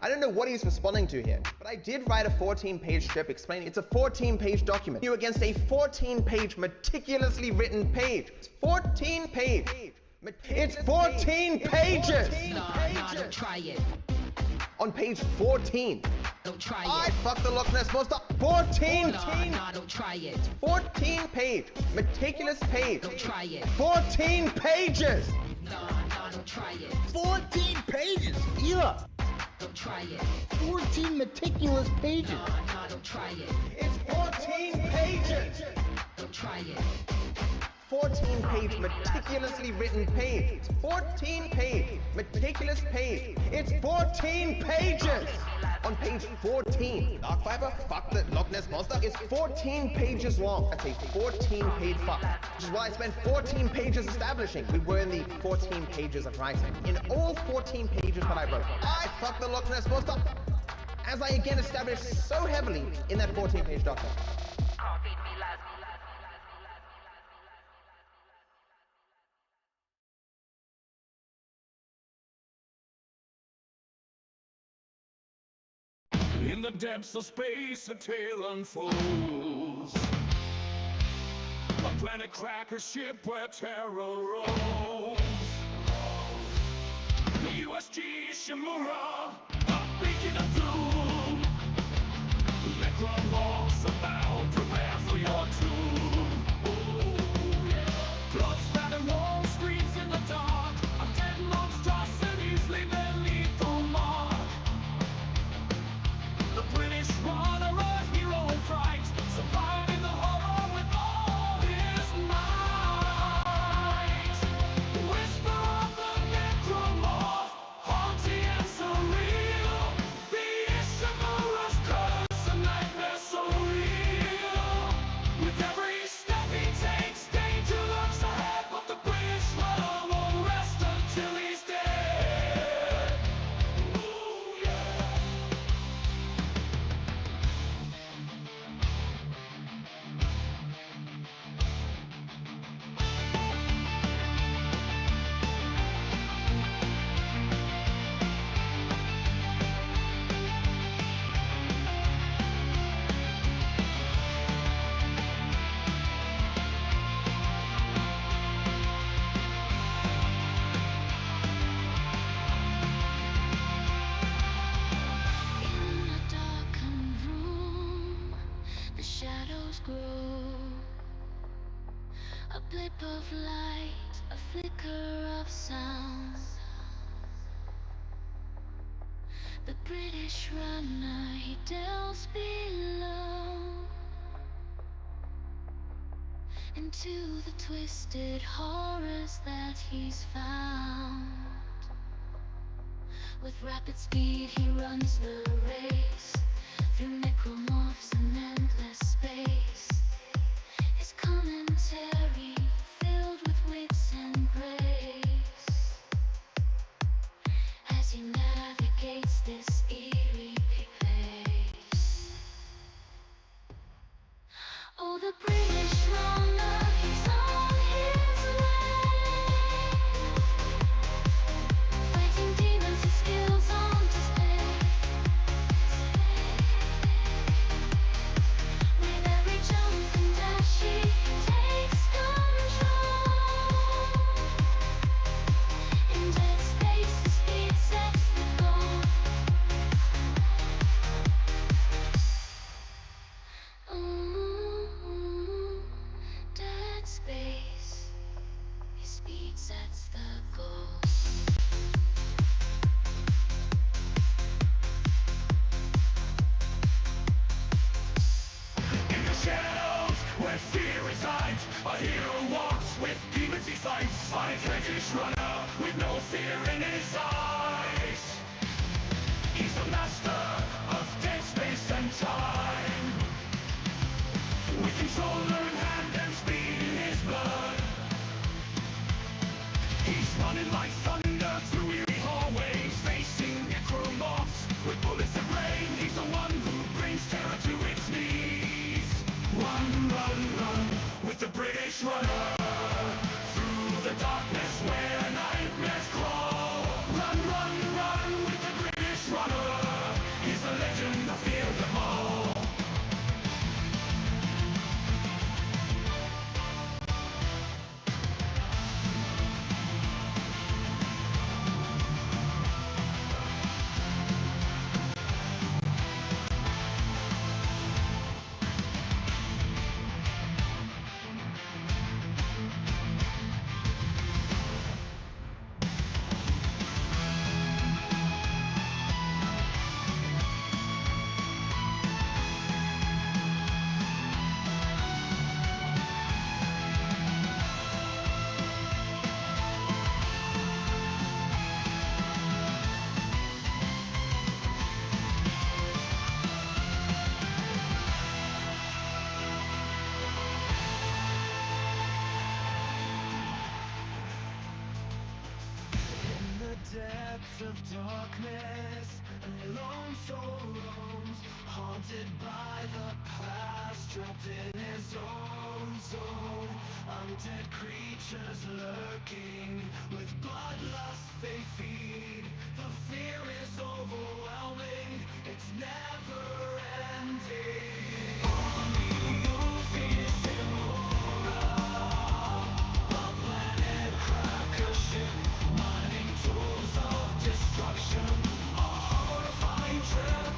I don't know what he's responding to here, but I did write a 14-page strip explaining it's a 14-page document. You against a 14-page meticulously written page. It's 14 pages. It's 14 pages. Nah, don't try it. On page 14. Don't try it. I fucked the Loch Ness Monster. 14. Nah, don't try it. 14 page. Meticulous page. Don't try it. 14 pages. Nah, don't try it. 14 pages? Yeah. Don't try it. 14 meticulous pages. Nah, don't try it. It's 14 pages. Don't try it. 14-page meticulously written page. It's 14-page meticulous page. It's 14 pages. On page 14, Dark Fiber, fuck the Loch Ness Monster, is 14 pages long. That's a 14-page fuck. Which is why I spent 14 pages establishing. We were in the 14 pages of writing. In all 14 pages that I wrote, I fucked the Loch Ness Monster, as I again established so heavily in that 14-page document. In the depths of space, a tale unfolds. A planet cracker ship where terror rolls. The USG Shimura, a beacon of doom. Necromorphs abound, prepare for your tomb. Blood spattered walls, screams in the dark. A dead monstrosities leave their lethal mark. The British runner, a hero in fright, surviving the horror with all his might. Whisper of the necromorph, haunting and surreal. The Ishimura's curse, a nightmare so real. With every step he takes, danger lurks ahead, but the British runner won't rest until he's dead. Ooh, yeah. In a darkened room, the shadows grow. A blip of light, a flicker of sound. The British runner, he delves below into the twisted horrors that he's found. With rapid speed he runs the race through necromorphs and endless space. His commentary filled with wits and grace as he navigates this eerie pace. Oh, the British runner, he's on his way, fighting demons, his skills on display. With every jump and dash he takes control. In dead space his speed sets the goal. Ooh, dead space, his speed sets the goal. In the shadows, where fear resides, a hero walks with demons he fights. A British runner with no fear in his eyes. He's the master of dead space and time, with controller in hand and speed in his blood. He's running like thunder through eerie hallways, facing necromorphs with bullets and rain. He's the one who brings terror to its knees. Run, run, run with the British runner through the darkness where nightmares crawl. Run, darkness and lone soul roams, haunted by the past, trapped in his own zone. Undead creatures lurking, with bloodlust they feed. The fear is overwhelming, it's never ending. Only you feast in horror, a planet cracker ship, mining tools of destruction. A horrifying trip,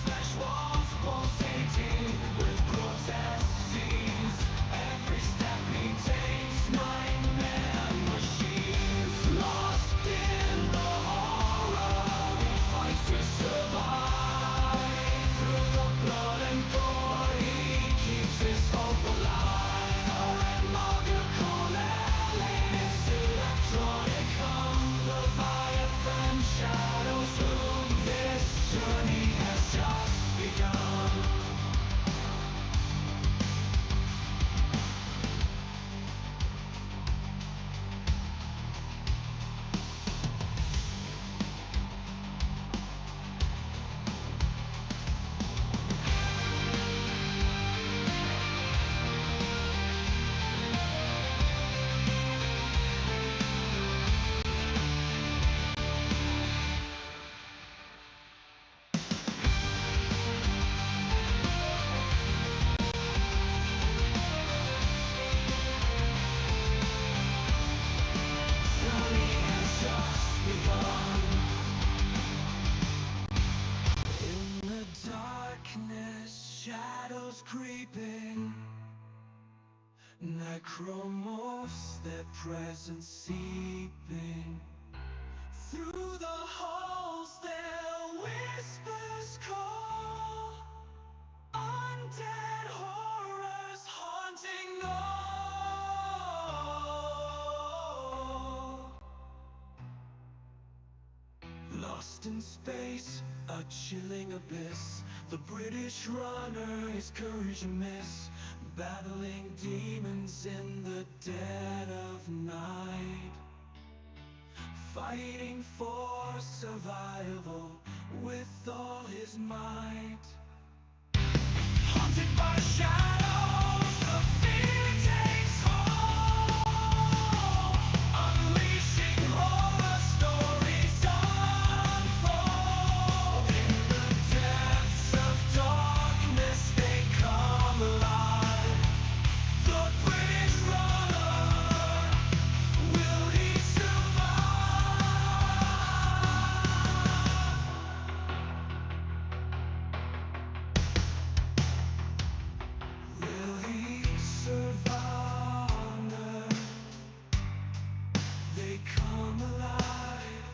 flesh walls pulsating with grotesque scenes. Every step he takes, nightmare machines. Lost in the horror, he fights to survive. Through the blood and gore, he keeps his hope alive. A red marker Cornelis, electronic hum, Leviathan shadows loom. This journey has just begun. Journey has just begun. In the darkness, shadows creeping, necromorphs, their presence seeping. Through the halls, their whispers call. Undead horrors haunting all. Lost in space, a chilling abyss. The British runner, his courage a miss, battling demons in the dead of night, fighting for survival with all his might. Haunted by shadows, the fear takes hold, unleashing horror stories unfold. In the depths of darkness they come alive. The British runner, will he survive? Will he survive? They come alive.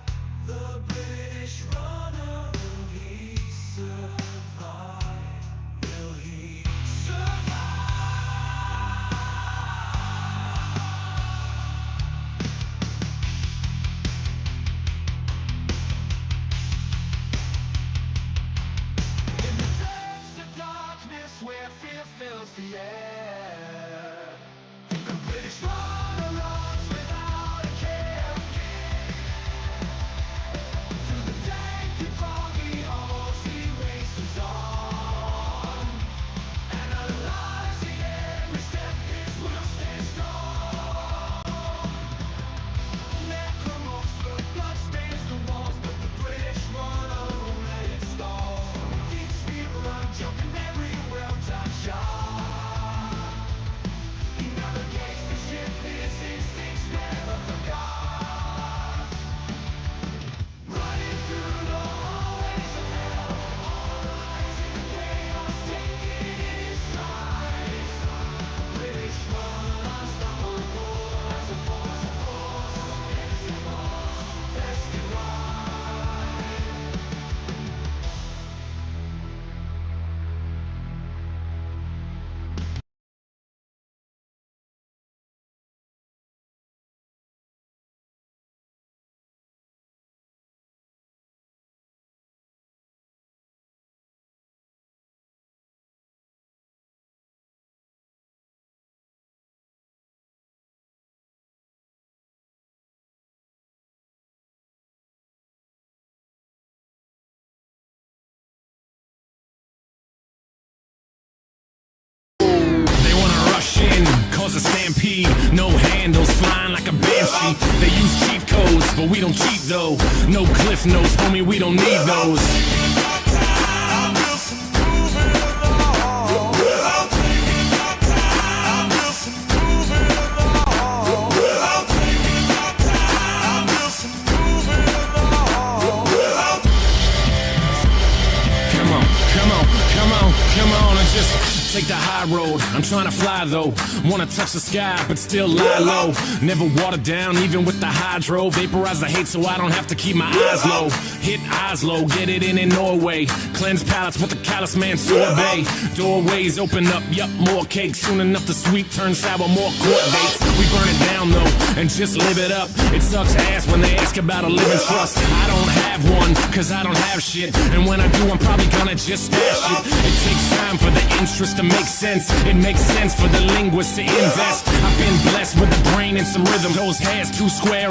The British runner, will he survive? Will he survive? In the depths of darkness where fear fills the air, the British runner runs without a care. Through the dank and foggy halls he races on, analyzing every step, his will stays strong. Necromorphs, the blood stains the walls, but the British runner won't let it stall. Keeps speed run, jumping everywhere, time shot. cause a stampede. No handles, flying like a banshee. They use cheat codes, but we don't cheat though. No cliff notes, homie, we don't need those. Come on and just take the high road. I'm trying to fly though, wanna touch the sky but still lie low. Never water down even with the hydro. Vaporize the hate so I don't have to keep my eyes low. Hit Oslo, get it in Norway. Cleanse palates with the callous man sorbet. Doorways open up, yup, more cake. Soon enough the sweet turn sour, more court dates. We burn it down though and just live it up. It sucks ass when they ask about a living trust. I don't have one cause I don't have shit, and when I do I'm probably gonna just stash it. It takes time for the interest to make sense. It makes sense for the linguist to invest. I've been blessed with a brain and some rhythm. Those hairs too square.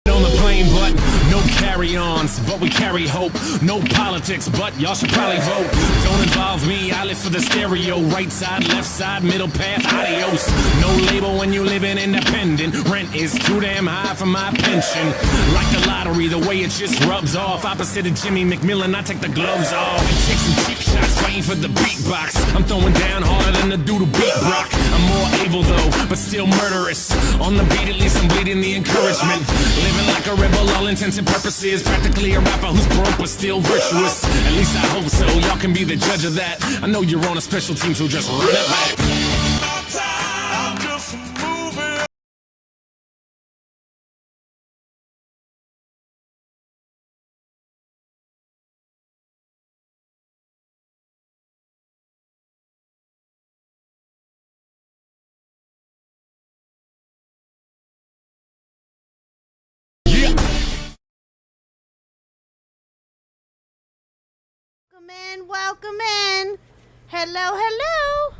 On the plane, but no carry-ons, but we carry hope. No politics, but y'all should probably vote. Don't involve me, I live for the stereo. Right side, left side, middle path, adios. No label when you living independent. Rent is too damn high for my pension. Like the lottery, the way it just rubs off. Opposite of Jimmy McMillan, I take the gloves off. Take some cheap shots, fighting for the beatbox. I'm throwing down harder than the dude who beat Brock. I'm more able though, but still murderous. On the beat, at least I'm bleeding the encouragement. Living like a rebel, all intents and purposes. Practically a rapper who's broke but still virtuous. At least I hope so, y'all can be the judge of that. I know you're on a special team, so just run it back. Welcome in. Hello, hello.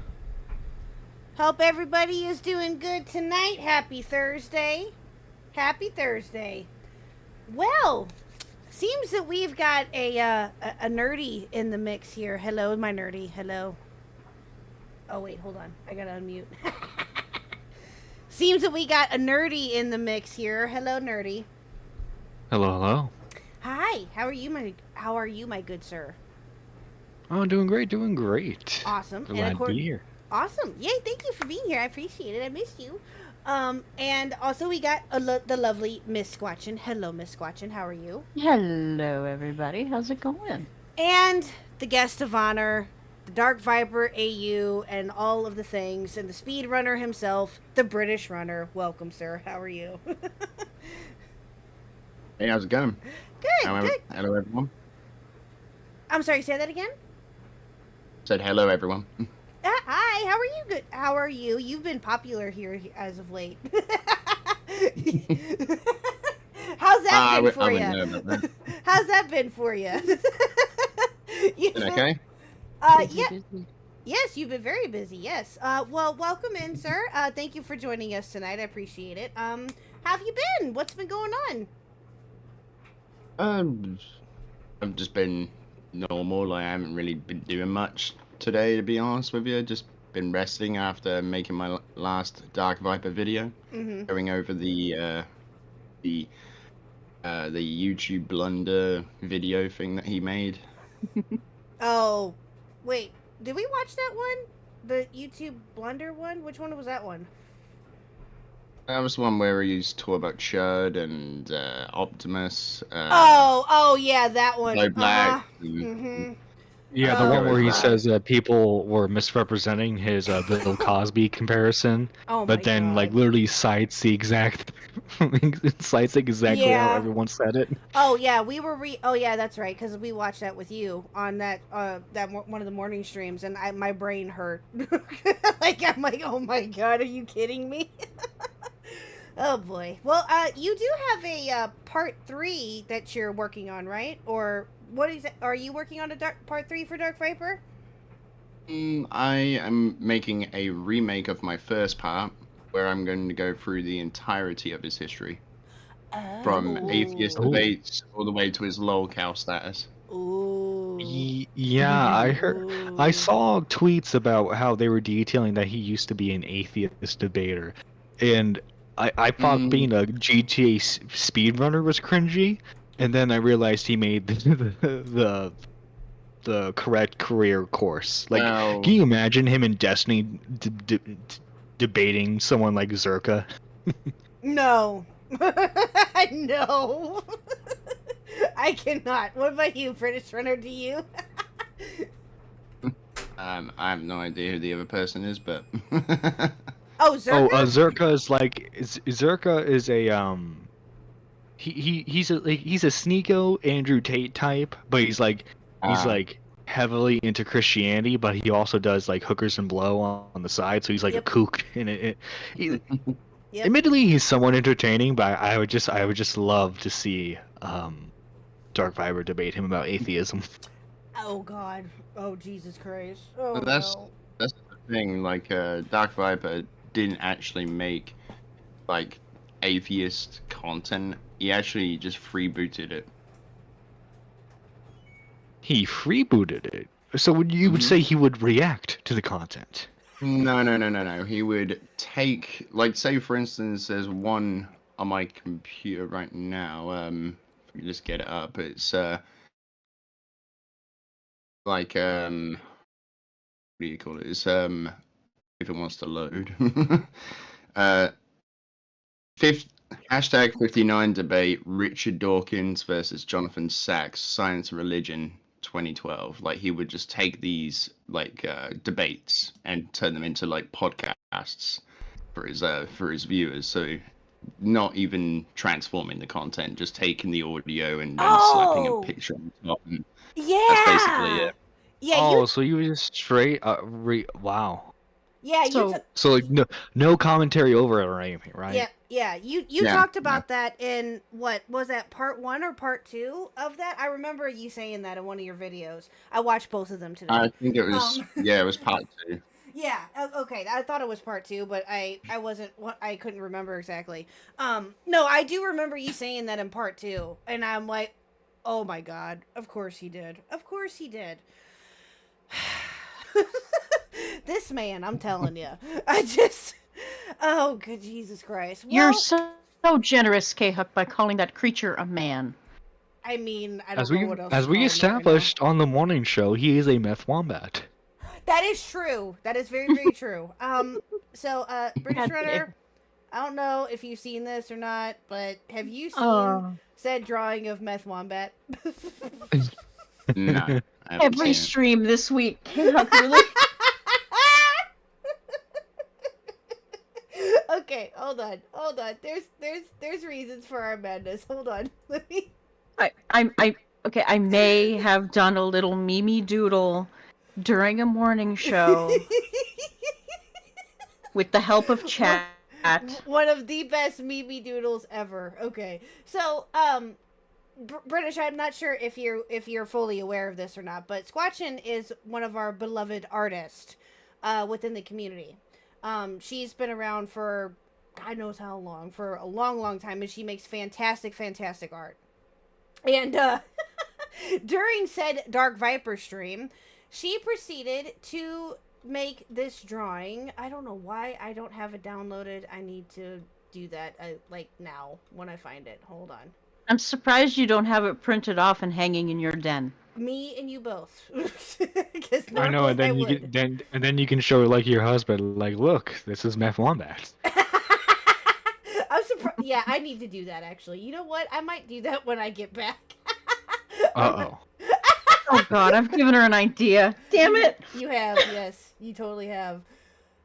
Hope everybody is doing good tonight. Happy Thursday. Happy Thursday. Well, seems that we've got a nerdy in the mix here. Hello, my nerdy. Hello. Oh, wait, hold on. I gotta unmute. Seems that we got a nerdy in the mix here. Hello, nerdy. Hello, hello. Hi. How are you, my good sir? Oh, doing great, doing great. Awesome. Glad to be here. Awesome. Yay, thank you for being here. I appreciate it. I missed you. And also we got the lovely Miss Squatchin. Hello, Miss Squatchin. How are you? Hello, everybody. How's it going? And the guest of honor, the Dark Viper AU, and all of the things, and the speed runner himself, the British runner. Welcome, sir. How are you? Hey, how's it going? Good. Hello, everyone. I'm sorry, say that again? Said hello, everyone. Hi, how are you? Good. How are you? You've been popular here as of late. How's that been for you? How's that been for you? Okay? Yeah. Yes, you've been very busy. Yes. Well, welcome in, sir. Thank you for joining us tonight. I appreciate it. How have you been? What's been going on? I've just been normal. I haven't really been doing much today, to be honest with you. Just been resting after making my last Dark Viper video, going over the YouTube blunder video thing that he made. Oh, wait. Did we watch that one? The YouTube blunder one? Which one was that one? That was the one where he used to talk about Chud and Optimus. Yeah, that one. Low Black. Yeah, the one where he says that people were misrepresenting his Bill Cosby comparison, but then like literally cites the exact cites exactly how everyone said it. Oh yeah, we were oh yeah, that's right, because we watched that with you on that one of the morning streams, and my brain hurt. I'm like, oh my god, are you kidding me? Oh boy. Well, you do have a part 3 that you're working on, right? Or what is it? Are you working on a part 3 for Dark Viper? I am making a remake of my first part, where I'm going to go through the entirety of his history, from atheist debates all the way to his lolcow status. Ooh. Yeah, I saw tweets about how they were detailing that he used to be an atheist debater, and I thought being a GTA speedrunner was cringy, and then I realized he made the correct career course. Like, can you imagine him in Destiny debating someone like Zerka? No. No. I cannot. What about you, British Runner? Do you? I have no idea who the other person is, but Zerka? Zerka is like Zerka is a he's a Sneeko Andrew Tate type, but he's like heavily into Christianity, but he also does like hookers and blow on the side, so he's like a kook. And admittedly, he's somewhat entertaining, but I would just love to see Dark Viper debate him about atheism. Oh God! Oh Jesus Christ! Oh that's no. That's the thing. Like, Dark Viper didn't actually make like atheist content. He actually just freebooted it. He freebooted it. So you would say he would react to the content? No. He would take, like, say for instance, there's one on my computer right now. If you just get it up, it's like what do you call it? It's if it wants to load. Hashtag 59 debate: Richard Dawkins versus Jonathan Sachs, Science and Religion 2012. Like, he would just take these like debates and turn them into like podcasts for his viewers. So not even transforming the content, just taking the audio and then slapping a picture on top. And that's basically it. Yeah. So you just straight wow. Yeah. So like no commentary over it or anything, right? Yeah. You talked about that in, what was that, part 1 or part 2 of that? I remember you saying that in one of your videos. I watched both of them today. I think it was it was part 2. Yeah. Okay. I thought it was part 2, but I wasn't. I couldn't remember exactly. No, I do remember you saying that in part 2, and I'm like, oh my God! Of course he did. Of course he did. This man, I'm telling you, oh good Jesus Christ! Well, you're so generous, KHuck, by calling that creature a man. I mean, I don't know what else. As we established on the morning show, he is a meth wombat. That is true. That is very, very true. So, British Runner, I don't know if you've seen this or not, but have you seen said drawing of meth wombat? No. Every stream this week. KHuck, really? Okay, hold on. There's reasons for our madness. Hold on. Let me. I may have done a little Mimi doodle during a morning show with the help of chat. One of the best Mimi doodles ever. Okay, so British, I'm not sure if you're fully aware of this or not, but Squatchin is one of our beloved artists within the community. She's been around for God knows how long, for a long, long time, and she makes fantastic, fantastic art. And during said Dark Viper stream, she proceeded to make this drawing. I don't know why I don't have it downloaded. I need to do that like now when I find it. Hold on. I'm surprised you don't have it printed off and hanging in your den. Me and you both. I know, and then you can show it like your husband, like, look, this is meth wombat. I'm surprised. Yeah, I need to do that actually. You know what? I might do that when I get back. Oh God, I've given her an idea. Damn it! You have, yes, you totally have.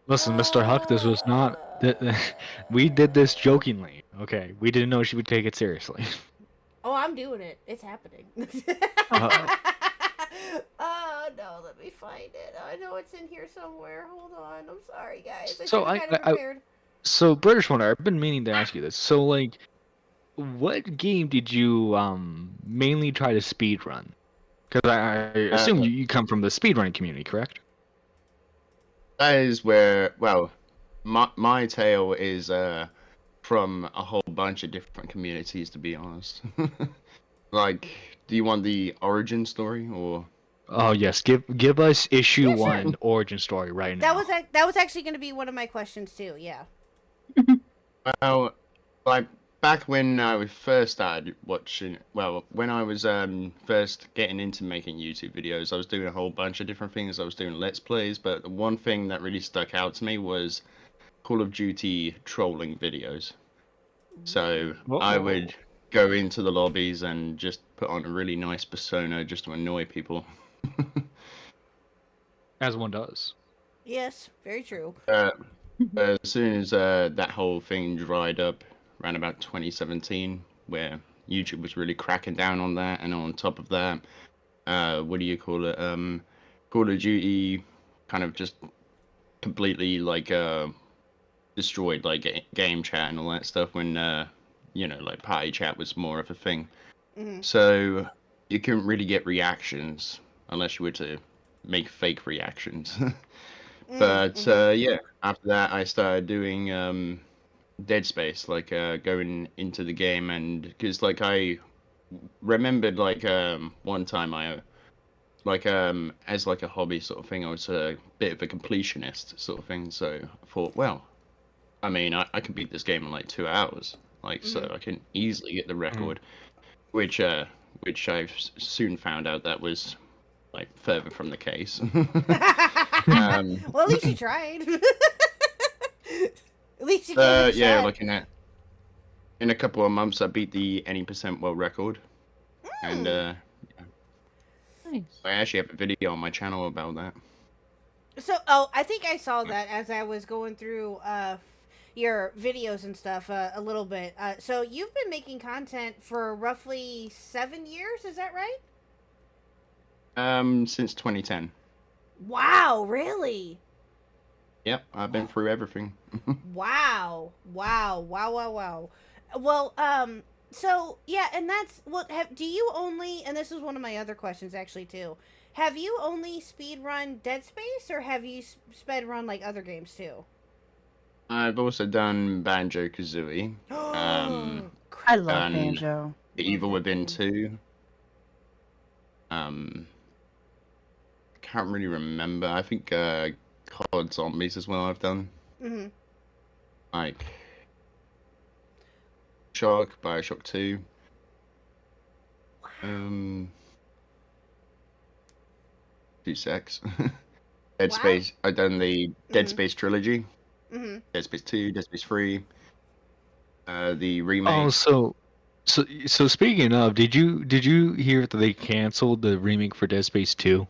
Listen, Mr. Huck, this was not. We did this jokingly. Okay, we didn't know she would take it seriously. Oh, I'm doing it. It's happening. Oh no, let me find it. I know it's in here somewhere. Hold on. I'm sorry, guys. So British Wonder, I've been meaning to ask you this. So, like, what game did you mainly try to speedrun? Because I assume you come from the speedrunning community, correct? That is where, well, my tale is from a whole bunch of different communities, to be honest. Like, do you want the origin story or? Oh yes, give us issue Yeah, sure. 1 origin story right now. That was actually going to be one of my questions too. Yeah. Well, like back when I first started watching, well, when I was first getting into making YouTube videos, I was doing a whole bunch of different things. I was doing Let's Plays, but the one thing that really stuck out to me was Call of Duty trolling videos. So I would go into the lobbies and just put on a really nice persona just to annoy people. As one does. Yes, very true. As soon as that whole thing dried up around about 2017, where YouTube was really cracking down on that, and on top of that, what do you call it? Call of Duty kind of just completely like destroyed like game chat and all that stuff when you know, like party chat was more of a thing. So you couldn't really get reactions unless you were to make fake reactions. But yeah, after that I started doing Dead Space, like going into the game, and because like I remembered like one time I like as like a hobby sort of thing, I was a bit of a completionist sort of thing, so I thought, well, I mean, I can beat this game in like 2 hours, like so I can easily get the record, which I soon found out that was like further from the case. Well, at least you tried. At least you gave it a yeah, shot. like in a couple of months, I beat the any percent world record, and Nice. I actually have a video on my channel about that. So, I think I saw that as I was going through your videos and stuff a little bit. So you've been making content for roughly 7 years, is that right? Since 2010. Wow, really? Yep, I've been through everything. Wow. Wow. Well, so yeah, and that's do you only, and this is one of my other questions actually too. Have you only speedrun Dead Space, or have you sped run like other games too? I've also done Banjo-Kazooie. I love Banjo. The Evil Within 2. Can't really remember. I think COD Zombies as well I've done. Like Bioshock 2. Two secs. Dead Space. I've done the Dead Space trilogy. Dead Space 2, Dead Space 3. The remake. Oh, so speaking of, did you hear that they canceled the remake for Dead Space 2?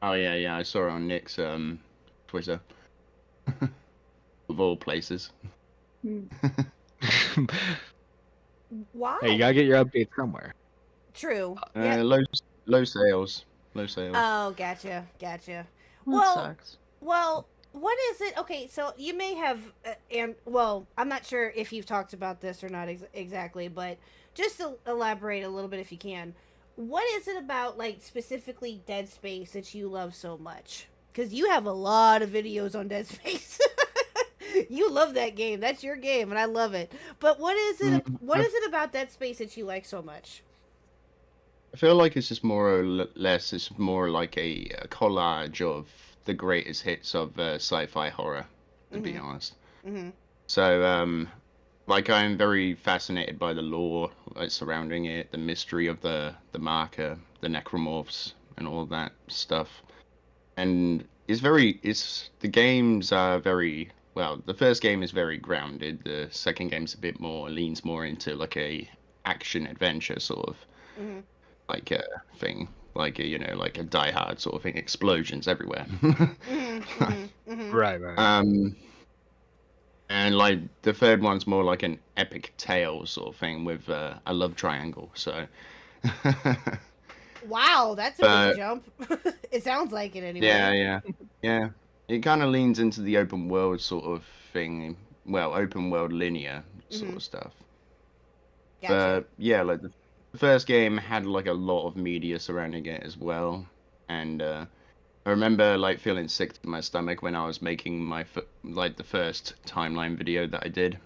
Oh yeah, I saw it on Nick's Twitter. Of all places. Why? Hey, you gotta get your updates somewhere. True. Low sales. Oh, gotcha. That Well, sucks. Well, what is it? Okay, so you may have, and well, I'm not sure if you've talked about this or not exactly, but just to elaborate a little bit if you can. What is it about, like, specifically Dead Space that you love so much? Because you have a lot of videos on Dead Space. You love that game. That's your game, and I love it. But what is it? What is it about Dead Space that you like so much? I feel like it's just more or less, it's more like a collage of the greatest hits of sci-fi horror, to be honest. So, like, I'm very fascinated by the lore surrounding it, the mystery of the marker, the necromorphs, and all that stuff. And the games are very, well, the first game is very grounded. The second game's a bit more, leans more into like a action adventure sort of like a thing, like a, you know, like a Die Hard sort of thing, explosions everywhere. Right. And like the third one's more like an epic tale sort of thing with a love triangle. So. Wow, that's a big jump. It sounds like it anyway. Yeah. It kind of leans into the open world sort of thing. Well, open world linear sort of stuff. Gotcha. But yeah, like the first game had like a lot of media surrounding it as well, and I remember like feeling sick to my stomach when I was making my the first timeline video that I did,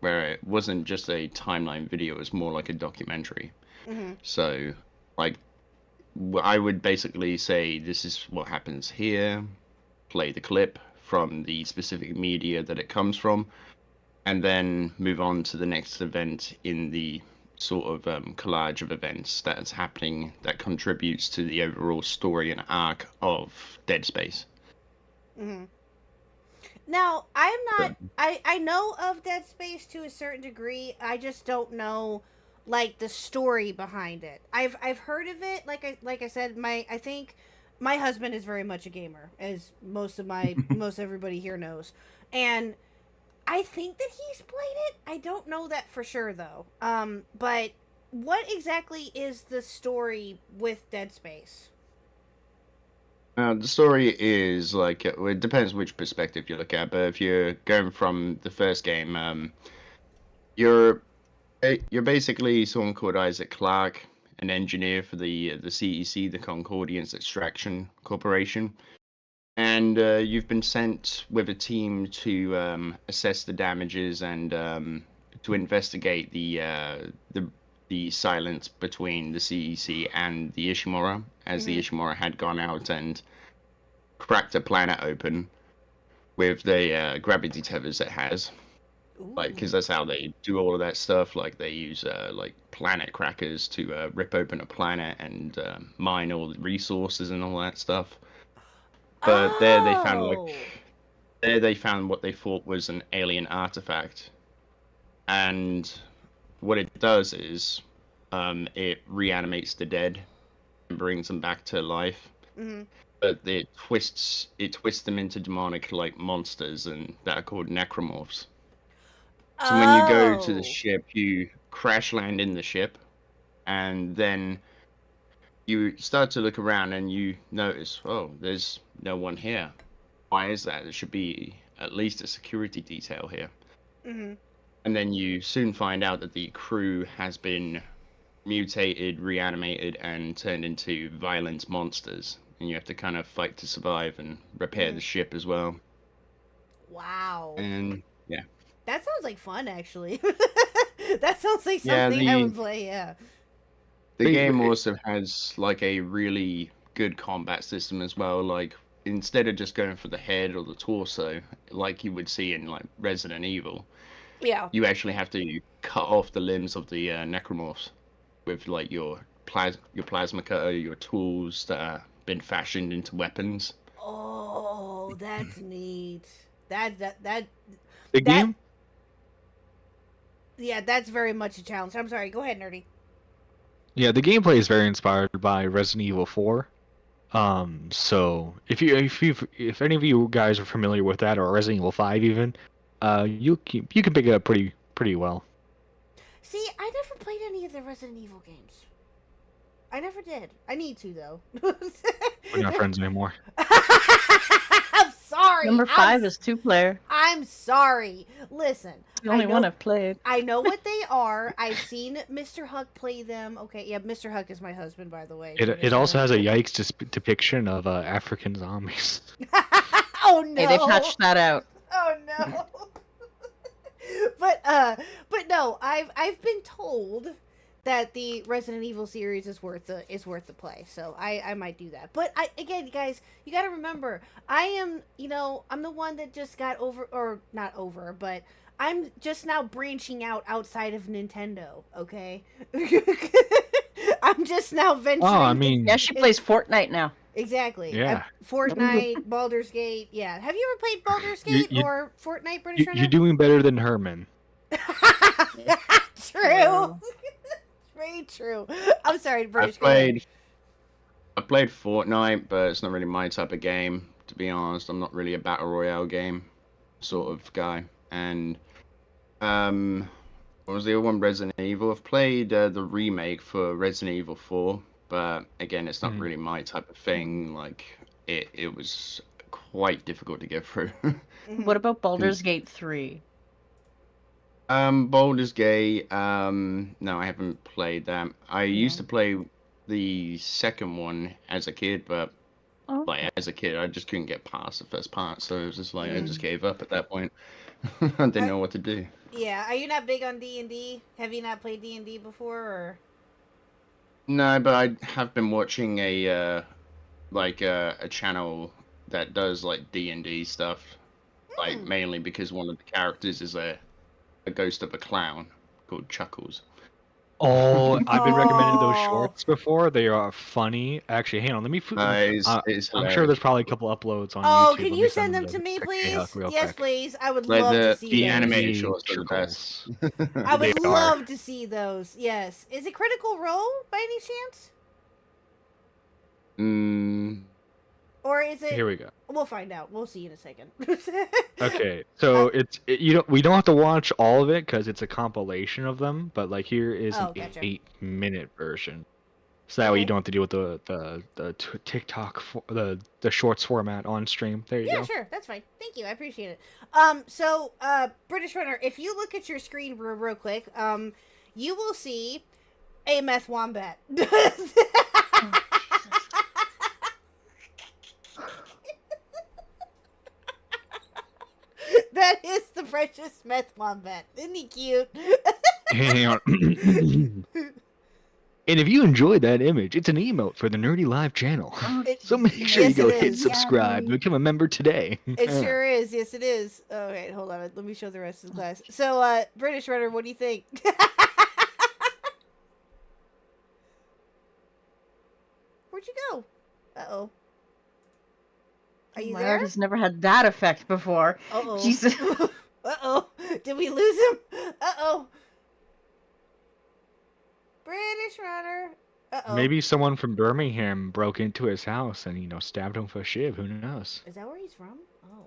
where it wasn't just a timeline video; it was more like a documentary. So, like, I would basically say this is what happens here, play the clip from the specific media that it comes from, and then move on to the next event in the sort of collage of events that's happening that contributes to the overall story and arc of Dead Space. Now, I'm not. I know of Dead Space to a certain degree. I just don't know, like, the story behind it. I've heard of it. Like I said, I think my husband is very much a gamer, as most everybody here knows, and I think that he's played it. I don't know that for sure though. But what exactly is the story with Dead Space? The story is like it depends which perspective you look at, but if you're going from the first game, you're basically someone called Isaac Clarke, an engineer for the CEC, the Concordiance Extraction Corporation, and you've been sent with a team to assess the damages and to investigate the silence between the CEC and the Ishimura, as the Ishimura had gone out and cracked a planet open with the gravity tethers it has. Like, because that's how they do all of that stuff. Like, they use like planet crackers to rip open a planet and mine all the resources and all that stuff. But there they found what they thought was an alien artifact, and what it does is it reanimates the dead and brings them back to life. But it twists them into demonic like monsters and that are called necromorphs. So when you go to the ship, you crash land in the ship, and then you start to look around and you notice, oh, there's no one here. Why is that? There should be at least a security detail here. And then you soon find out that the crew has been mutated, reanimated, and turned into violent monsters. And you have to kind of fight to survive and repair the ship as well. Wow. And yeah. That sounds like fun, actually. That sounds like something I would play, yeah. The game also has like a really good combat system as well. Like, instead of just going for the head or the torso, like you would see in like Resident Evil, you actually have to cut off the limbs of the necromorphs with like your plasma cutter, your tools that have been fashioned into weapons. Oh, that's neat. Game? Yeah, that's very much a challenge. I'm sorry. Go ahead, Nerdy. Yeah, the gameplay is very inspired by Resident Evil 4. So if any of you guys are familiar with that, or Resident Evil 5 even, you can pick it up pretty well. See, I never played any of the Resident Evil games. I never did. I need to though. We're not friends anymore. I'm sorry. Number 5 is 2-player. I'm sorry. Listen. The only one I've played. I know what they are. I've seen Mr. Huck play them. Okay, yeah, Mr. Huck is my husband, by the way. It also has a yikes depiction of African zombies. Oh no! Hey, they patched that out. Oh no! but no, I've been told that the Resident Evil series is worth the play, so I might do that. But again, guys, you got to remember, I'm the one that just got not over, but I'm just now branching outside of Nintendo. Okay, I'm just now venturing. Oh, I mean, yeah, she plays Fortnite now. Exactly. Yeah. Fortnite, Baldur's Gate. Yeah. Have you ever played Baldur's Gate or Fortnite, British Runner? You're doing better than Herman. True. Very true. I'm sorry, British. I played Fortnite, but it's not really my type of game, to be honest. I'm not really a battle royale game sort of guy. And what was the other one? Resident Evil. I've played the remake for Resident Evil 4, but again, it's not really my type of thing. Like, it was quite difficult to get through. What about Baldur's Gate 3? Baldur's Gate. No, I haven't played that. I used to play the second one as a kid, but like as a kid, I just couldn't get past the first part, so it was just like I just gave up at that point. I didn't know what to do. Yeah, are you not big on D&D? Have you not played D&D before, or? No, but I have been watching a channel that does like D&D stuff, like mainly because one of the characters is a ghost of a clown called Chuckles. Oh, I've been recommended those shorts before. They are funny. Actually, hang on. Let me. I'm sure there's probably a couple uploads on YouTube. Can you send them to me, please? Yes, quick. please. I would love to see the those. animated shorts are the best. I would love to see those. Yes. Is it Critical Role by any chance? Or is it? Here we go. We'll find out. We'll see in a second. Okay, so we don't have to watch all of it because it's a compilation of them. But like here is an 8-minute version, so that way you don't have to deal with the TikTok the shorts format on stream. There you go. Yeah, sure, that's fine. Thank you, I appreciate it. So British Runner, if you look at your screen real quick, you will see a meth wombat. That is the precious meth wombat. Isn't he cute? Hang on. And if you enjoyed that image, it's an emote for the Nerdy Live channel. So make sure you go hit subscribe and become a member today. It sure is. Yes, it is. Okay, hold on. Let me show the rest of the class. So, British Runner, what do you think? Where'd you go? Uh-oh. Are you there? Has never had that effect before. Uh-oh. Jesus. Uh-oh. Did we lose him? Uh-oh. British Runner. Uh-oh. Maybe someone from Birmingham broke into his house and, stabbed him with a shiv. Who knows? Is that where he's from? Oh.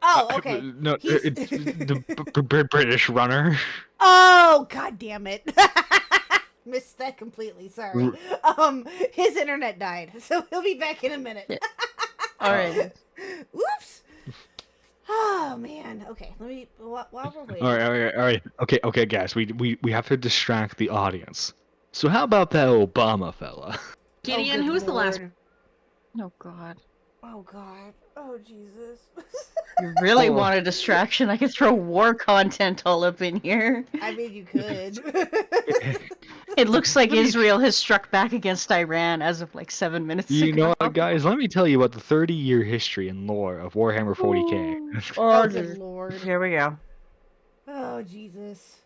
Oh, okay. No, it's the British Runner. Oh, God damn it. Missed that completely. Sorry. His internet died, so he'll be back in a minute. All right. Whoops. Oh man. Okay. Let me. While we're waiting. All right. Okay, guys. We have to distract the audience. So how about that Obama fella? Gideon, who's the last? Oh God. Oh God. Oh Jesus. You really want a distraction? I could throw war content all up in here. I mean, you could. It looks like Israel has struck back against Iran as of like 7 minutes ago. You know what, guys? Let me tell you about the 30-year history and lore of Warhammer 40k. Oh, good Lord. Here we go. Oh, Jesus.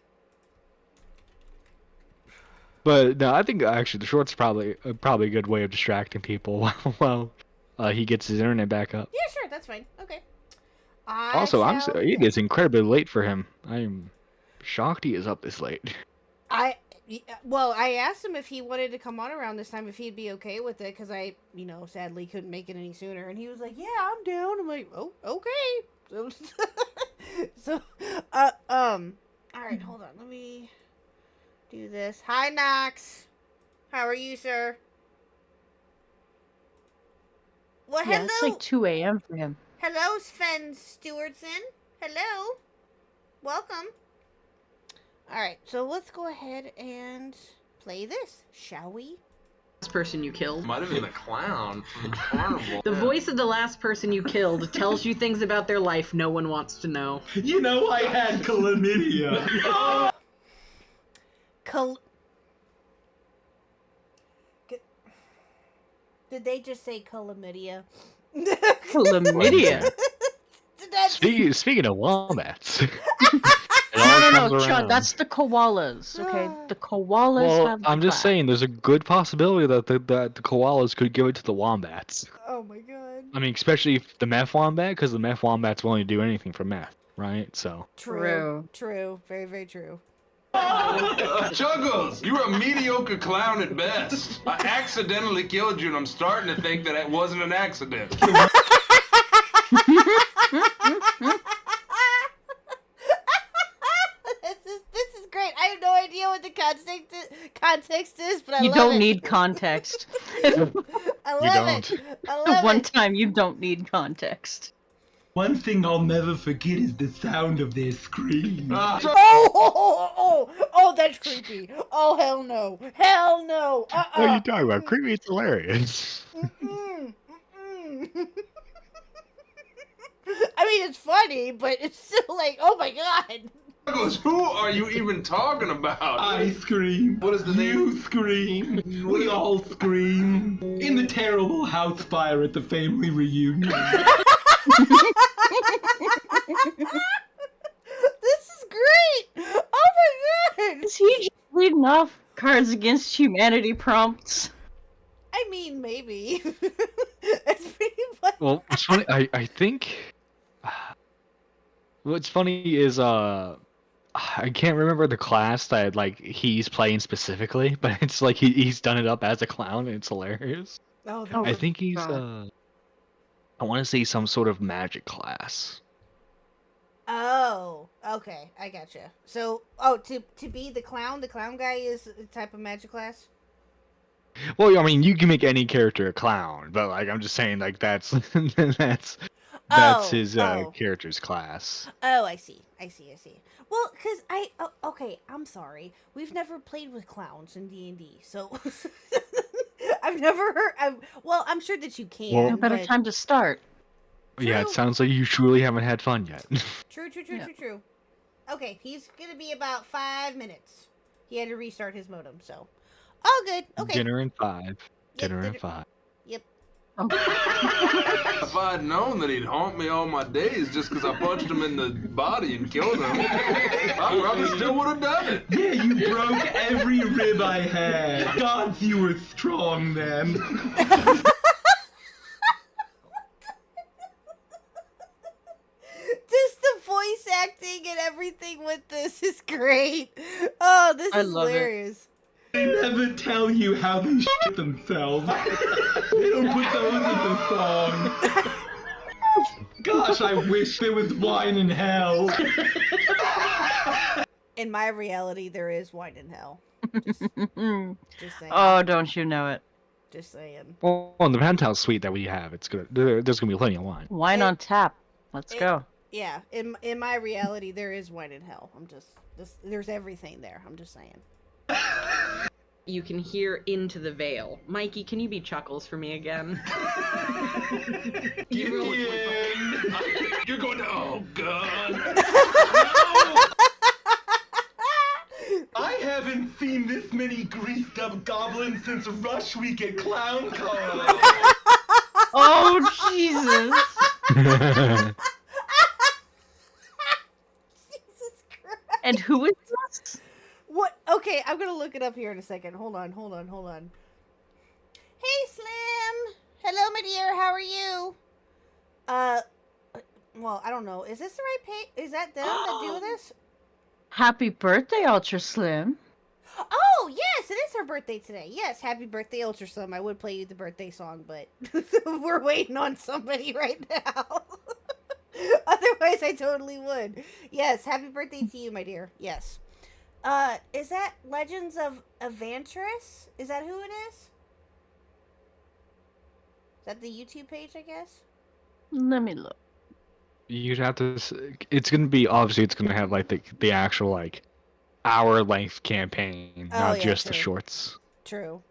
But no, I think actually the short's probably a good way of distracting people while he gets his internet back up. Yeah, sure, that's fine. Okay. Also, it is incredibly late for him. I am shocked he is up this late. I asked him if he wanted to come on around this time, if he'd be okay with it, because I, sadly couldn't make it any sooner. And he was like, yeah, I'm down. I'm like, oh, okay. So, all right, hold on. Let me do this. Hi, Knox. How are you, sir? Well, hello. It's like 2 a.m. for him. Hello, Sven Stewardson. Hello. Welcome. Alright, so let's go ahead and play this, shall we? Last person you killed. Might have been a clown from Carnival. The voice of the last person you killed tells you things about their life no one wants to know. I had chlamydia. Did they just say chlamydia? Chlamydia? Speaking of wombats. No, Chad, that's the koalas, okay? The koalas have the I'm just saying, there's a good possibility that the koalas could give it to the wombats. Oh my god. I mean, especially if the meth wombat, because the meth wombat's willing to do anything for meth, right? So. True. Very, very true. Chuggles, you were a mediocre clown at best. I accidentally killed you, and I'm starting to think that it wasn't an accident. This is great. I have no idea what the context is, but I love it. You don't need context. I love it. I love One it. time, you don't need context. One thing I'll never forget is the sound of their screams. Oh, that's creepy. Oh, hell no. Hell no. What are you talking about? Creepy, it's hilarious. I mean, it's funny, but it's still like, oh my god. Douglas, who are you even talking about? I scream. What is the name? You scream. We all scream. In the terrible house fire at the family reunion. This is great. Oh my god. Is he just reading off Cards Against Humanity prompts? I mean, maybe. It's pretty funny. Well, it's funny. I think what's funny is I can't remember the class that like he's playing specifically, but it's like he's done it up as a clown and it's hilarious. Oh, I think he's I want to say some sort of magic class. Oh, okay, I gotcha. So, to be the clown guy is a type of magic class? Well, I mean, you can make any character a clown, but like I'm just saying, like that's that's his character's class. Oh, I see. Well, because okay, I'm sorry. We've never played with clowns in D&D, so I've never heard. I'm sure that you can. Well, No better time to start. Yeah, it sounds like you truly haven't had fun yet. True. Okay, he's gonna be about 5 minutes. He had to restart his modem, so all good. Okay. Dinner in 5. Dinner in 5. Yep. If I'd known that he'd haunt me all my days just because I punched him in the body and killed him, I probably still would have done it. Yeah, you broke every rib I had. God, you were strong then. Just the voice acting and everything with this is great. Oh, this is hilarious. They never tell you how they shit themselves. They don't put those in the song. Gosh, I wish there was wine in hell. In my reality, there is wine in hell. Just saying. Oh, don't you know it? Just saying. Well, in the penthouse suite that we have, it's good. There's gonna be plenty of wine. Wine on tap. Let's go. Yeah, in my reality, there is wine in hell. There's everything there. I'm just saying. You can hear into the veil. Mikey, can you be Chuckles for me again? You're going to, oh god. I haven't seen this many greased up goblins since Rush Week at ClownCon. Oh, Jesus. Jesus Christ. And who is this? What? Okay, I'm gonna look it up here in a second. Hold on. Hey, Slim. Hello, my dear. How are you? Well, I don't know. Is this the right page? Is that them that do this? Happy birthday, Ultra Slim. Oh, yes, it is her birthday today. Yes, happy birthday, Ultra Slim. I would play you the birthday song, but we're waiting on somebody right now. Otherwise, I totally would. Yes, happy birthday to you, my dear. Yes. Is that Legends of Evantris? Is that who it is? Is that the YouTube page, I guess? Let me look. You'd have to. It's gonna be obviously. It's gonna have like the actual like hour-length campaign, not just the shorts. True.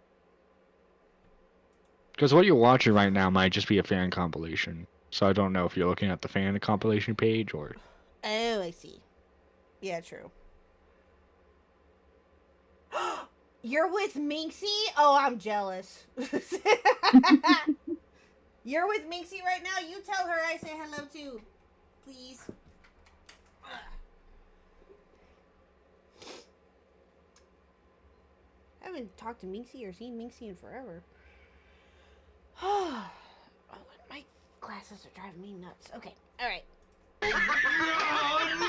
Because what you're watching right now might just be a fan compilation. So I don't know if you're looking at the fan compilation page or. Oh, I see. Yeah, true. You're with Minxie? Oh, I'm jealous. You're with Minxie right now? You tell her I say hello too. Please. I haven't talked to Minxie or seen Minxie in forever. Oh, my glasses are driving me nuts. Okay, alright. Oh,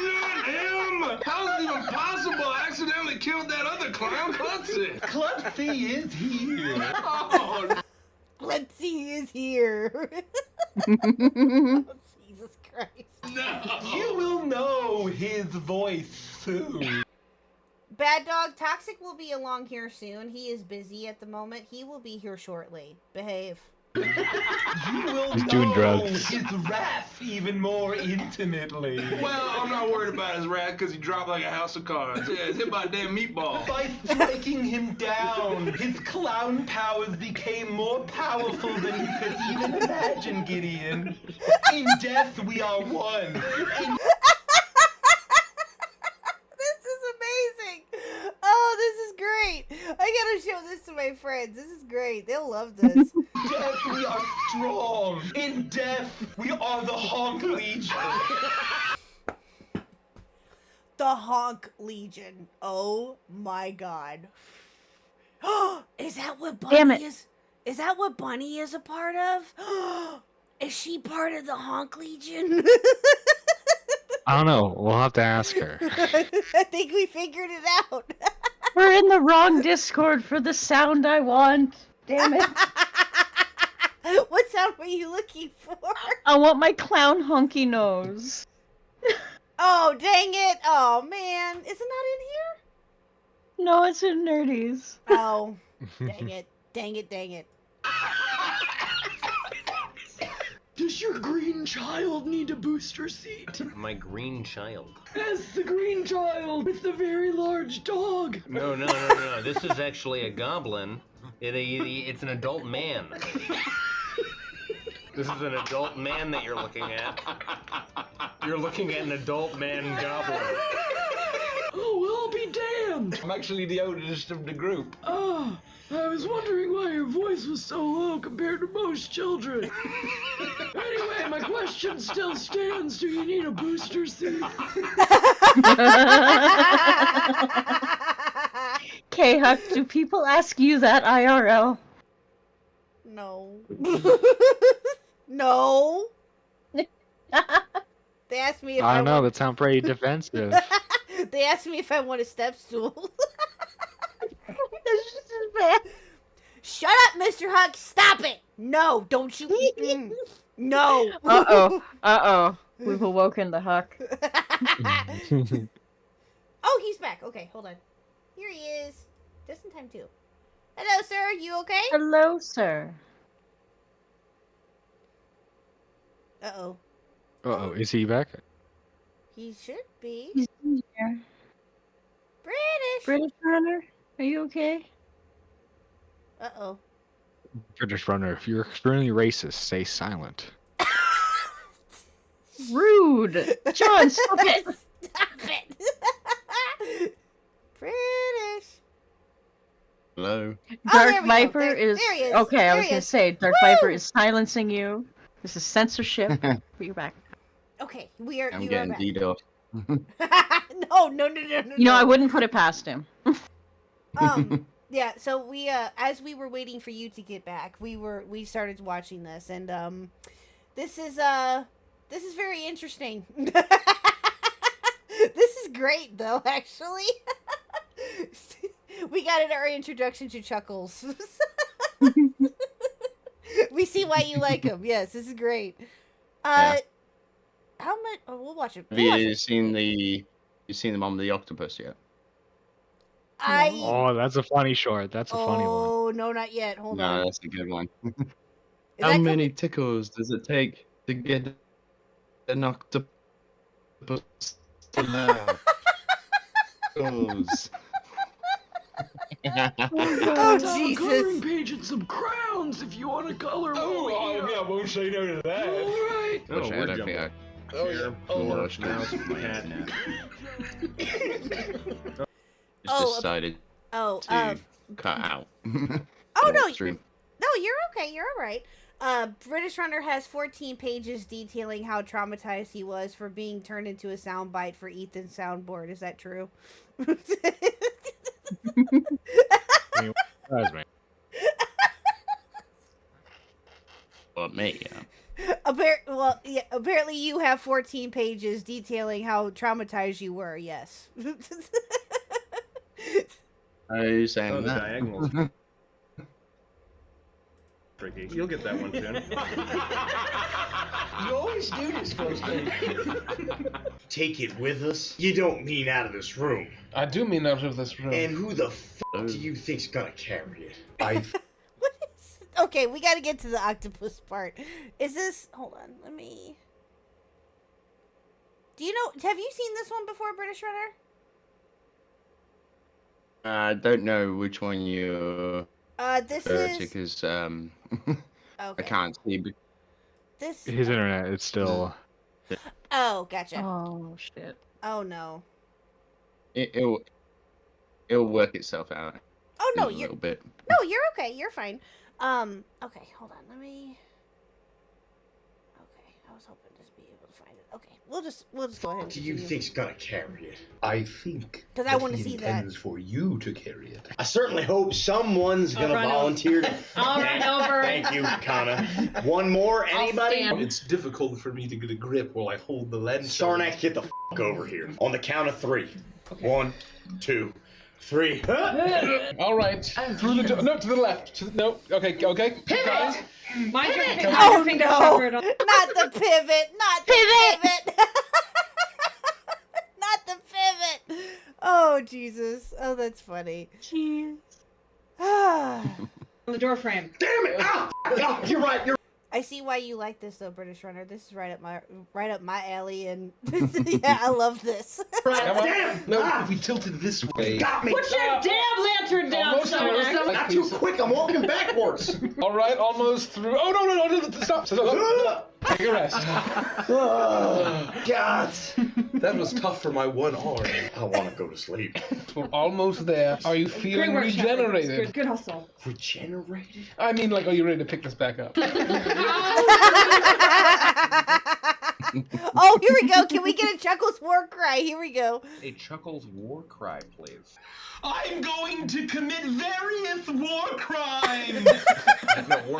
not him! How is it even possible? I accidentally killed that other clown, Clutzy. Clutzy is here. Oh, Clutzy is here. Oh, Jesus Christ. no. You will know his voice soon. Bad Dog Toxic will be along here soon. He is busy at the moment. He will be here shortly. Behave. You will He's know doing drugs. his wrath even more intimately. Well, I'm not worried about his wrath because he dropped like a house of cards. Yeah, it's hit by a damn meatball. By striking him down, his clown powers became more powerful than he could even imagine, Gideon. In death, we are one. This is amazing. Oh, this is great. I gotta show this to my friends. This is great. They'll love this. In death, we are strong. In death, we are the Honk Legion. The Honk Legion. Oh my god. Is that what Damn Bunny it. is? Is that what Bunny is a part of? Is she part of the Honk Legion? I don't know. We'll have to ask her. I think we figured it out. We're in the wrong Discord for the sound I want. Damn it. What sound were you looking for? I want my clown honky nose. Oh, dang it. Oh, man. Is it not in here? No, it's in Nerdies. Oh, dang it. Dang it, dang it. Does your green child need a booster seat? My green child. As the green child with the very large dog. No. This is actually a goblin. It's an adult man. This is an adult man that you're looking at. You're looking at an adult man goblin. Oh, well, I'll be damned. I'm actually the oldest of the group. Oh, I was wondering why your voice was so low compared to most children. Anyway, my question still stands. Do you need a booster seat? KHuck, do people ask you that IRL? No. No. They asked me if I don't know. want... That sounds pretty defensive. They asked me if I want a step stool. That's just as bad. Shut up, Mr. Huck. Stop it. No, don't you. No. Uh-oh. We've awoken the Huck. Oh, he's back. Okay, hold on. Here he is. Just in time, too. Hello, sir. You okay? Hello, sir. Uh-oh. Uh-oh. Is he back? He should be. He's in here. British runner, are you okay? Uh-oh. British runner, if you're extremely racist, stay silent. Rude. John, stop it. Stop it. British. Hello. Dark Viper There is... he is. Okay, There I was he gonna is. say, Dark Woo! Viper is silencing you. This is censorship. But you're back. Okay, we are. I'm you getting are back. DDoS. No. You know, I wouldn't put it past him. Yeah, so we as we were waiting for you to get back, we started watching this, and this is very interesting. This is great though, actually. We got our introduction to Chuckles. We see why you like him. Yes, this is great. Yeah. How much? Oh, we'll watch it. Have you seen the one with the octopus yet? Oh, that's a funny short. That's a funny one. Oh, no, not yet. Hold on. No, that's a good one. Is How that many tickles does it take to get an octopus to laugh? Tickles. Oh, Jesus. Coloring page and some crowns if you want to color. I won't say no to that. All right. Wish I had a jumping. VR. Oh, yeah. Gosh, Mouse, man. Just Oh, decided Oh, to cut out. Oh, no. Stream. No, you're okay. You're all right. British Runner has 14 pages detailing how traumatized he was for being turned into a soundbite for Ethan's soundboard. Is that true? Man. Well, me, yeah. Apparently you have 14 pages detailing how traumatized you were, yes. Are you saying Oh, the that? diagonals. Tricky. You'll get that one soon. You always do this first thing. Take it with us? You don't mean out of this room. I do mean out of this room. And who the f*** do you think's gonna carry it? Okay, we got to get to the octopus part. Is this? Hold on, let me. Do you know? Have you seen this one before, British Runner? I don't know which one you. This is. Because Okay. I can't see. This. His internet is still. Oh, gotcha. Oh shit. Oh no. It'll work itself out. Oh no, in a you're. little bit. No, you're okay. You're fine. Okay, hold on. Let me. Okay, I was hoping to be able to find it. Okay, we'll just go ahead. What do you think's gonna carry it? I think 'Cause I that wanna he see that. intends for you to carry it. I certainly hope someone's gonna run over. volunteer to. I'll run over. Thank you, Kana. One more, anybody? stand. It's difficult for me to get a grip while I hold the lantern. Sarnak, get the over here. On the count of 3. 1, 2, 3. All right. Through the door. No, to the left. No. Okay. Guys. Mind your Oh finger no! covered. Not the pivot! Not the pivot! Not the pivot! Oh Jesus! Oh, that's funny. Jeez. Ah. On the door frame. Damn it! Ah, you're right. I see why you like this though, British Runner. This is right up my alley, and yeah, I love this. Damn! No, Ah, if we tilted this way. got me! Put your damn lantern down, Almost there. Sarnak. Not too quick. I'm walking backwards. All right. Almost through. Oh no! Stop. Take a rest. Oh, God. That was tough for my one arm. I want to go to sleep. We're almost there. Are you feeling Great work, Shepard. regenerated? Good hustle. Regenerated? I mean, like, are you ready to pick this back up? Oh, here we go. Can we get a Chuckles war cry? Here we go. A Chuckles war cry, please. I'm going to commit various war crimes.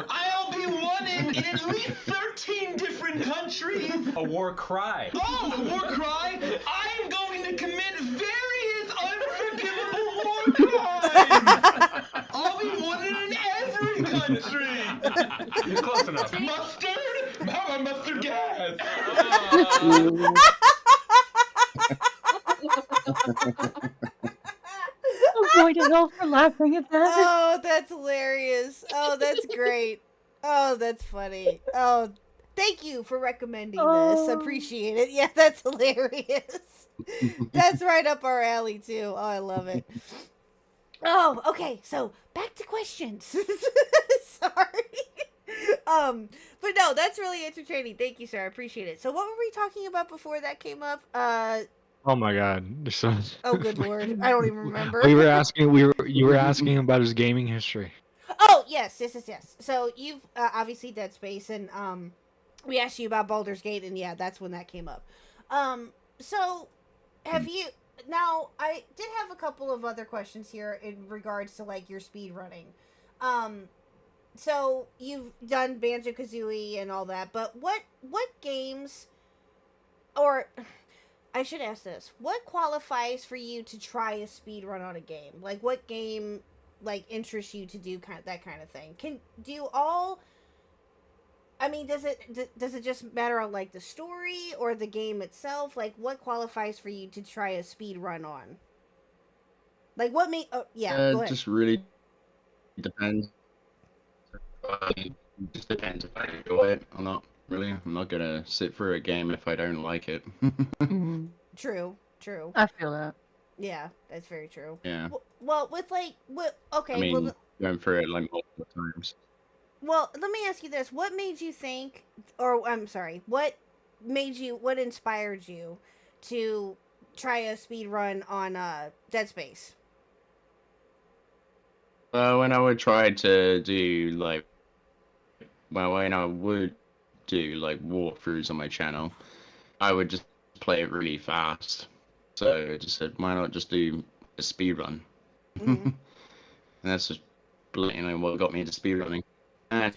I'll be wanted in at least 13 different countries. A war cry. Oh, a war cry! I'm going to commit various unforgivable war crimes. I'll be wanted in every country. You're close enough. Mustard? How about mustard gas? I'm going to hell for laughing at that. Oh, that's hilarious. Oh, that's great. Oh, that's funny. Oh, thank you for recommending this. Appreciate it. Yeah, that's hilarious. That's right up our alley too. Oh, I love it. Oh, okay. So back to questions. Sorry. But no, that's really entertaining. Thank you, sir. I appreciate it. So what were we talking about before that came up? Oh my God! Oh, good lord! I don't even remember. You were asking about his gaming history. Oh yes. So you've obviously Dead Space, and we asked you about Baldur's Gate, and yeah, that's when that came up. So have you? Now I did have a couple of other questions here in regards to like your speed running. So you've done Banjo-Kazooie and all that, but what games, or I should ask this, what qualifies for you to try a speed run on a game? Like what game like interests you to do that kind of thing? I mean, does it just matter on like the story or the game itself? Like what qualifies for you to try a speed run on? Like what go ahead. It just really depends. It just depends if I enjoy it or not. Really, I'm not gonna sit through a game if I don't like it. True. I feel that. Yeah, that's very true. Yeah. Well, with like, okay. I mean, well, going through it like multiple times. well, let me ask you this: what made you think, or I'm sorry, what inspired you to try a speed run on Dead Space? When I would try to do like, when I would do like walkthroughs on my channel, I would just play it really fast. So I just said, why not just do a speed run? Mm-hmm. And that's just blatantly what got me into speedrunning. And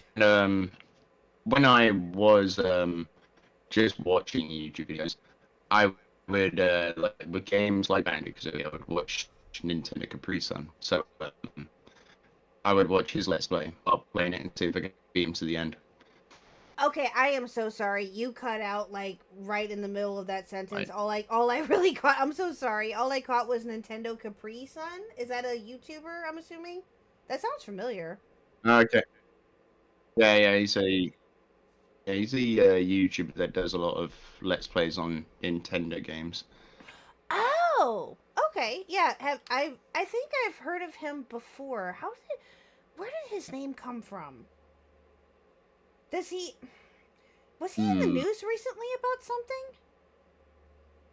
when I was just watching YouTube videos, I would like with games like Banjo-Kazooie, I would watch Nintendo Capri Sun. So I would watch his Let's Play while playing it and see if I could beat him to the end. Okay, I am so sorry. You cut out like right in the middle of that sentence. Right. All I really caught. I'm so sorry. All I caught was Nintendo Capri Sun. Is that a YouTuber? I'm assuming. That sounds familiar. Okay. Yeah, he's a YouTuber that does a lot of Let's Plays on Nintendo games. Oh, okay. Yeah, I think I've heard of him before. Where did his name come from? Was he in the news recently about something?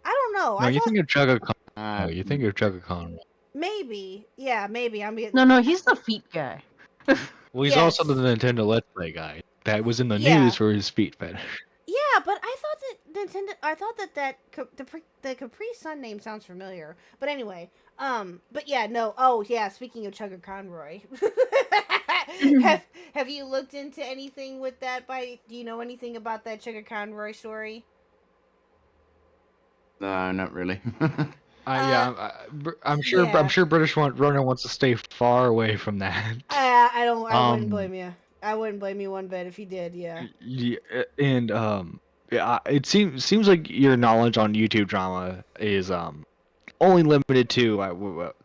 I don't know. No, I you thought think of Chugga No, you think of Chugga Khan. maybe. Yeah, maybe. I'm No, he's the feet guy. Well, he's also the Nintendo Let's Play guy that was in the Yeah. news for his feet fetish. Yeah, but I thought that the Capri Sun name sounds familiar. But anyway, but yeah, no. Oh yeah, speaking of Chugga Conroy, have you looked into anything with that? Do you know anything about that Chugga Conroy story? No, not really. I'm sure British Runner wants to stay far away from that. I wouldn't blame you. I wouldn't blame you one bit if you did. Yeah. Yeah, and it seems like your knowledge on YouTube drama is only limited to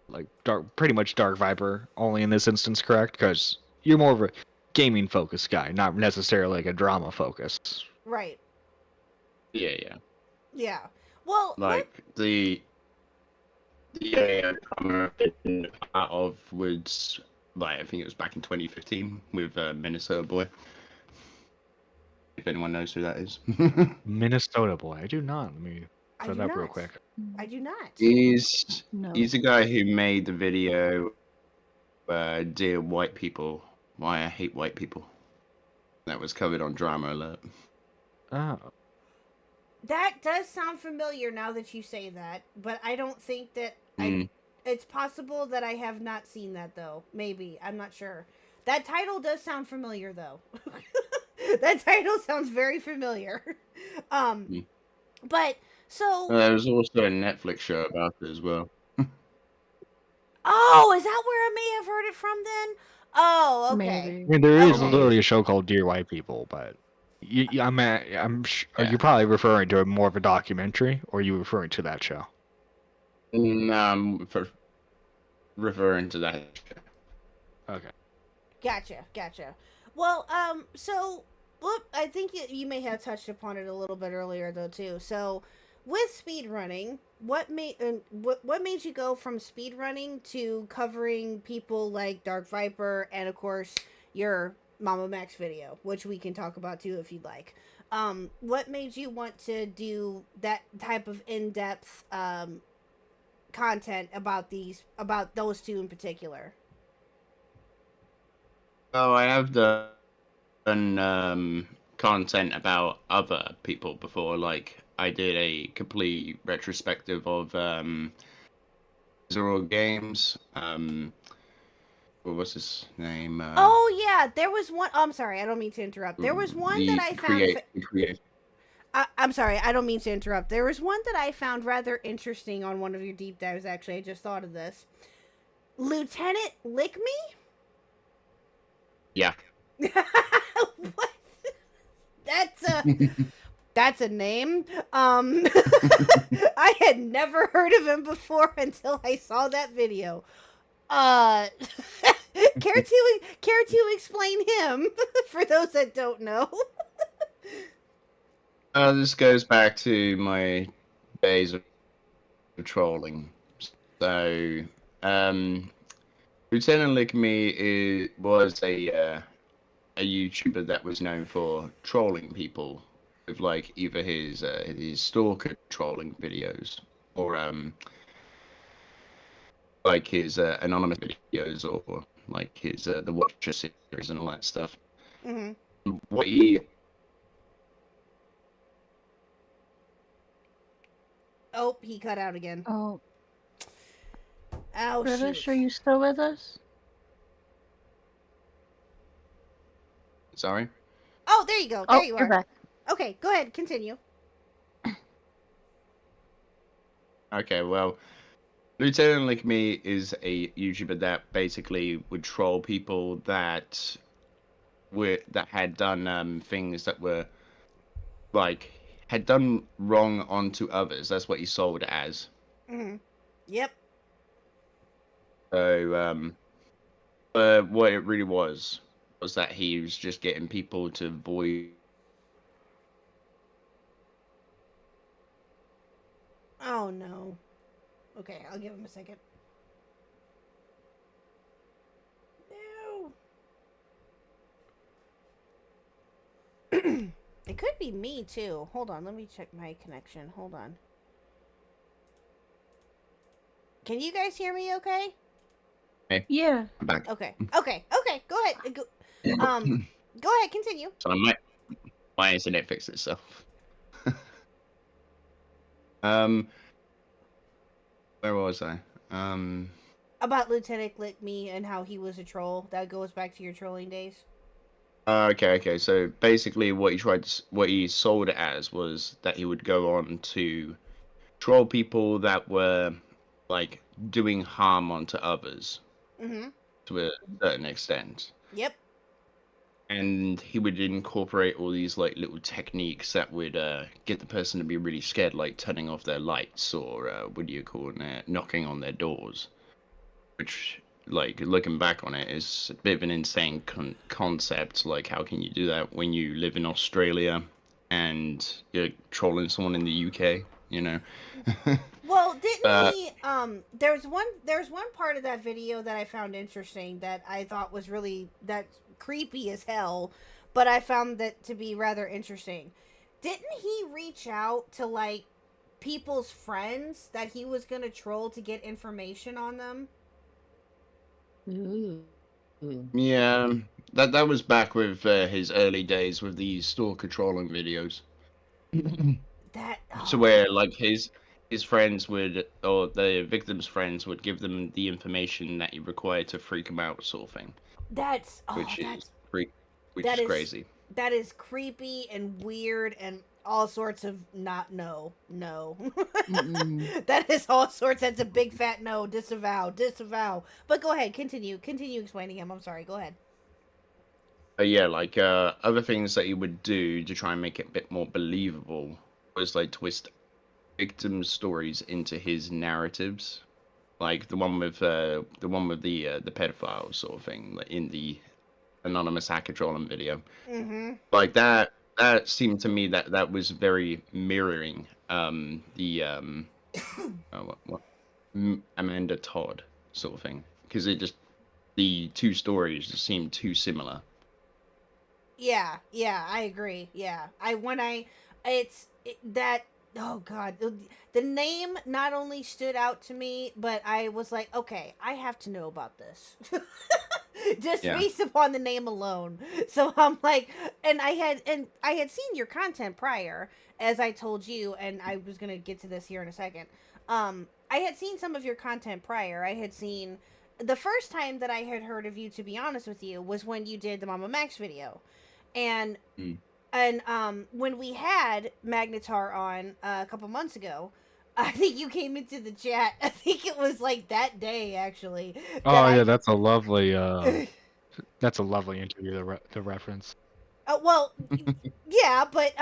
like pretty much Dark Viper only in this instance, correct? Because you're more of a gaming focused guy, not necessarily like a drama focus. Right. Yeah. Yeah. Well, like the drama out of was like I think it was back in 2015 with Minnesota Boy. If anyone knows who that is. Minnesota Boy, I do not. Let me I set do that up real not. quick. I do not. He's the guy who made the video Dear White People, Why I Hate White People. That was covered on Drama Alert. Oh. That does sound familiar now that you say that, but I don't think that it's possible that I have not seen that though. Maybe. I'm not sure. That title does sound familiar though. That title sounds very familiar. But so There was also a Netflix show about it as well. oh, is that where I may have heard it from then? Oh, okay. I mean, there is literally a show called Dear White People, but you're probably referring to more of a documentary, or are you referring to that show? No, I'm referring to that show. Okay. Gotcha. Well, so I think you may have touched upon it a little bit earlier though too. So, with speedrunning, what made you go from speedrunning to covering people like Dark Viper and of course your Mama Max video, which we can talk about too if you'd like. What made you want to do that type of in-depth content about those two in particular? Oh, I have done content about other people before. Like I did a complete retrospective of Zero Games. What was his name? Oh yeah, there was one. Oh, I'm sorry, I don't mean to interrupt. There was one that I found. I'm sorry, I don't mean to interrupt. There was one that I found rather interesting on one of your deep dives. Actually, I just thought of this. Lieutenant Lick Me? Yeah. What? That's a name. I had never heard of him before until I saw that video. Care to explain him for those that don't know? This goes back to my days of trolling. So, Lieutenant Lick Me was a YouTuber that was known for trolling people with like either his stalker trolling videos or like his anonymous videos or like his the Watcher series and all that stuff. Mm-hmm. What he Oh, he cut out again. Oh. Oh, British, shoot. are you still with us? Sorry? Oh, there you go. There you are. You're back. Okay, go ahead. Continue. Okay, well, Lieutenant Lick Me is a YouTuber that basically would troll people that had done things that were like had done wrong onto others. That's what he sold it as. Mm-hmm. Yep. So, what it really was was that he was just getting people to avoid. Oh no. Okay, I'll give him a second. No. It could be me too. Hold on, let me check my connection. Hold on. Can you guys hear me okay? Hey. Yeah. I'm back. Okay. Okay. Okay. Go ahead. Go ahead, continue. So my internet fixed itself. Where was I? About Lieutenant Lickme and how he was a troll. That goes back to your trolling days. Okay. So basically, what he sold it as was that he would go on to troll people that were like doing harm onto others to a certain extent. Yep. And he would incorporate all these like little techniques that would get the person to be really scared, like turning off their lights or what do you call it, knocking on their doors. Which, like, looking back on it, is a bit of an insane concept. Like, how can you do that when you live in Australia and you're trolling someone in the UK? You know. Well, didn't he? There's one part of that video that I found interesting that I thought was really creepy as hell, but I found that to be rather interesting. Didn't he reach out to like people's friends that he was gonna troll to get information on them? Ooh. Yeah, that was back with his early days with the stalker trolling videos. So where like his friends would, or the victim's friends would give them the information that he required to freak them out, sort of thing. Which is crazy. That is creepy and weird and all sorts of no. That is all sorts. That's a big fat no. Disavow. But go ahead, continue explaining him. I'm sorry. Go ahead. Yeah, like other things that he would do to try and make it a bit more believable was like twist victim stories into his narratives, like the one with the pedophile sort of thing, like in the anonymous hacker trolling video. Like that seemed to me that was very mirroring Amanda Todd sort of thing, because the two stories just seemed too similar. Yeah, I agree. Yeah, oh god, the name not only stood out to me, but I was like, okay, I have to know about this. Just based upon the name alone. So I'm like, and I had seen your content prior, as I told you, and I was gonna get to this here in a second. I had seen some of your content prior. I had seen the first time that I had heard of you, to be honest with you, was when you did the Mama Max video, and when we had Magnetar on a couple months ago, I think you came into the chat. I think it was like that day, actually. That's a lovely interview. The reference. Well, yeah, but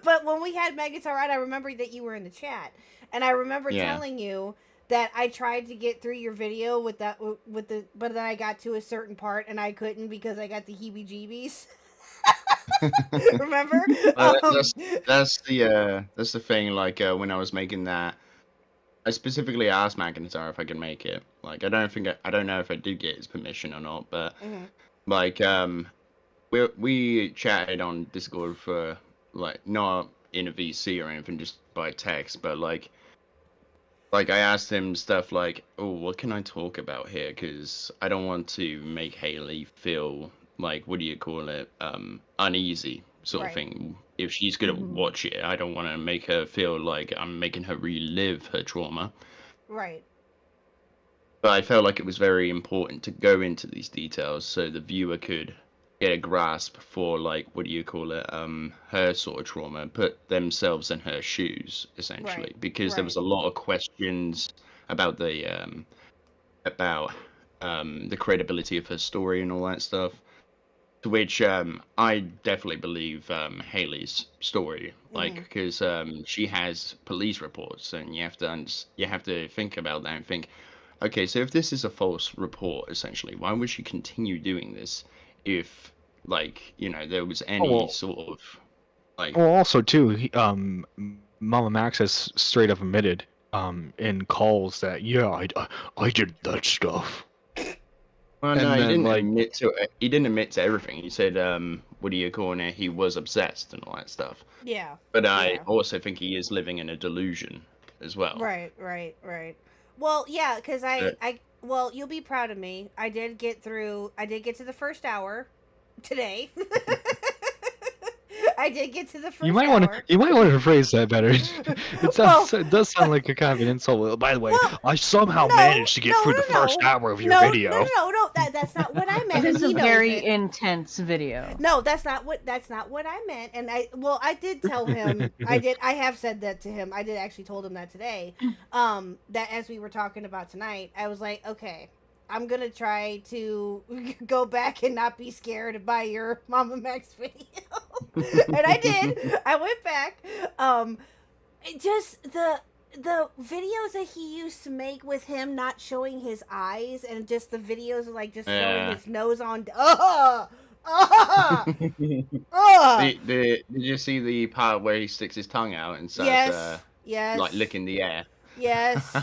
but when we had Magnetar on, I remember that you were in the chat, and I remember telling you that I tried to get through your video but then I got to a certain part and I couldn't because I got the heebie-jeebies. Remember? That's the thing. Like when I was making that, I specifically asked Magnetar if I could make it. Like I don't know if I did get his permission or not, but like we chatted on Discord for like not in a VC or anything, just by text, but like I asked him stuff like, oh, what can I talk about here? Because I don't want to make Haley feel like, what do you call it, uneasy sort of thing. If she's going to watch it, I don't want to make her feel like I'm making her relive her trauma. Right. But I felt like it was very important to go into these details so the viewer could get a grasp for, like, what do you call it, her sort of trauma, put themselves in her shoes, essentially, because there was a lot of questions about the credibility of her story and all that stuff, to which I definitely believe Haley's story, like, because she has police reports, and you have to think about that and think, okay, so if this is a false report, essentially, why would she continue doing this if, like, you know, there was any sort of, like... Well, also, too, Mama Max has straight up admitted in calls that, yeah, I did that stuff. Well, And no, then, he didn't like- admit to it. He didn't admit to everything. He said, what do you call it? He was obsessed and all that stuff. Yeah. But I yeah. also think he is living in a delusion as well. Right. Well, yeah, because well, you'll be proud of me. I did get to the first hour today. I did get to the first You might hour. want to phrase that better. It does sound like a kind of an insult. By the way, I somehow managed to get through the first hour of your video. No. That's not what I meant. It is and he a knows very it. intense video. No, that's not what I meant. And I did tell him. I have said that to him. I did actually told him that today. That as we were talking about tonight, I was like, okay, I'm gonna try to go back and not be scared by your Mama Max video. And I did. I went back. Just the videos that he used to make with him not showing his eyes, and just the videos of like just showing his nose on. Did you see the part where he sticks his tongue out and starts yes. like licking the air? Yes.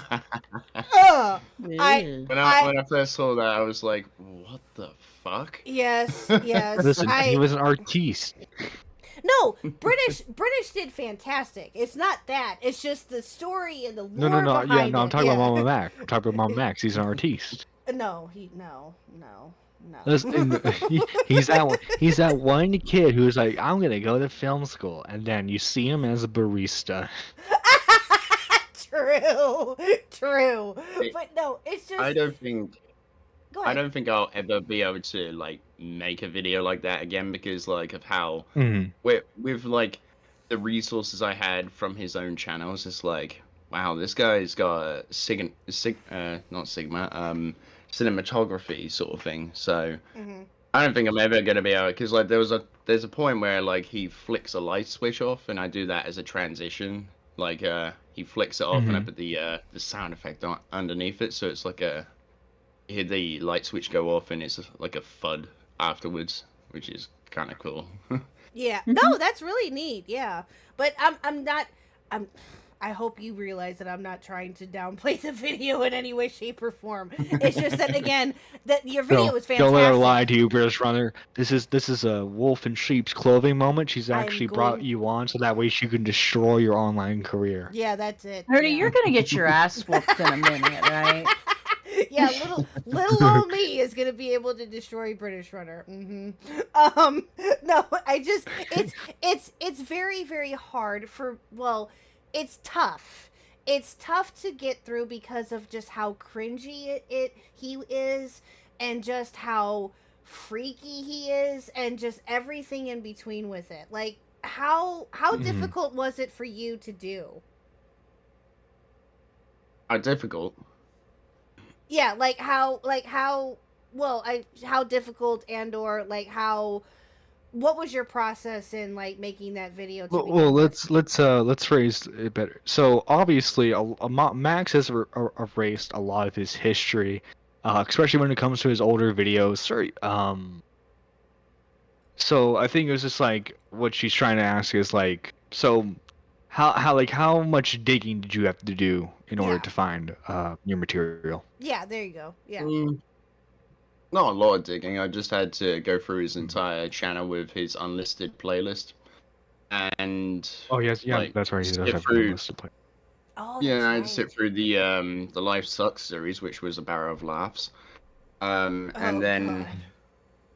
When I first saw that, I was like, what the fuck? Yes. Listen, he was an artiste. No, British did fantastic. It's not that. It's just the story and the lore behind it. I'm talking about Mama Max. I'm talking about Mama Max. He's an artiste. No. Listen, he's that one kid who's like, I'm gonna go to film school, and then you see him as a barista. True. But no, it's just. I don't think Go ahead. I don't think I'll ever be able to like make a video like that again because like of how with like the resources I had from his own channels. It's like, wow, this guy's got a cinematography sort of thing. So I don't think I'm ever gonna be able, because like there's a point where like he flicks a light switch off, and I do that as a transition. Like he flicks it off, and I put the sound effect underneath it, so it's like you hear the light switch go off, and it's like a thud afterwards, which is kind of cool. Yeah. No, that's really neat. Yeah. But I hope you realize that I'm not trying to downplay the video in any way, shape, or form. It's just that, again, that your video was fantastic. Don't let her lie to you, British Runner. This is a wolf in sheep's clothing moment. She's actually brought you on so that way she can destroy your online career. Yeah, that's it. Ernie, you're gonna get your ass whooped in a minute, right? Yeah, little old me is gonna be able to destroy British Runner. No, I just it's very, very hard it's tough. It's tough to get through because of just how cringy he is, and just how freaky he is, and just everything in between with it. Like how difficult was it for you to do? How difficult? Yeah, how difficult, and or like what was your process in like making that video? Well, let's phrase it better. So obviously, Max has erased a lot of his history, especially when it comes to his older videos. So I think it was just like what she's trying to ask is like, so how much digging did you have to do in order to find your material? Yeah, there you go. Yeah. Not a lot of digging. I just had to go through his entire channel with his unlisted playlist, and that's right. He does have through. unlisted playlist. Oh, yeah, I had to sit through the Life Sucks series, which was a barrel of laughs, and then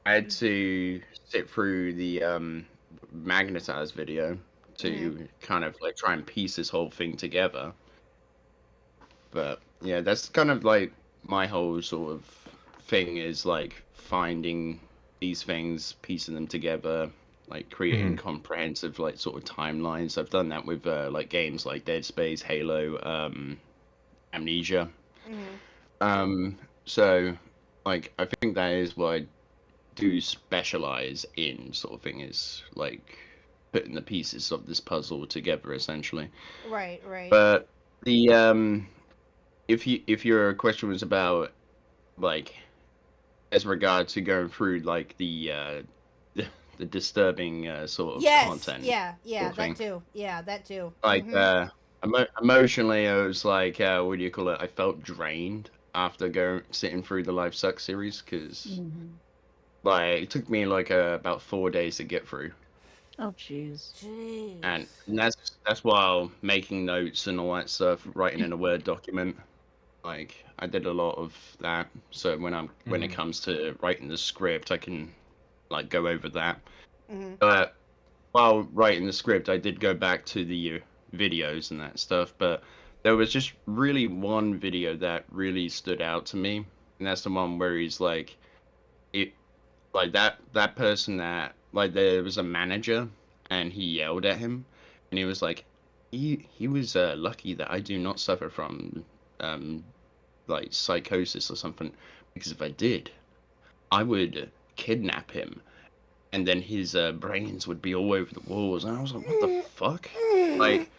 I had to sit through the Magnetize video to kind of like try and piece this whole thing together. But yeah, that's kind of like my whole sort of thing, is like finding these things, piecing them together, like creating comprehensive like sort of timelines. I've done that with like games like Dead Space, Halo, Amnesia. So like I think that is what I do specialize in, sort of thing, is like putting the pieces of this puzzle together essentially. Right. But the if your question was about like as regard to going through like the disturbing sort of content. Yeah, sort of thing. that too. Yeah, that too. Like emotionally, I was like, what do you call it? I felt drained after sitting through the Life Sucks series because like it took me like about 4 days to get through. Oh jeez. And that's while making notes and all that stuff, writing in a Word document. Like I did a lot of that, so when it comes to writing the script, I can like go over that. But while writing the script, I did go back to the videos and that stuff. But there was just really one video that really stood out to me, and that's the one where he's like, that person that like there was a manager, and he yelled at him, and he was like, he was lucky that I do not suffer from like psychosis or something, because if I did, I would kidnap him, and then his brains would be all over the walls. And I was like, what the fuck? Like,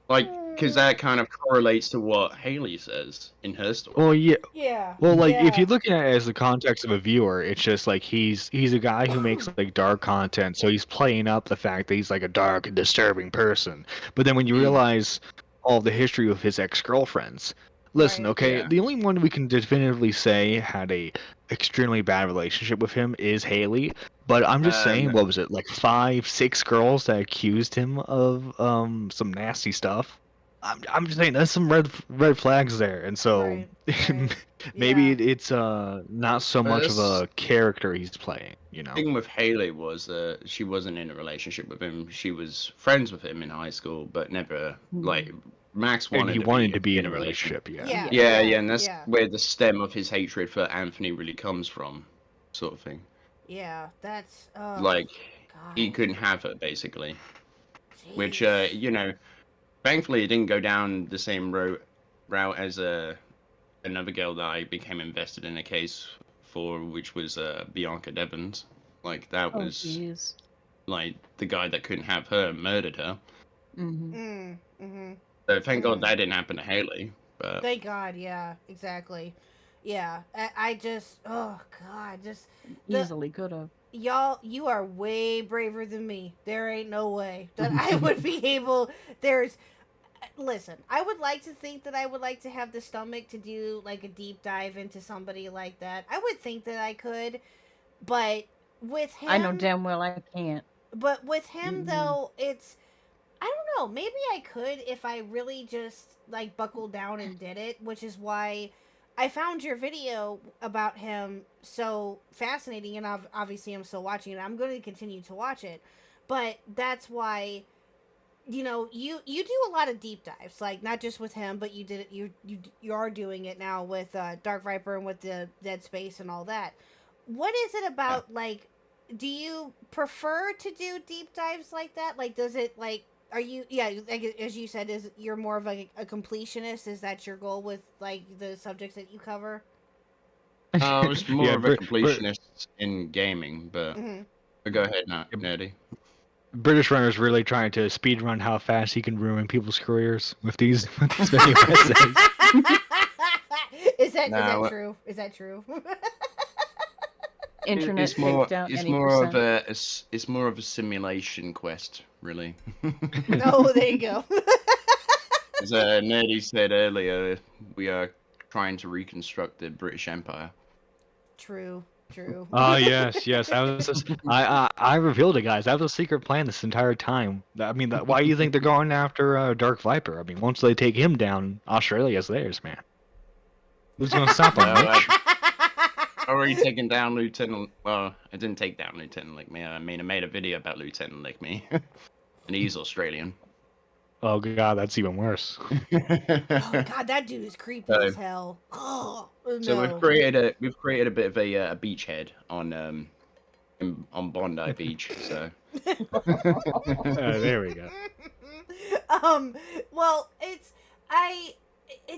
because that kind of correlates to what Haley says in her story. Well, yeah. Yeah. Well, like if you're looking at it as the context of a viewer, it's just like he's a guy who makes like dark content, so he's playing up the fact that he's like a dark and disturbing person. But then when you realize all the history of his ex-girlfriends, listen, okay, the only one we can definitively say had a extremely bad relationship with him is Haley. But I'm just saying, what was it, like 5, 6 girls that accused him of some nasty stuff? I'm just saying there's some red flags there, and so maybe it's not so much of a character he's playing, you know. The thing with Haley was she wasn't in a relationship with him. She was friends with him in high school, but never like Max wanted. And he wanted to be in a relationship, yeah, and that's where the stem of his hatred for Anthony really comes from, sort of thing. Yeah, that's like he couldn't have her basically, which you know. Thankfully, it didn't go down the same route as another girl that I became invested in a case for, which was Bianca Devons. Like that was like the guy that couldn't have her murdered her. So thank God that didn't happen to Haley. But thank God, yeah, exactly. Yeah, I just easily could have. Y'all, you are way braver than me. There ain't no way that I would be able. Listen, I would like to think that I would like to have the stomach to do like a deep dive into somebody like that. I would think that I could, but with him, I know damn well I can't. But with him though, it's, I don't know. Maybe I could if I really just like buckled down and did it, which is why I found your video about him so fascinating, and obviously I'm still watching it. I'm going to continue to watch it, but that's why, you know, you do a lot of deep dives, like not just with him, but you did it. You are doing it now with Dark Viper and with the Dead Space and all that. What is it about? Like, do you prefer to do deep dives like that? Like, does it like? Are you, like as you said, you're more of a completionist? Is that your goal with like the subjects that you cover? I was more of a completionist in gaming, but go ahead, Nerdy. British Runner's really trying to speedrun how fast he can ruin people's careers with these video essays. Is that true? Is that true? Internet it's more, takedown. It's more of a simulation quest, really. Oh, there you go. As Nerdy said earlier, we are trying to reconstruct the British Empire. True. Oh yes. That was I revealed it, guys. That was a secret plan this entire time. I mean, why do you think they're going after Dark Viper? I mean, once they take him down, Australia's theirs, man. Who's gonna stop them? Already taken down Lieutenant. Well, I didn't take down Lieutenant Like Me. I mean, I made a video about Lieutenant Like Me, and he's Australian. Oh god, that's even worse. Oh god, that dude is creepy as hell. Oh, no. So we've created a bit of a beachhead on Bondi Beach. So there we go. Well, it's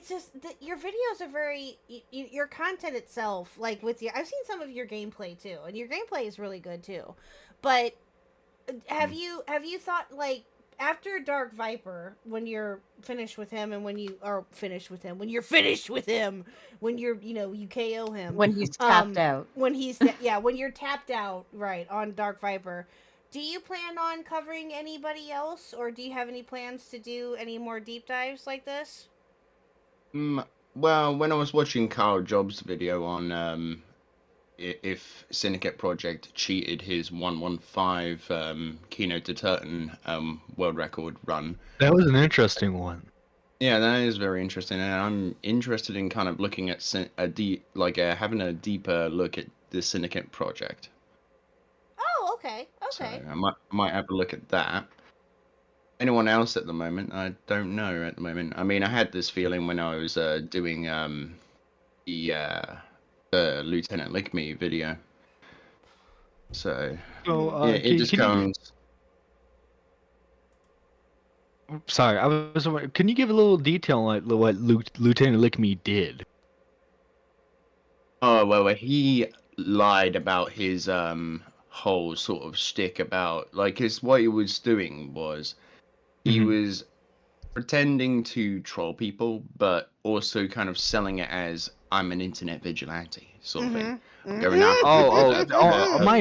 just that your videos are very your content itself, like with I've seen some of your gameplay too, and your gameplay is really good too. But have you thought, like, after Dark Viper, when you're finished with him, and when you're finished with him, when you're you KO him When he's tapped out. when when you're tapped out, right, on Dark Viper. Do you plan on covering anybody else, or do you have any plans to do any more deep dives like this? Well, when I was watching Carl Jobs' video on if Syndicate Project cheated his 115 Keynote to Turton world record run. That was an interesting one. Yeah, that is very interesting, and I'm interested in kind of looking at having a deeper look at the Syndicate Project. Oh, okay. So I might have a look at that. Anyone else at the moment? I don't know at the moment. I mean, I had this feeling when I was doing the Lieutenant Lick Me video. So yeah, it just comes. Sorry, I was wondering, can you give a little detail on what Lieutenant Lick Me did? Oh well, he lied about his whole sort of shtick about what he was doing was he was pretending to troll people, but also kind of selling it as I'm an internet vigilante sort of thing. Going after my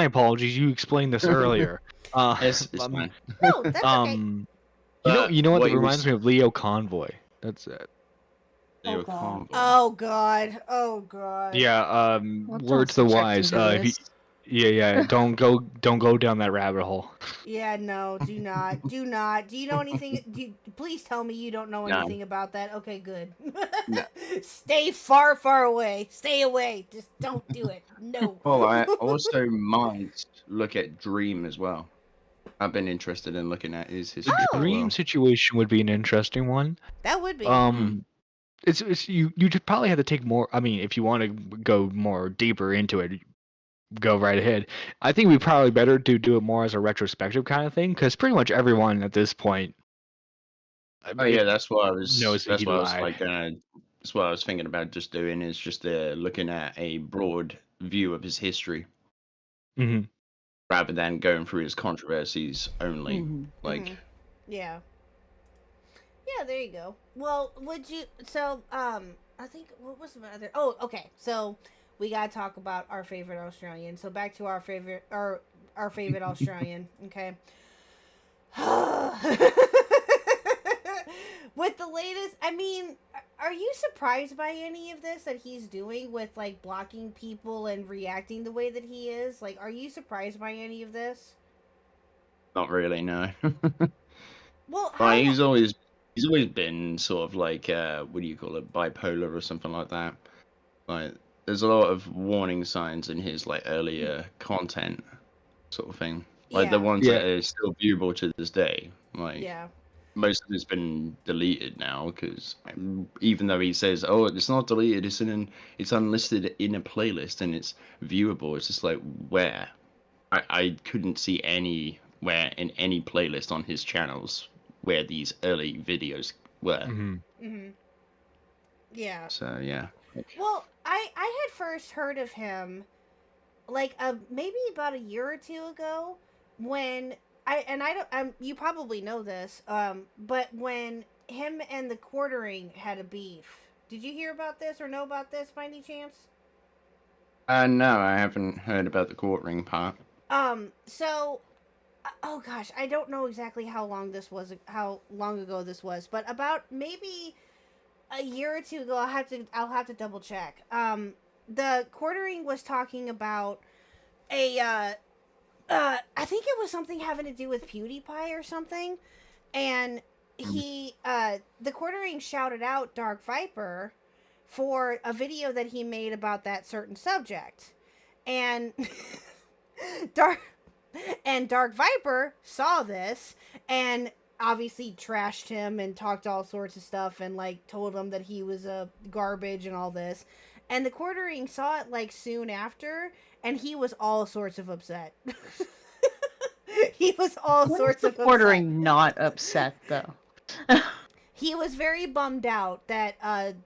apologies. You explained this earlier. It's fine. No, that's okay. You know what that reminds me of? Leo Convoy. That's it. Leo Convoy. Oh god. Oh god. Yeah. Word to the wise. Don't go down that rabbit hole. Yeah, no, do not. Do not. Do you know anything? Please tell me you don't know anything about that. Okay, good. No. Stay far, far away. Stay away. Just don't do it. No. Well, I also might look at Dream as well. I've been interested in looking at his history. The Dream situation would be an interesting one. That would be. It's you probably have to take more. I mean, if you want to go more deeper into it, go right ahead. I think we probably better do it more as a retrospective kind of thing, because pretty much everyone at this point. That's what I was. Knows That's he what I was lied. that's what I was thinking about just doing is just looking at a broad view of his history, rather than going through his controversies only. Yeah. Yeah, there you go. Well, would you? So, I think what was my other? Oh, okay. So we gotta talk about our favorite Australian. So back to our favorite Australian. Okay. With the latest, I mean, are you surprised by any of this that he's doing with blocking people and reacting the way that he is? Are you surprised by any of this? Not really, no. Well, he's always been sort of what do you call it, bipolar or something like that. There's a lot of warning signs in his earlier content, sort of thing. The ones that are still viewable to this day. Most of it's been deleted now because even though he says, "Oh, it's not deleted, it's unlisted in a playlist and it's viewable," it's just where? I couldn't see anywhere in any playlist on his channels where these early videos were. Yeah. So yeah. Well, I had first heard of him maybe about a year or two ago when you probably know this, but when him and the Quartering had a beef. Did you hear about this or know about this by any chance? No, I haven't heard about the Quartering part. So, oh gosh, I don't know exactly how long ago this was, but about maybe a year or two ago. I'll have to double check. The Quartering was talking about I think it was something having to do with PewDiePie or something, and the Quartering shouted out Dark Viper for a video that he made about that certain subject, and Dark Viper saw this and obviously trashed him and talked all sorts of stuff and told him that he was a garbage and all this, and the Quartering saw it soon after. And he was all sorts of upset. He was all sorts of upset. Quartering not upset though. He was very bummed out that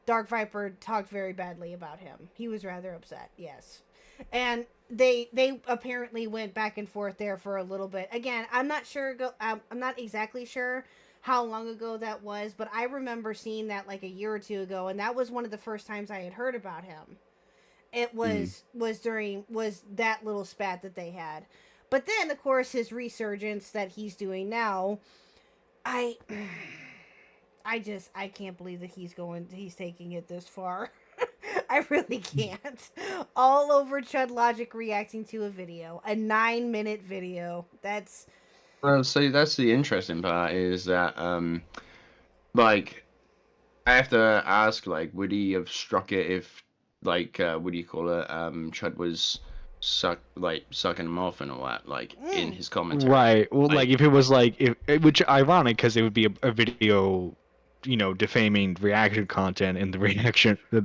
Dark Viper talked very badly about him. He was rather upset. Yes. And they apparently went back and forth there for a little bit. Again, I'm not sure. I'm not exactly sure how long ago that was, but I remember seeing that like a year or two ago, and that was one of the first times I had heard about him. It was was that little spat that they had. But then, of course, his resurgence that he's doing now, I I can't believe that he's taking it this far. I really can't. All over Chud Logic reacting to a video, a 9-minute video. That's Well, see, that's the interesting part is that, like, I have to ask, like, would he have struck it if, like, what do you call it? Chud was sucking him off and all that, like, in his commentary. Right. Well, like if it was like which ironic because it would be a video, you know, defaming reaction content, and the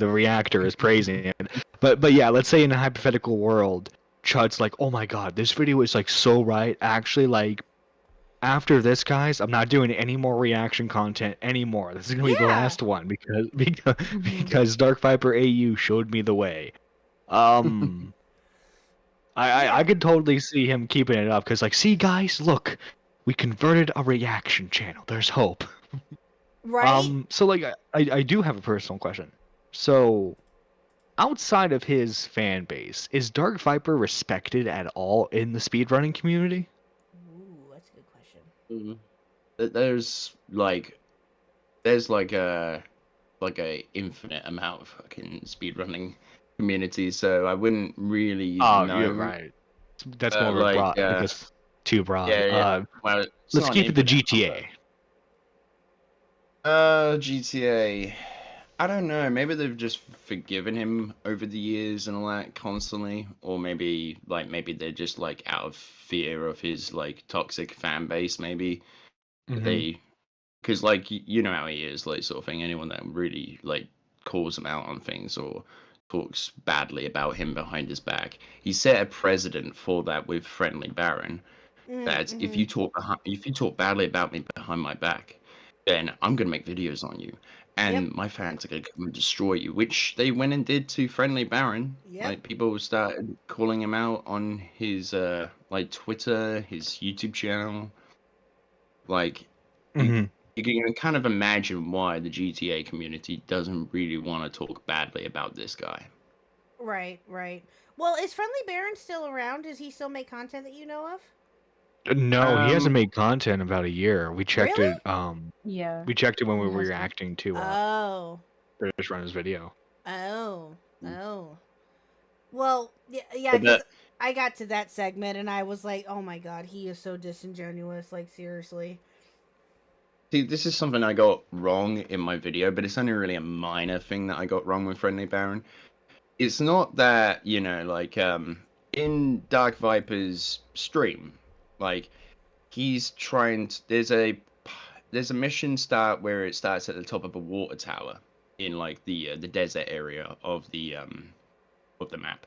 reactor is praising it. But yeah, let's say in a hypothetical world, Chud's like, oh my god, this video is like so right. Actually, like after this, guys, I'm not doing any more reaction content anymore. This is gonna be the last one because Dark Viper AU showed me the way. I could totally see him keeping it up because, like, see, guys, look, we converted a reaction channel. There's hope. right. So, like, I do have a personal question. So, outside of his fan base, is Dark Viper respected at all in the speedrunning community? Ooh, that's a good question. There's a infinite amount of fucking speedrunning community, so I wouldn't really know. You're right. That's more like, broad because too broad. Yeah. Well, Let's keep it the GTA. GTA. I don't know. Maybe they've just forgiven him over the years and all that constantly, or maybe they're just like out of fear of his like toxic fan base. Maybe they, because like you know how he is, like sort of thing. Anyone that really like calls him out on things or talks badly about him behind his back, he set a precedent for that with Friendly Baron. That if you talk badly about me behind my back, then I'm gonna make videos on you, and my fans are gonna come and destroy you, which they went and did to Friendly Baron. Like people started calling him out on his like Twitter, his YouTube channel. Like you can kind of imagine why the GTA community doesn't really want to talk badly about this guy. Right. Well, is Friendly Baron still around? Does he still make content that you know of? No, he hasn't made content in about a year. We checked it. Yeah. We checked it when we were reacting to British Runner's video. Oh. Well, yeah. 'Cause I got to that segment and I was like, oh my god, he is so disingenuous. Like seriously. See, this is something I got wrong in my video, but it's only really a minor thing that I got wrong with Friendly Baron. It's not that, you know, like, in Dark Viper's stream, like, he's trying to, there's a mission start where it starts at the top of a water tower in, like, the desert area of the map.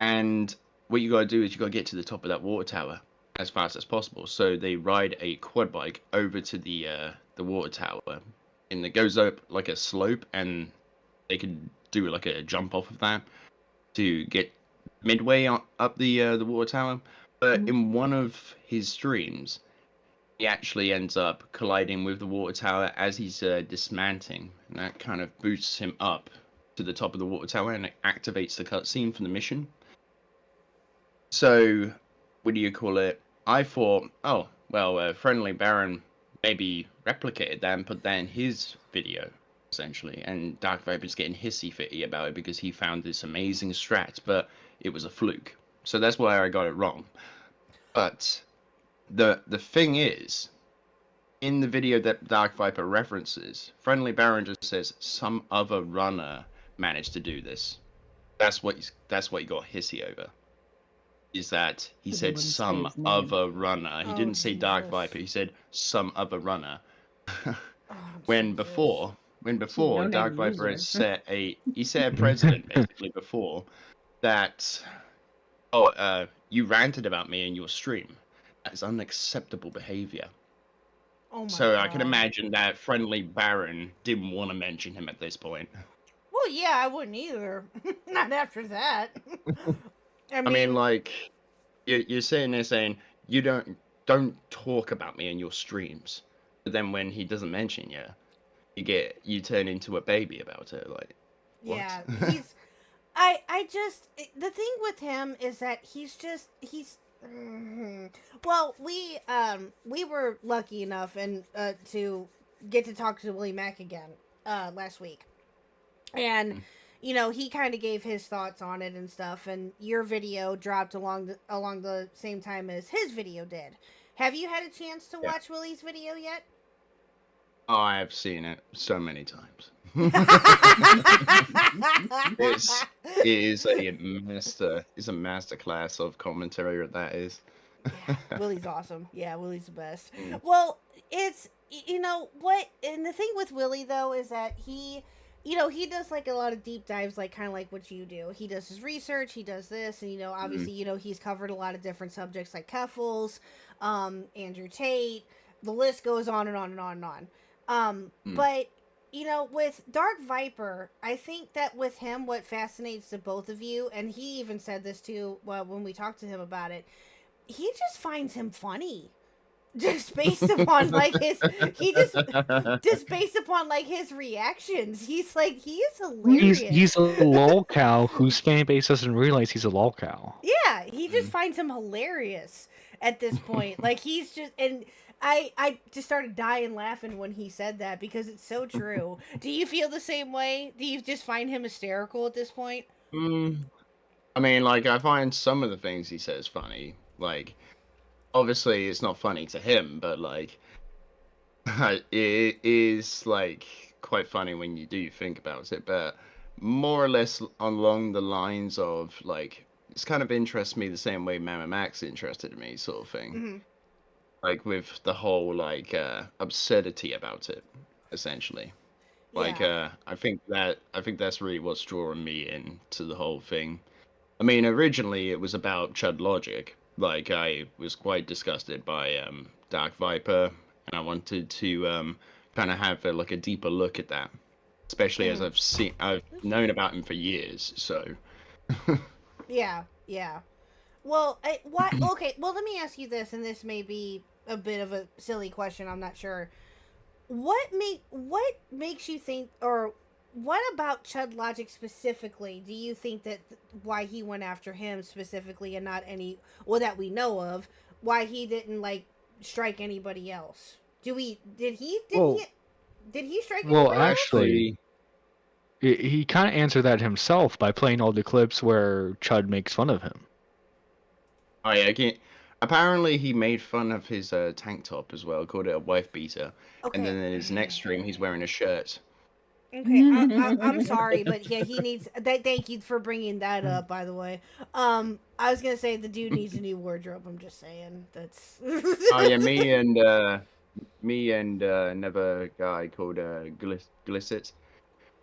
And what you gotta do is you gotta get to the top of that water tower as fast as possible. So they ride a quad bike over to the water tower, and it goes up like a slope, and they could do like a jump off of that to get midway up the water tower. But in one of his streams, he actually ends up colliding with the water tower as he's dismantling, and that kind of boosts him up to the top of the water tower, and it activates the cutscene from the mission. So, what do you call it? I thought, oh, well, Friendly Baron maybe replicated that and put that in his video, essentially. And Dark Viper's getting hissy-fitty about it because he found this amazing strat, but it was a fluke. So that's why I got it wrong. But the thing is, in the video that Dark Viper references, Friendly Baron just says some other runner managed to do this. That's what he got hissy over. Is that he said some other runner. He didn't say Dark Viper. He said some other runner. when before Dark Viper has set a precedent basically before that. You ranted about me in your stream. That is unacceptable behavior. Oh my so god. I can imagine that Friendly Baron didn't want to mention him at this point. Well, Well, yeah, I wouldn't either. Not after that. I mean, like, you're sitting there saying you don't talk about me in your streams, but then when he doesn't mention you turn into a baby about it. Like, what? Yeah, he's. I just the thing with him is that he's. Well, we were lucky enough and to get to talk to Willie Mack again last week, and you know he kind of gave his thoughts on it and stuff. And your video dropped along the same time as his video did. Have you had a chance to watch Willie's video yet? Oh, I have seen it so many times. It is a master class of commentary. That is. Willie's awesome. Yeah, Willie's the best. Well, it's you know what, and the thing with Willie though is that he does like a lot of deep dives, like kind of like what you do. He does his research, he does this, and obviously he's covered a lot of different subjects like Keffels, Andrew Tate. The list goes on and on and on and on. But with Dark Viper, I think that with him, what fascinates the both of you, and he even said this too when we talked to him about it, he just finds him funny. Just based upon based upon his reactions. He's like, he is hilarious. He's a lolcow whose fan base doesn't realize he's a lolcow. Yeah, he just finds him hilarious at this point. Like he's just, and I just started dying laughing when he said that because it's so true. Do you feel the same way? Do you just find him hysterical at this point? I mean, like, I find some of the things he says funny. Like, obviously it's not funny to him, but like it is like quite funny when you do think about it. But more or less along the lines of like, it's kind of interests me the same way Mama Max interested me, sort of thing. Like with the whole like absurdity about it, essentially. Like I think that's really what's drawing me into the whole thing. I mean, originally it was about Chud Logic. Like, I was quite disgusted by Dark Viper, and I wanted to kind of have a deeper look at that, especially as I've known about him for years. So. Yeah. Well, why? Okay. Well, let me ask you this, and this may be a bit of a silly question. I'm not sure. What makes you think, or what about Chud Logic specifically? Do you think that why he went after him specifically and not that we know of, why he didn't strike anybody else? Did he strike anybody else? Actually, he kind of answered that himself by playing all the clips where Chud makes fun of him. Oh yeah, apparently he made fun of his tank top as well, called it a wife beater, and then in his next stream he's wearing a shirt. Okay, I'm sorry, but yeah, he needs. Thank you for bringing that up. By the way, I was gonna say the dude needs a new wardrobe. I'm just saying that's. Oh yeah, me and another guy called Glisset.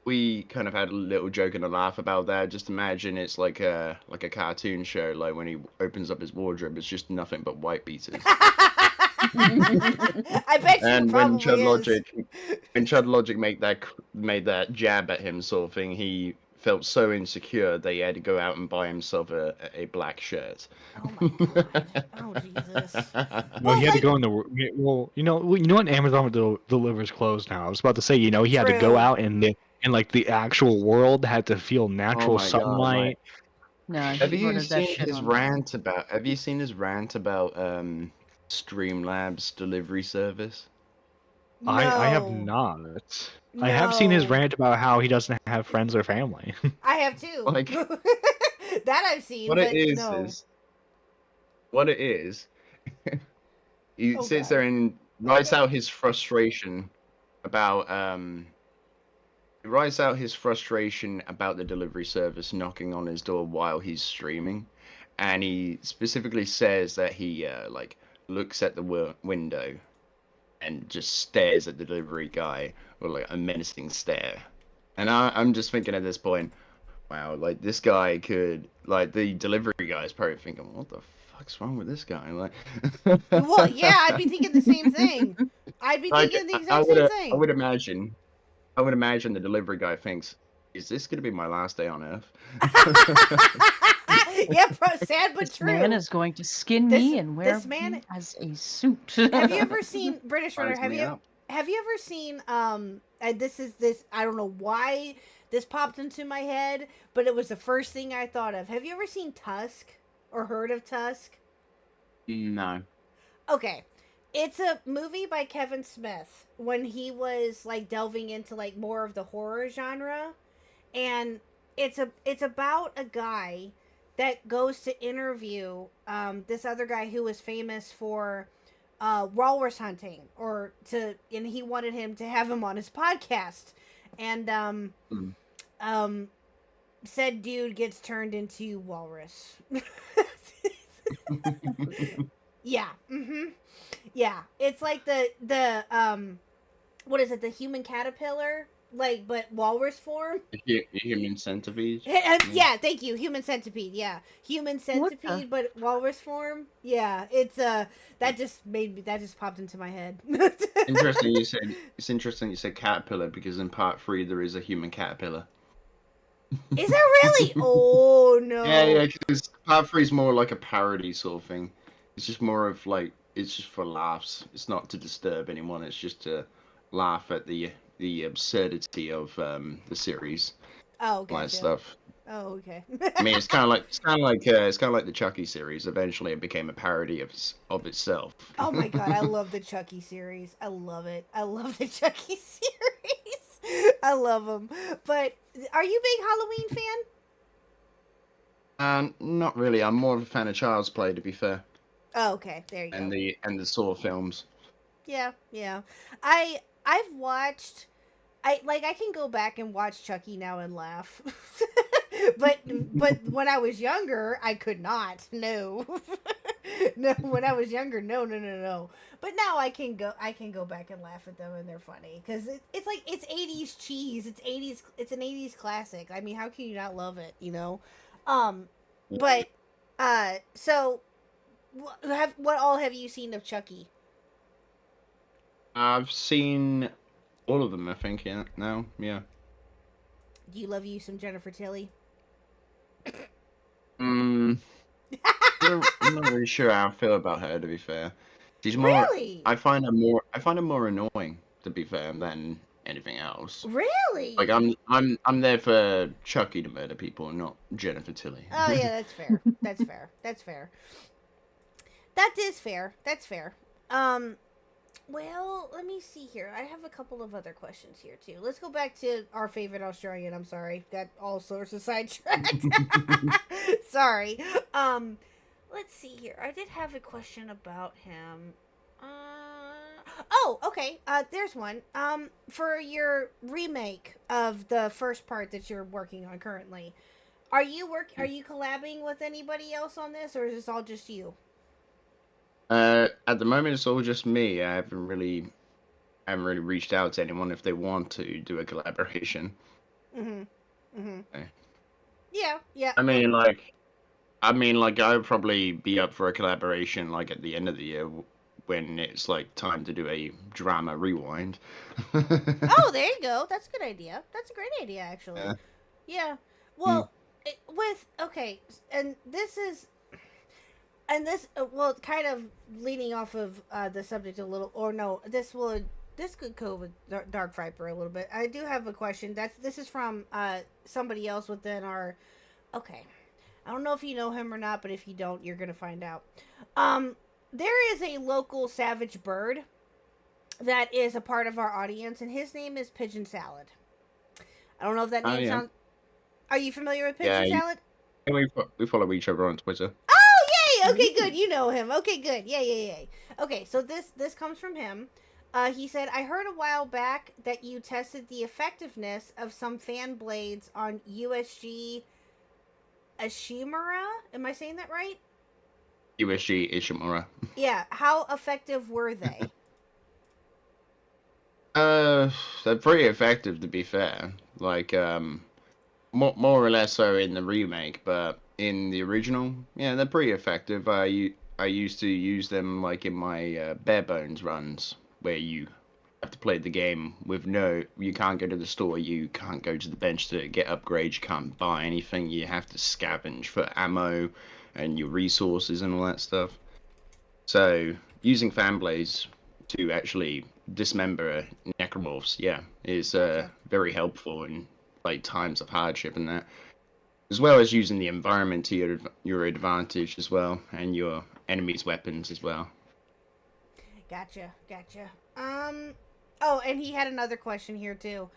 We kind of had a little joke and a laugh about that. Just imagine it's like a cartoon show. Like when he opens up his wardrobe, it's just nothing but white beaters. I bet you and probably when Chud Logic made that jab at him sort of thing, he felt so insecure that he had to go out and buy himself a black shirt. Oh my god! Oh Jesus! Well, he had to go in the you know what, Amazon delivers clothes now. I was about to say, he had to go out and the actual world had to feel natural sunlight. Have you seen his rant about Streamlabs delivery service? No. I have not. I have seen his rant about how he doesn't have friends or family. I have too. That I've seen. What but it is no. What it is, he sits there and writes out his frustration about the delivery service knocking on his door while he's streaming, and he specifically says that he looks at the window and just stares at the delivery guy with a menacing stare. And I'm just thinking at this point, wow, this guy could, the delivery guy is probably thinking, what the fuck's wrong with this guy? Well, yeah, I'd be thinking the same thing. I'd be thinking the exact same thing. I would imagine the delivery guy thinks, is this gonna be my last day on Earth? Yeah, sad but This true. man is going to skin me and wear me as a suit. Have you ever seen British Runner? Fires me up. Have you ever seen and this I don't know why this popped into my head, but it was the first thing I thought of. Have you ever seen Tusk or heard of Tusk? No. Okay. It's a movie by Kevin Smith when he was like delving into like more of the horror genre, and it's about a guy that goes to interview this other guy who was famous for walrus hunting, and he wanted him to have him on his podcast, and said dude gets turned into walrus. Yeah. Yeah, it's like the what is it? The human caterpillar, like, but walrus form. Human centipede. Yeah, thank you. Human centipede. Yeah, human centipede, but walrus form. Yeah, it's that just popped into my head. Interesting. It's interesting you said caterpillar because in part 3 there is a human caterpillar. Is there really? Oh no. Yeah. Because part 3 is more like a parody sort of thing. It's just more of like. It's just for laughs. It's not to disturb anyone. It's just to laugh at the absurdity of the series. Oh, gotcha. That stuff. Oh, okay. I mean, it's kind of like the Chucky series. Eventually, it became a parody of itself. Oh my god, I love the Chucky series. I love it. I love the Chucky series. I love them. But are you a big Halloween fan? Not really. I'm more of a fan of Child's Play, to be fair. Oh, okay. There you go. And the Saw films. Yeah. I've watched. I can go back and watch Chucky now and laugh. but when I was younger, I could not. No. No, when I was younger, no. But now I can go back and laugh at them, and they're funny because it's like it's 80s cheese. It's an 80s classic. I mean, how can you not love it? You know. But so. What all have you seen of Chucky? I've seen all of them, I think, yeah. Do you love you some Jennifer Tilly? I'm not really sure how I feel about her, to be fair. She's more. Really? I find her more annoying, to be fair, than anything else. Really? Like I'm there for Chucky to murder people, not Jennifer Tilly. Oh yeah, that's fair. That's fair. That's fair. That is fair. That's fair. Well, let me see here. I have a couple of other questions here, too. Let's go back to our favorite Australian. I'm sorry. Got all sorts of sidetracked. Sorry. Let's see here. I did have a question about him. Oh, okay. There's one. For your remake of the first part that you're working on currently, are you collabing with anybody else on this, or is this all just you? At the moment, it's all just me. I haven't really reached out to anyone if they want to do a collaboration. Yeah. I mean, like, I would probably be up for a collaboration, like, at the end of the year when it's, like, time to do a drama rewind. Oh, there you go. That's a good idea. That's a great idea, actually. Yeah. Well, kind of leading off of the subject a little, or no, this could go with Dark Viper a little bit. I do have a question. This is from somebody else within our. Okay, I don't know if you know him or not, but if you don't, you're gonna find out. There is a local savage bird that is a part of our audience, and his name is Pigeon Salad. I don't know if that name sounds. Are you familiar with Pigeon Salad? We follow each other on Twitter. Okay, good. You know him. Okay, good. Yeah. Okay, so this comes from him. He said, I heard a while back that you tested the effectiveness of some fan blades on USG Ishimura. Am I saying that right? USG Ishimura. Yeah. How effective were they? They're pretty effective, to be fair. Like, more or less so in the remake, but in the original, yeah, they're pretty effective. I used to use them like in my bare bones runs, where you have to play the game with you can't go to the store, you can't go to the bench to get upgrades, you can't buy anything, you have to scavenge for ammo and your resources and all that stuff. So using Fanblaze to actually dismember necromorphs, is very helpful in like times of hardship and that, as well as using the environment to your advantage as well, and your enemy's weapons as well. Gotcha. Oh, and he had another question here too.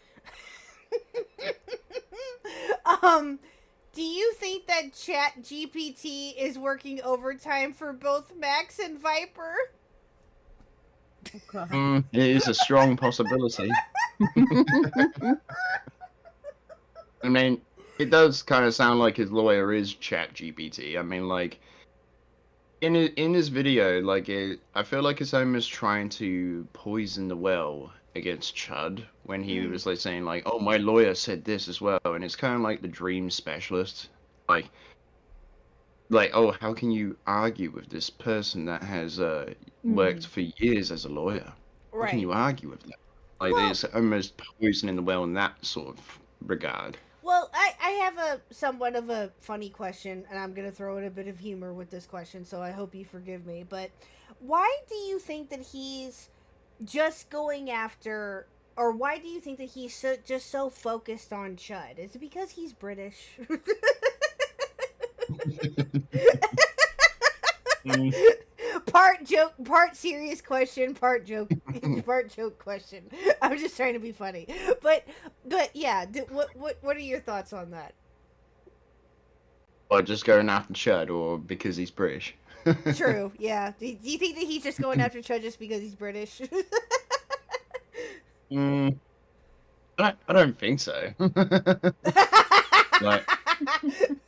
Do you think that Chat GPT is working overtime for both Max and Viper? It is a strong possibility. I mean, it does kind of sound like his lawyer is Chat GPT. I mean, like, in his video, like, I feel like it's almost trying to poison the well against Chud when he was like saying like, "Oh, my lawyer said this as well," and it's kind of like the dream specialist, like, oh, how can you argue with this person that has worked for years as a lawyer? How can you argue with that? Like, there's almost poisoning the well in that sort of regard. Well, I have a somewhat of a funny question, and I'm going to throw in a bit of humor with this question, so I hope you forgive me. But why do you think that he's just going after, or why do you think that he's just so focused on Chud? Is it because he's British? Part joke, part serious question, part joke question. I'm just trying to be funny, but yeah. What are your thoughts on that? Or just going after Chud, or because he's British? True. Yeah. Do you think that he's just going after Chud just because he's British? I don't think so. Like,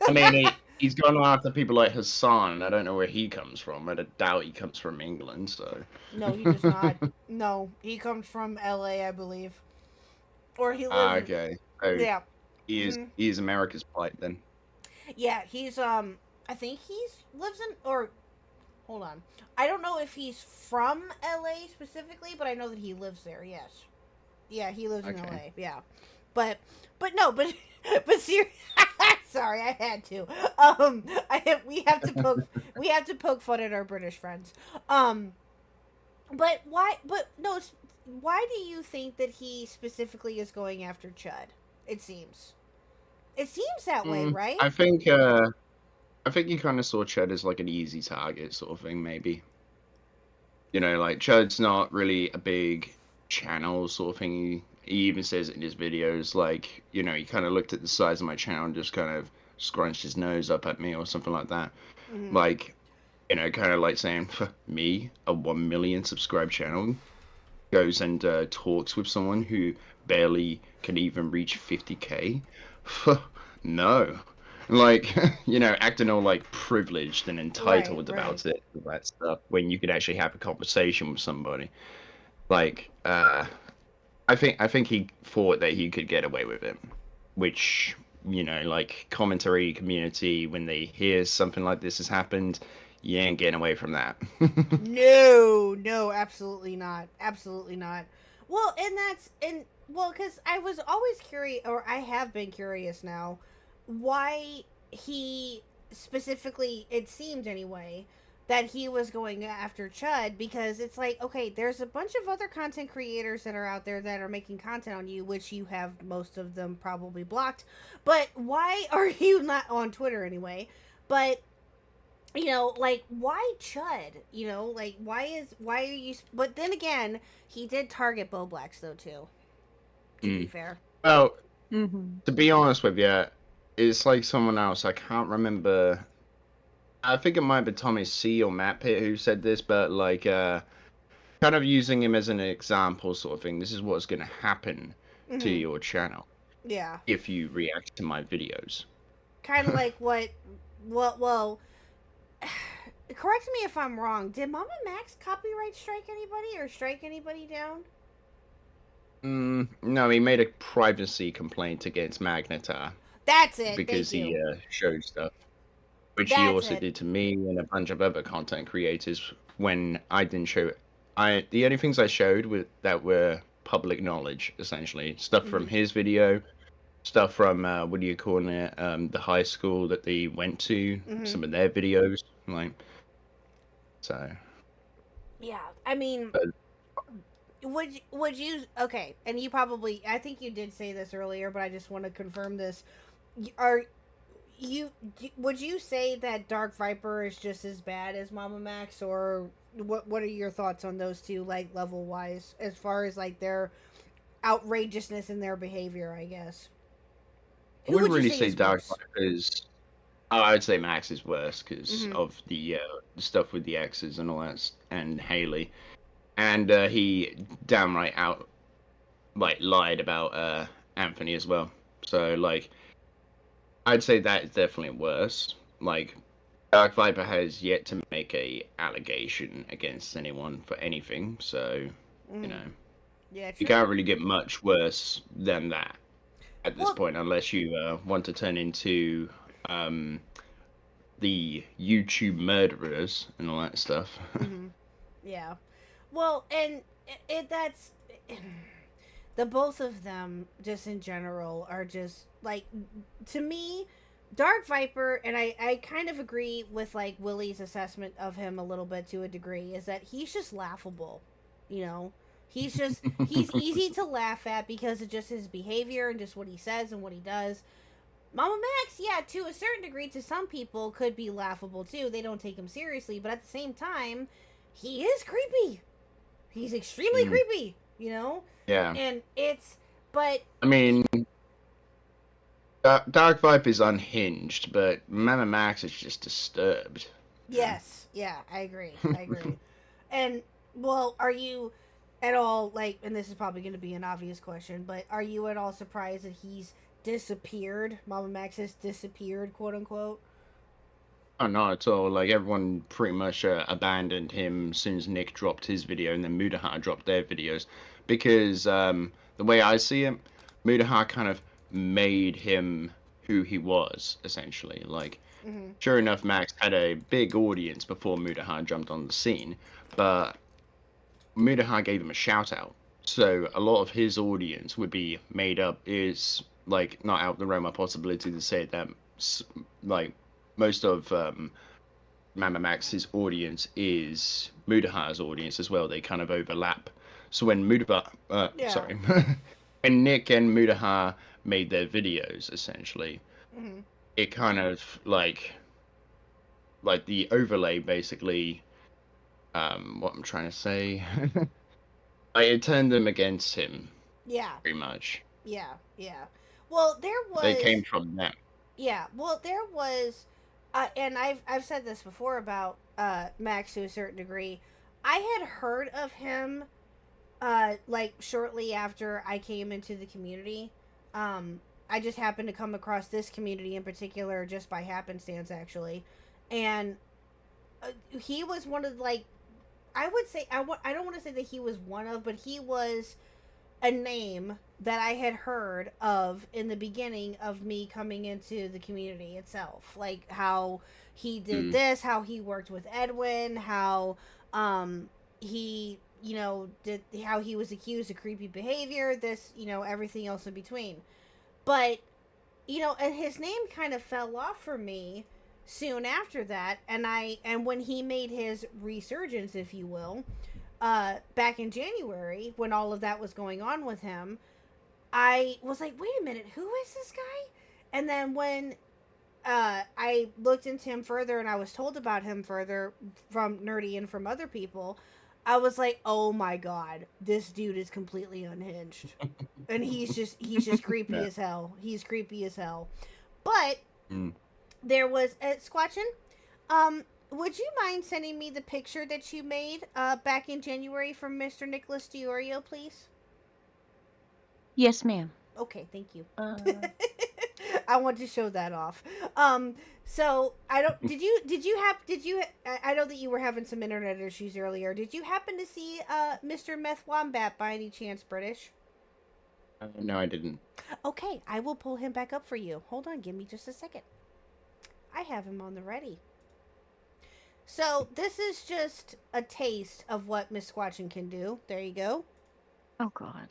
I mean, he's gone after people like Hassan. I don't know where he comes from. I doubt he comes from England. So. No, he does not. No, he comes from LA, I believe, or he lives. Okay. So yeah. He is. He is America's plight then. Yeah, he's I think lives in, or hold on. I don't know if he's from LA specifically, but I know that he lives there. Yes. Yeah, he lives in LA. Yeah. But seriously, sorry, I had to. We have to poke fun at our British friends. But why do you think that he specifically is going after Chud? It seems that way, right? I think you kind of saw Chud as like an easy target sort of thing, maybe. You know, like Chud's not really a big channel sort of thing. He even says it in his videos, like, you know, he kind of looked at the size of my channel and just kind of scrunched his nose up at me or something like that. Mm-hmm. Like, you know, kind of like saying, me, a 1 million subscribed channel, goes and talks with someone who barely can even reach 50k? No. Like, you know, acting all like privileged and entitled about it, that stuff, when you could actually have a conversation with somebody. Like, I think he thought that he could get away with it, which, you know, like, commentary community, when they hear something like this has happened, you ain't getting away from that. No, absolutely not. Well, because I was always curious, or I have been curious now, why he specifically, it seemed anyway, that he was going after Chud, because it's like, okay, there's a bunch of other content creators that are out there that are making content on you, which you have most of them probably blocked, but why are you not on Twitter anyway? But, you know, like, why Chud? You know, like, why are you, but then again, he did target Bo Blacks though too, to be fair. Well, to be honest with you, it's like someone else, I can't remember, I think it might be Tommy C or Matt Pitt who said this, but like, kind of using him as an example sort of thing. This is what's going to happen to your channel. Yeah. If you react to my videos. Kind of like well, correct me if I'm wrong. Did Mama Max copyright strike anybody or strike anybody down? No, he made a privacy complaint against Magnetar. That's it. Because he showed stuff. Which he also did to me and a bunch of other content creators when I didn't show it. The only things I showed that were public knowledge, essentially. Stuff from his video, stuff from, what do you call it, the high school that they went to, some of their videos, like, so. Yeah, I mean, would you, okay, and you probably, I think you did say this earlier, but I just want to confirm this. Would you say that Dark Viper is just as bad as Mama Max, or what are your thoughts on those two, like, level wise, as far as like their outrageousness in their behavior, I guess? I wouldn't really say Dark Viper is. Oh, I would say Max is worse because of the stuff with the exes and all that, and Haley, and he downright lied about Anthony as well. So like, I'd say that is definitely worse. Like, Dark Viper has yet to make a allegation against anyone for anything, so you know, you can't really get much worse than that at this point, unless you want to turn into the YouTube murderers and all that stuff. Yeah, well, and that's the both of them, just in general, are just like, to me, Dark Viper, and I kind of agree with like Willie's assessment of him a little bit to a degree, is that he's just laughable, you know. He's easy to laugh at because of just his behavior and just what he says and what he does. Mama Max, yeah, to a certain degree, to some people, could be laughable too. They don't take him seriously, but at the same time, he is creepy. He's extremely creepy, you know? Yeah. And but... I mean, Dark Viper is unhinged, but Mama Max is just disturbed. Yes, yeah, I agree. And, well, are you at all, like, and this is probably going to be an obvious question, but are you at all surprised that he's disappeared? Mama Max has disappeared, quote unquote? Oh, not at all. Like, everyone pretty much abandoned him as soon as Nick dropped his video, and then Mudaha dropped their videos. Because the way I see it, Mudaha kind of made him who he was, essentially. Like, sure enough, Max had a big audience before Mudaha jumped on the scene, but Mudaha gave him a shout out. So a lot of his audience would be made up, is like not out the realm of possibility to say that like most of Mama Max's audience is Mudaha's audience as well. They kind of overlap. So when when Nick and Mudaha made their videos, essentially, it kind of like the overlay basically. What I'm trying to say, it turned them against him. Yeah. Pretty much. Yeah. Well, there was. They came from them. Yeah. Well, there was, and I've said this before about Max to a certain degree. I had heard of him, like shortly after I came into the community. I just happened to come across this community in particular just by happenstance, actually, and he was one of, like, I would say, I don't want to say that he was one of, but he was a name that I had heard of in the beginning of me coming into the community itself. Like, how he did this, how he worked with Edwin, how he, you know, how he was accused of creepy behavior, this, you know, everything else in between. But, you know, and his name kind of fell off for me soon after that, and when he made his resurgence, if you will, back in January, when all of that was going on with him, I was like, wait a minute, who is this guy? And then when I looked into him further and I was told about him further from Nerdy and from other people, I was like, oh my god, this dude is completely unhinged. And he's just creepy as hell. He's creepy as hell. But there was Squatchin. Would you mind sending me the picture that you made back in January from Mr. Nicholas Diorio, please? Yes, ma'am. Okay, thank you. I want to show that off. So I don't. Did you? I know that you were having some internet issues earlier. Did you happen to see Mr. Meth Wombat by any chance, British? No, I didn't. Okay, I will pull him back up for you. Hold on, give me just a second. I have him on the ready. So this is just a taste of what Miss Squatchin can do. There you go. Oh God.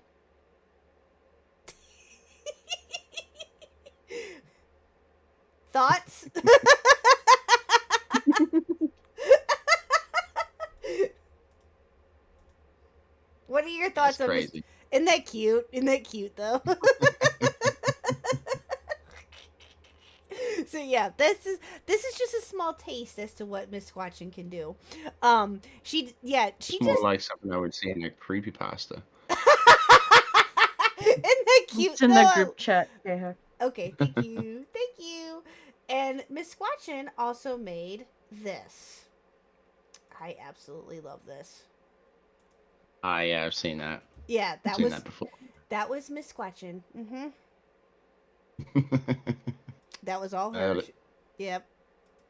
Thoughts? What are your thoughts That's on this? crazy. Isn't that cute? Isn't that cute though? So yeah, this is just a small taste as to what Miss Squatchin can do. She It's more just like something I would see in a creepypasta. isn't that cute It's in the though? group chat. KHuck. Okay, thank you, thank you. And Miss Squatchin also made this. I absolutely love this. Yeah, I've seen that. Yeah, I've that seen was that before. that was Miss Squatchin. That was all her. Yep.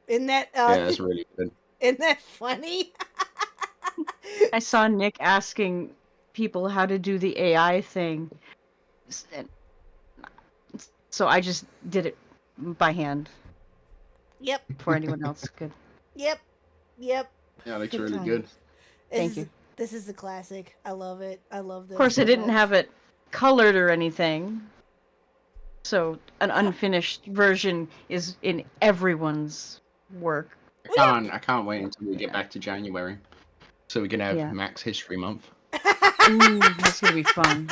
Isn't that Yeah, that's really good. isn't that funny? I saw Nick asking people how to do the AI thing. So I just did it by hand. Yep. Before anyone else could. Yep. Yeah, it looks Good really time. good. Thank you. This is a classic. I love it. I love this. Of course, I so didn't much. have it colored or anything. So an unfinished version is in everyone's work. I can't wait until we get back to January, so we can have Yeah. Max History Month. Ooh, that's gonna be fun.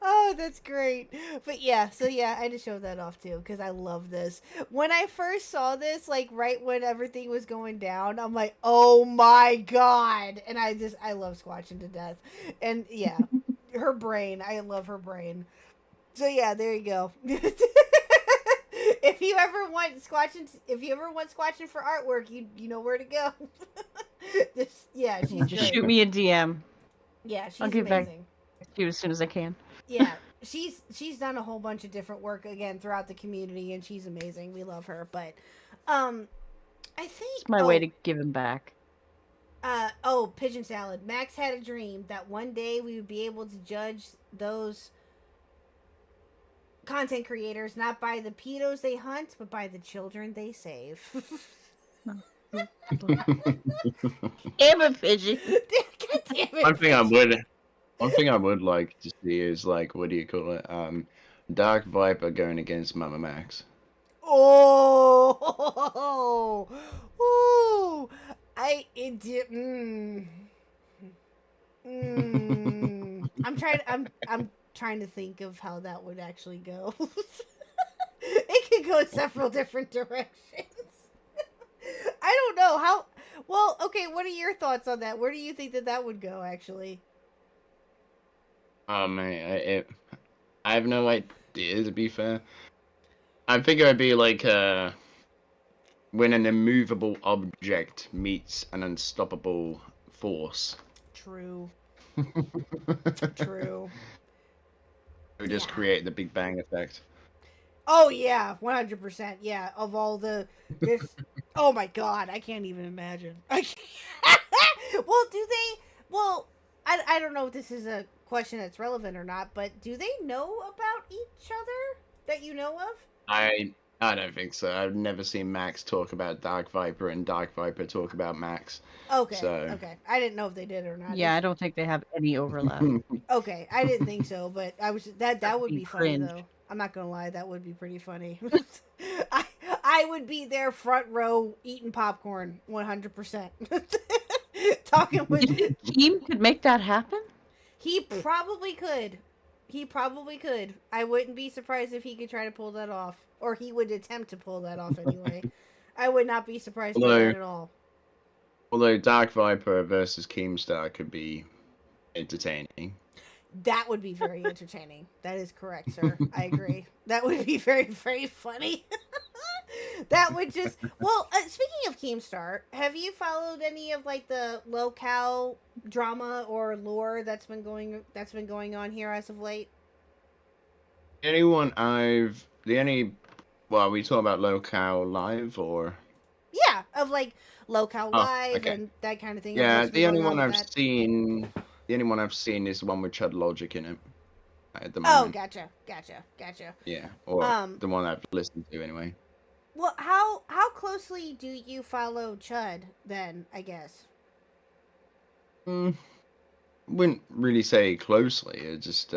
Oh, that's great. But yeah, so yeah, I had to show that off too because I love this. When I first saw this, like right when everything was going down, I'm like, oh my god! And I love Squatchin to death. And yeah, her brain, I love her brain. So yeah, there you go. If you ever want Squatchin for artwork, you know where to go. She's Just great. shoot me a DM. Yeah, she's I'll get back amazing. to you as soon as I can. Yeah, she's done a whole bunch of different work again throughout the community, and she's amazing. We love her. But I think It's my way to give him back. Pigeon Salad. Max had a dream that one day we would be able to judge those content creators not by the pedos they hunt, but by the children they save. Damn it, Pigeon. God damn it. One thing I would like to see is like, what do you call it? Dark Viper going against Mama Max. Oh, ooh, I'm trying to think of how that would actually go. It could go several different directions. I don't know how. Well, okay. What are your thoughts on that? Where do you think that would go? Actually. Oh man, I have no idea, to be fair. I think it would be like when an immovable object meets an unstoppable force. True. True. It would just create the Big Bang effect. Oh yeah, 100%. Yeah, of all this. Oh my god, I can't even imagine. I can't. Well, do they? Well, I don't know if this is a question that's relevant or not, but do they know about each other that you know of? I don't think so. I've never seen Max talk about Dark Viper and Dark Viper talk about Max. Okay. So. Okay. I didn't know if they did or not. Yeah, I don't think they have any overlap. Okay, I didn't think so, but I was that would be funny cringe. though. I'm not gonna lie, that would be pretty funny. I would be there front row eating popcorn 100%. Talking with Team could make that happen? He probably could. He probably could. I wouldn't be surprised if he could try to pull that off. Or he would attempt to pull that off anyway. I would not be surprised by that at all. Although Dark Viper versus Keemstar could be entertaining. That would be very entertaining. That is correct, sir. I agree. That would be very, very funny. That would just... Well, speaking of Keemstar, have you followed any of like the locale drama or lore that's been going on here as of late? Well, are we talking about Locale Live or? Yeah, of like Locale Live okay. and that kind of thing. Yeah, What's been the only going on one with I've that? seen, is the one with Chud Logic in it. At the Oh, moment. gotcha. Yeah, or the one I've listened to anyway. Well, how closely do you follow Chud then? I guess. Wouldn't really say closely. It's just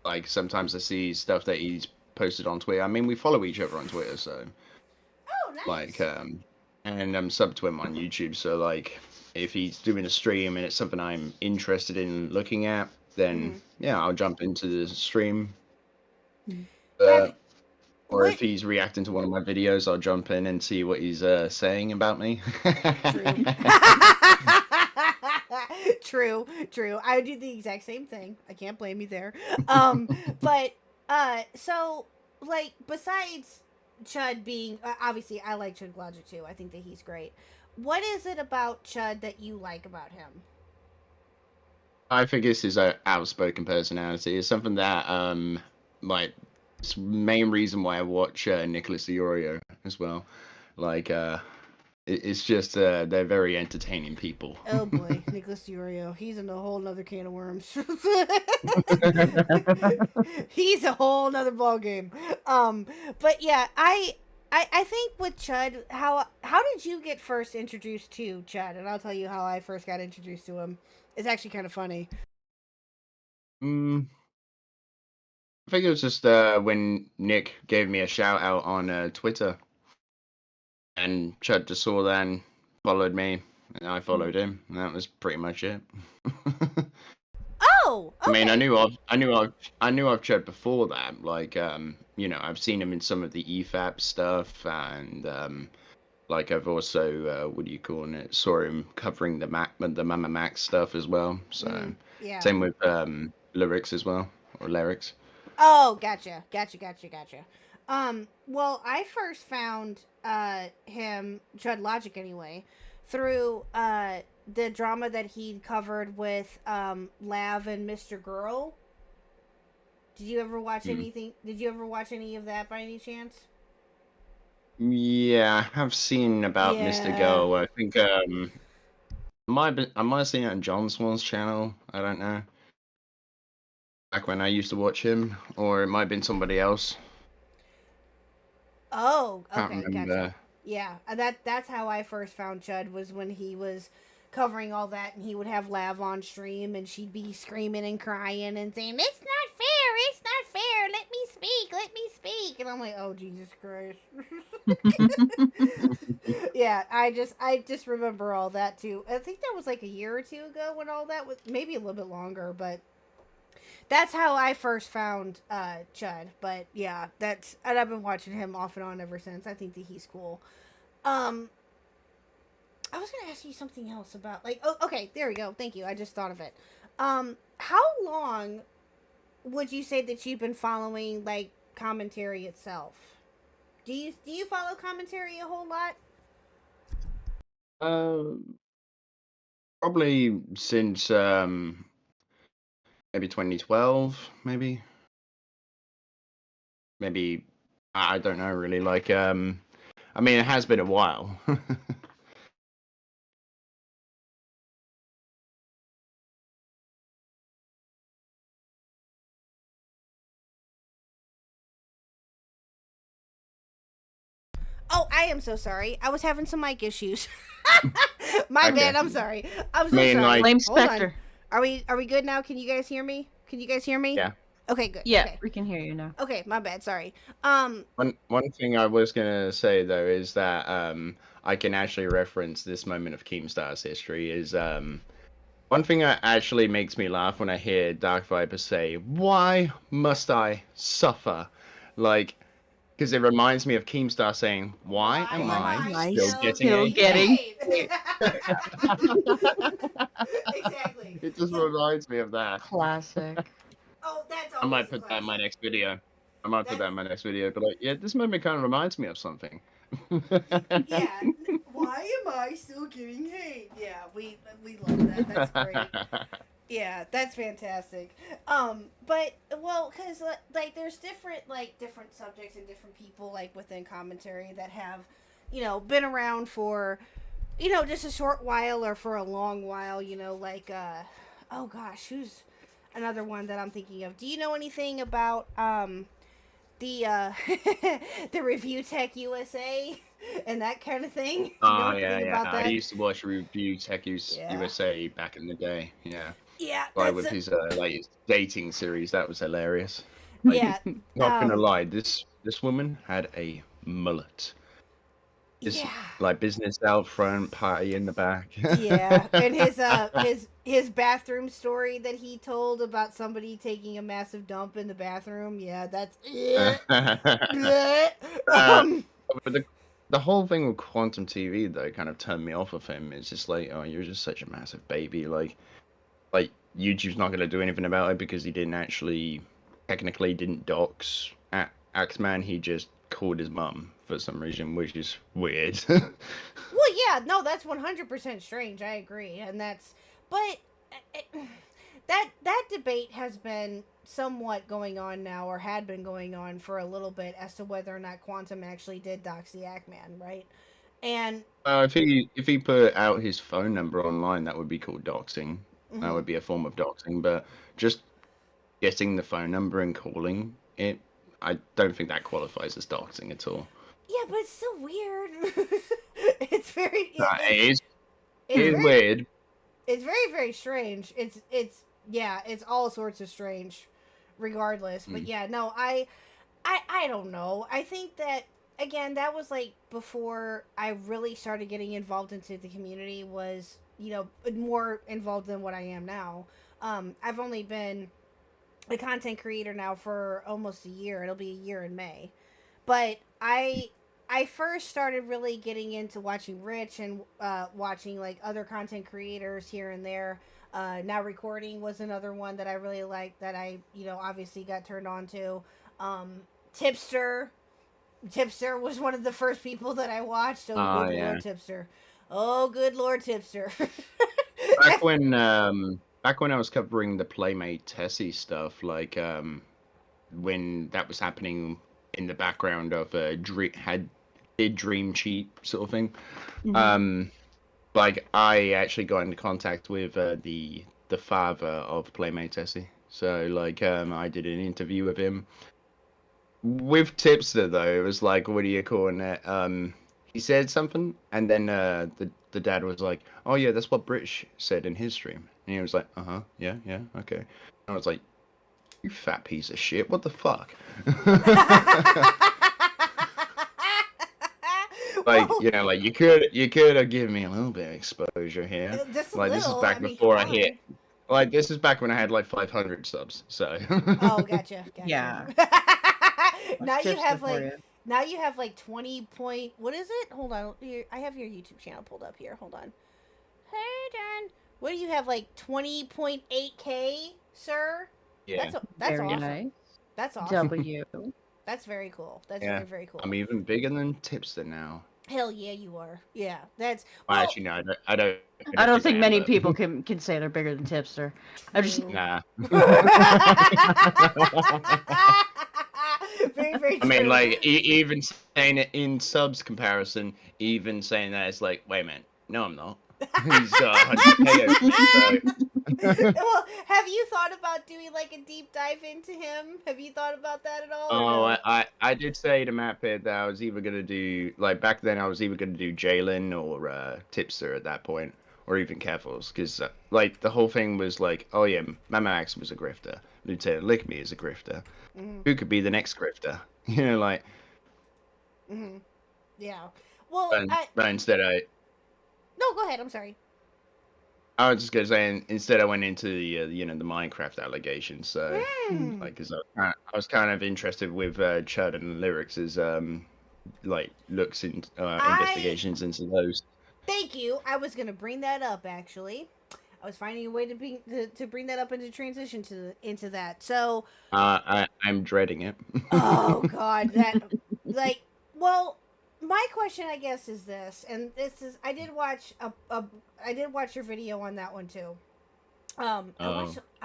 like sometimes I see stuff that he's posted on Twitter. I mean, we follow each other on Twitter, so Oh, nice. like, and I'm sub to him on YouTube. So like, if he's doing a stream and it's something I'm interested in looking at, then yeah, I'll jump into the stream. Or if he's reacting to one of my videos, I'll jump in and see what he's saying about me. True, true. I do the exact same thing. I can't blame you there. But so like besides Chud being obviously I like Chud Logic too. I think that he's great. What is it about Chud that you like about him? I think it's his outspoken personality. It's something that like it's the main reason why I watch Nicholas Diorio as well. Like it's just they're very entertaining people. Oh boy, Nicholas Diorio. He's in a whole nother can of worms. He's a whole nother ballgame. But yeah, I think with Chud, how did you get first introduced to Chud? And I'll tell you how I first got introduced to him. It's actually kind of funny. I think it was just when Nick gave me a shout out on Twitter, and Chud just saw that and followed me, and I followed him, and that was pretty much it. Oh, okay. I mean, I knew of Chud before that. Like, you know, I've seen him in some of the EFAP stuff, and like I've also what do you call it? Saw him covering the Mama Max stuff as well. So yeah. same with lyrics as well, or lyrics. Oh, gotcha. Well, I first found him, Chud Logic anyway, through the drama that he'd covered with Lav and Mr. Girl. Did you ever watch anything? Did you ever watch any of that by any chance? Yeah, I've seen about Mr. Go. I think I might have seen it on John Swan's channel. I don't know. Back when I used to watch him, or it might have been somebody else. Oh, Can't okay, remember. gotcha. Yeah, that's how I first found Chud, was when he was covering all that, and he would have Lav on stream, and she'd be screaming and crying and saying, "It's not fair, let me speak," and I'm like, oh, Jesus Christ. Yeah, I just remember all that too. I think that was like a year or two ago when all that was, maybe a little bit longer, but that's how I first found Chud. But yeah, and I've been watching him off and on ever since. I think that he's cool. I was gonna ask you something else about, like, oh, okay, there we go. Thank you. I just thought of it. How long would you say that you've been following, like, commentary itself? Do you follow commentary a whole lot? Probably since maybe 2012, maybe I don't know really. Like I mean, it has been a while. Oh, I am so sorry. I was having some mic issues. My bad. I'm sorry. I'm so sorry. Like, Blame Hold on. Spectre. Are we good now? Can you guys hear me? Yeah. Okay, good. Yeah, Okay. we can hear you now. Okay, my bad. Sorry. One thing I was gonna say though is that I can actually reference this moment of Keemstar's history is one thing that actually makes me laugh when I hear Dark Viper say, "Why must I suffer?" Like, because it reminds me of Keemstar saying, "Why am I still getting it?" Exactly. It just reminds me of that. Classic. Oh, that's I might put that in my next video. But like, yeah, this moment kind of reminds me of something. Yeah. Why am I still getting hate? Yeah, we love that. That's great. Yeah, that's fantastic. But well, because like there's different subjects and different people like within commentary that have, been around for, just a short while or for a long while. Like oh gosh, who's another one that I'm thinking of? Do you know anything about the the Review Tech USA and that kind of thing? Do you know anything about that? I used to watch Review Tech USA back in the day. Yeah. Yeah. With his latest dating series, that was hilarious. Yeah. Not gonna lie, this woman had a mullet. This Yeah. like business out front, party in the back. Yeah, and his bathroom story that he told about somebody taking a massive dump in the bathroom. Yeah, that's uh, but the whole thing with Quantum TV though kind of turned me off of him. It's just like, oh, you're just such a massive baby. Like YouTube's not gonna do anything about it because he technically didn't dox Axeman. He just called his mum for some reason, which is weird. Well, yeah, no, that's 100% strange. I agree, and but that debate has been somewhat going on now, or had been going on for a little bit, as to whether or not Quantum actually did dox the Ackman, right? And if he put out his phone number online, that would be called doxing. That would be a form of doxing. But just getting the phone number and calling it, I don't think that qualifies as doxing at all. Yeah, but it's still weird. It's very. It is weird. It's very, very strange. It's all sorts of strange, regardless. But yeah, no, I don't know. I think that, again, that was like before I really started getting involved into the community. Was, more involved than what I am now. I've only been a content creator now for almost a year. It'll be a year in May. But I first started really getting into watching Rich and watching like other content creators here and there. Now Recording was another one that I really liked, that I obviously got turned on to. Tipster was one of the first people that I watched. Lord Tipster. Oh, good Lord Tipster. Back when I was covering the Playmate Tessie stuff, like when that was happening in the background of did Dream Cheat sort of thing. Like I actually got into contact with the father of Playmate Tessie. So like I did an interview with him. With Tipster though, it was like, what do you call it? He said something, and then the dad was like, oh yeah, that's what British said in his stream. And he was like, yeah, okay. And I was like, you fat piece of shit, what the fuck? Like, like you could have given me a little bit of exposure here. Like this is back before I hit. Like this is back when I had like 500 subs. So. Oh, gotcha. Yeah. Now you have like 20 point. What is it? Hold on. I have your YouTube channel pulled up here. Hold on. Hey, Dan. What do you have, like 20.8K, sir? Yeah. That's very awesome. Nice. That's awesome. W. That's very cool. That's very, very cool. I'm even bigger than Tipster now. Hell yeah, you are. Yeah, that's. Well, actually, no, I don't. I don't think many people can say they're bigger than Tipster. I just nah. Very, very I mean, like even saying it in subs comparison, even saying that, it's like, wait a minute, no, I'm not. He's got 100K over me, so. Well, have you thought about doing like a deep dive into him? Have you thought about that at all? Oh, I did say to Matt Pitt that I was either gonna do, like back then I was either gonna do Jalen or Tipster at that point, or even Keffels, because like the whole thing was like, oh yeah, Mama Max was a grifter, Lieutenant Lickme is a grifter. Who could be the next grifter? Like. Yeah. Well, but instead No, go ahead. I'm sorry. I was just gonna say, instead I went into the the Minecraft allegations. So like, cause I was kind of interested with Chud and Lyrics' like looks in investigations into those. Thank you. I was gonna bring that up actually. I was finding a way to bring that up and to transition into that. So I'm dreading it. Oh God, well, my question, I guess, is this, and this is, I did watch your video on that one too. I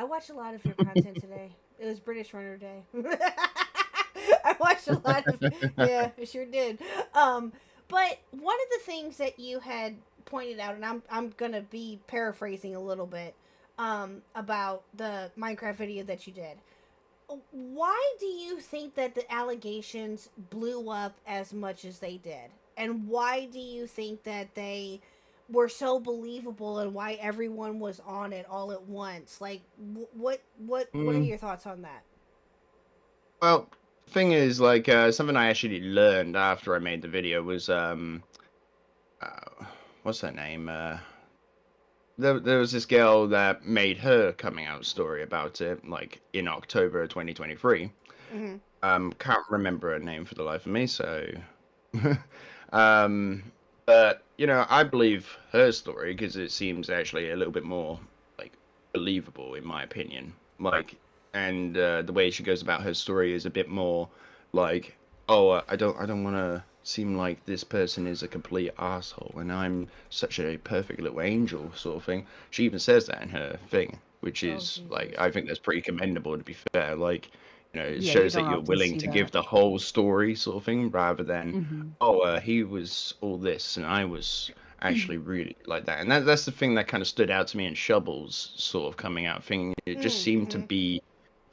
watched a lot of your content today. It was British Runner Day. I watched a lot of, yeah, I sure did. But one of the things that you had pointed out, and I'm gonna be paraphrasing a little bit, about the Minecraft video that you did. Why do you think that the allegations blew up as much as they did? And why do you think that they were so believable, and why everyone was on it all at once? Like, what are your thoughts on that? Well, thing is, like, something I actually learned after I made the video was, what's her name? There was this girl that made her coming out story about it, like, in October 2023. Can't remember her name for the life of me, so... but, you know, I believe her story because it seems actually a little bit more, like, believable, in my opinion. Like, and the way she goes about her story is a bit more like, oh, I don't want to seem like this person is a complete asshole and I'm such a perfect little angel sort of thing. She even says that in her thing, which is like, I think that's pretty commendable, to be fair. Like, you know, it Yeah, shows you that don't you're often willing see to that. give the whole story sort of thing, rather than, Mhm. oh, he was all this and I was actually really like that. And that's the thing that kind of stood out to me in Shovel's sort of coming out thing. It just seemed to be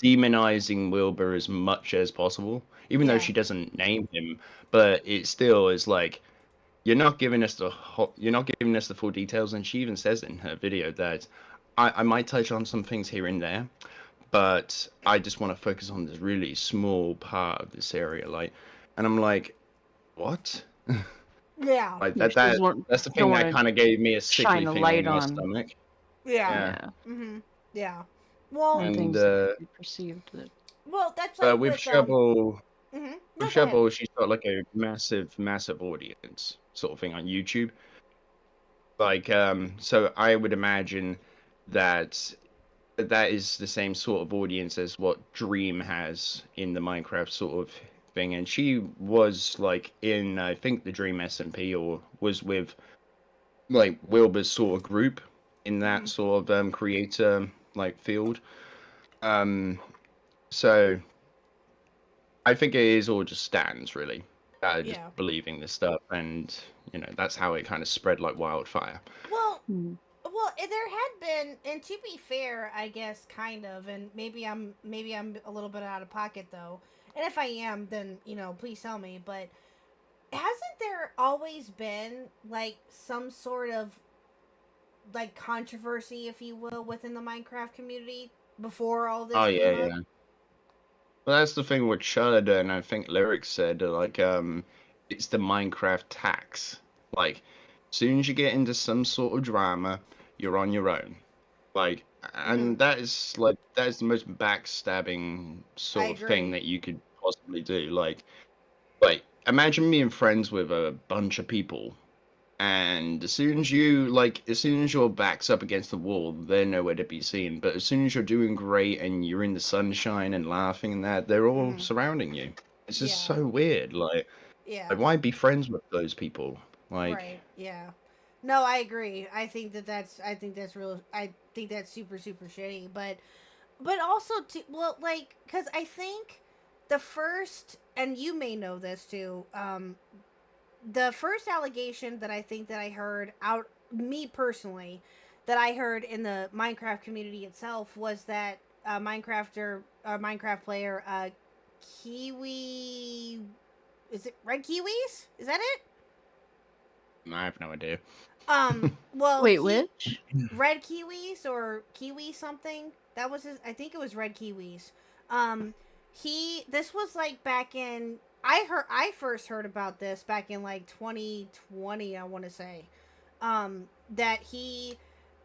demonizing Wilbur as much as possible, even though she doesn't name him. But it still is like, you're not giving us you're not giving us the full details. And she even says in her video that I might touch on some things here and there, but I just want to focus on this really small part of this area. Like, and I'm like, what? Yeah. Like Yeah, she doesn't want- that's the don't thing that wanna kind of gave me a sickly shine a feeling light in my on- stomach. Yeah. Yeah. Well, and And things that could be perceived that. well, that's like with with Shovel, No, with go ahead. Shovel, she's got like a massive audience sort of thing on YouTube. Like, so I would imagine that that is the same sort of audience as what Dream has in the Minecraft sort of thing. And she was like in, I think, the Dream SMP, or was with like Wilbur's sort of group in that sort of creator like field. So I think it is all just stands really. Just believing this stuff, and you know, that's how it kind of spread like wildfire. Well, there had been, and to be fair, I guess kind of, and maybe I'm a little bit out of pocket though. And if I am, then please tell me. But hasn't there always been like some sort of like controversy, if you will, within the Minecraft community before all this? Oh yeah, came up? yeah. Well, that's the thing with Chud, and I think Lyrics said like it's the Minecraft tax. Like, as soon as you get into some sort of drama, you're on your own. Like, and that is the most backstabbing sort of thing that you could possibly do. Like imagine being friends with a bunch of people, and as soon as your back's up against the wall, they're nowhere to be seen. But as soon as you're doing great and you're in the sunshine and laughing and that, they're all surrounding you. It's just so weird. Like, why be friends with those people? Like, Right. Yeah. No, I agree. I think that's super shitty. But also because I think the first, and you may know this too, the first allegation that I think that I heard out, me personally, that I heard in the Minecraft community itself was that Minecraft player, Kiwi, is it Red Kiwis? Is that it? I have no idea. Well, Wait, which? Red Kiwis or Kiwi something? That was his. I think it was Red Kiwis. This was like back in. I first heard about this back in like 2020. I want to say, that he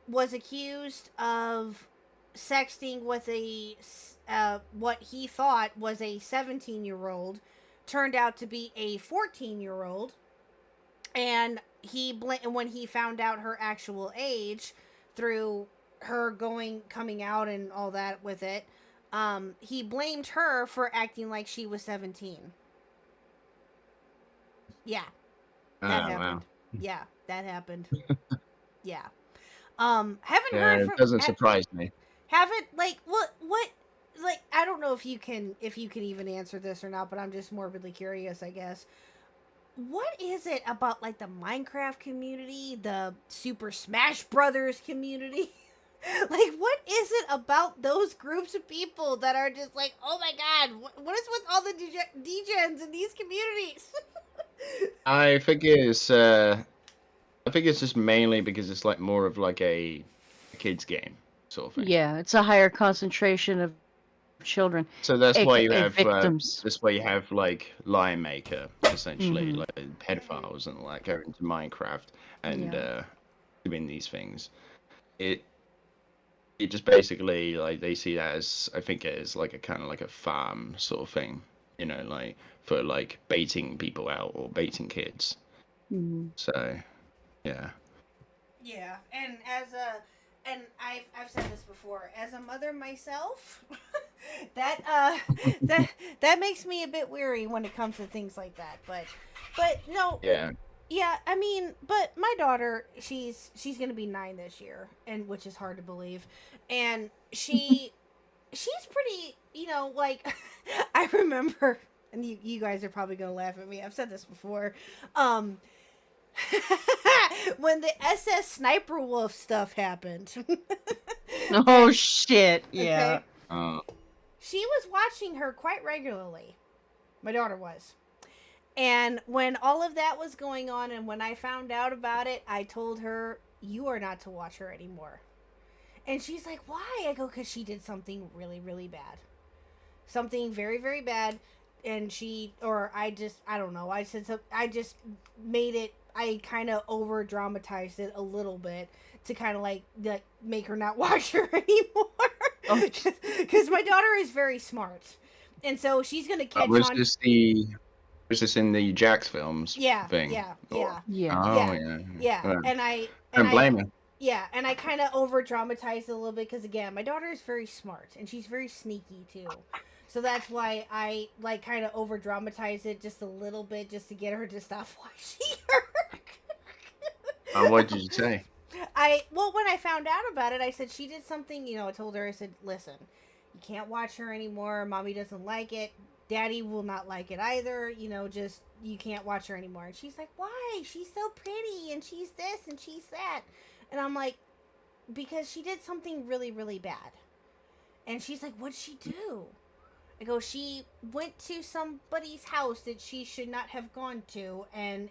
was accused of sexting with a what he thought was a 17-year-old, turned out to be a 14-year-old, and when he found out her actual age through her coming out and all that with it, he blamed her for acting like she was 17. Yeah. That happened. Wow. Yeah, that happened. Yeah. Haven't heard from, it doesn't surprise me. haven't what I don't know if you can even answer this or not, but I'm just morbidly curious, I guess. What is it about like the Minecraft community, the Super Smash Brothers community? Like, what is it about those groups of people that are just like, oh my god, what is with all the degens in these communities? I think it's just mainly because it's like more of like a kids game sort of thing. Yeah, it's a higher concentration of children. So that's why you AKA have victims. that's why you have like Lion Maker, essentially, Mhm. like pedophiles and like going into Minecraft and doing these things. It just basically like they see that as, I think it is like a kind of like a farm sort of thing, you know, like for like baiting people out or baiting kids. So, yeah. Yeah, and I've said this before, as a mother myself, that makes me a bit weary when it comes to things like that. But no. Yeah. Yeah, I mean, but my daughter, she's gonna be 9 this year, and which is hard to believe, and she's pretty, like I remember, and you guys are probably gonna laugh at me. I've said this before, when the SS Sniper Wolf stuff happened. Oh shit! Yeah. She was watching her quite regularly. My daughter was. And when all of that was going on, and when I found out about it, I told her, you are not to watch her anymore. And she's like, why? I go, because she did something really, really bad. Something very, very bad. And I don't know. I just made it, I kind of over dramatized it a little bit to kind of like make her not watch her anymore. Because my daughter is very smart. And so she's going to catch on. Was this in the Jax films? Yeah, thing? yeah. Oh, Yeah. yeah. And I blame her. Yeah, and I kind of over dramatized it a little bit because again, my daughter is very smart and she's very sneaky too. So that's why I like kind of over dramatize it just a little bit just to get her to stop watching her. What did you say? When I found out about it, I said she did something, I told her, I said, listen, you can't watch her anymore. Mommy doesn't like it. Daddy will not like it either. You can't watch her anymore. And she's like, why? She's so pretty and she's this and she's that. And I'm like, because she did something really, really bad. And she's like, what'd she do? I go, she went to somebody's house that she should not have gone to, and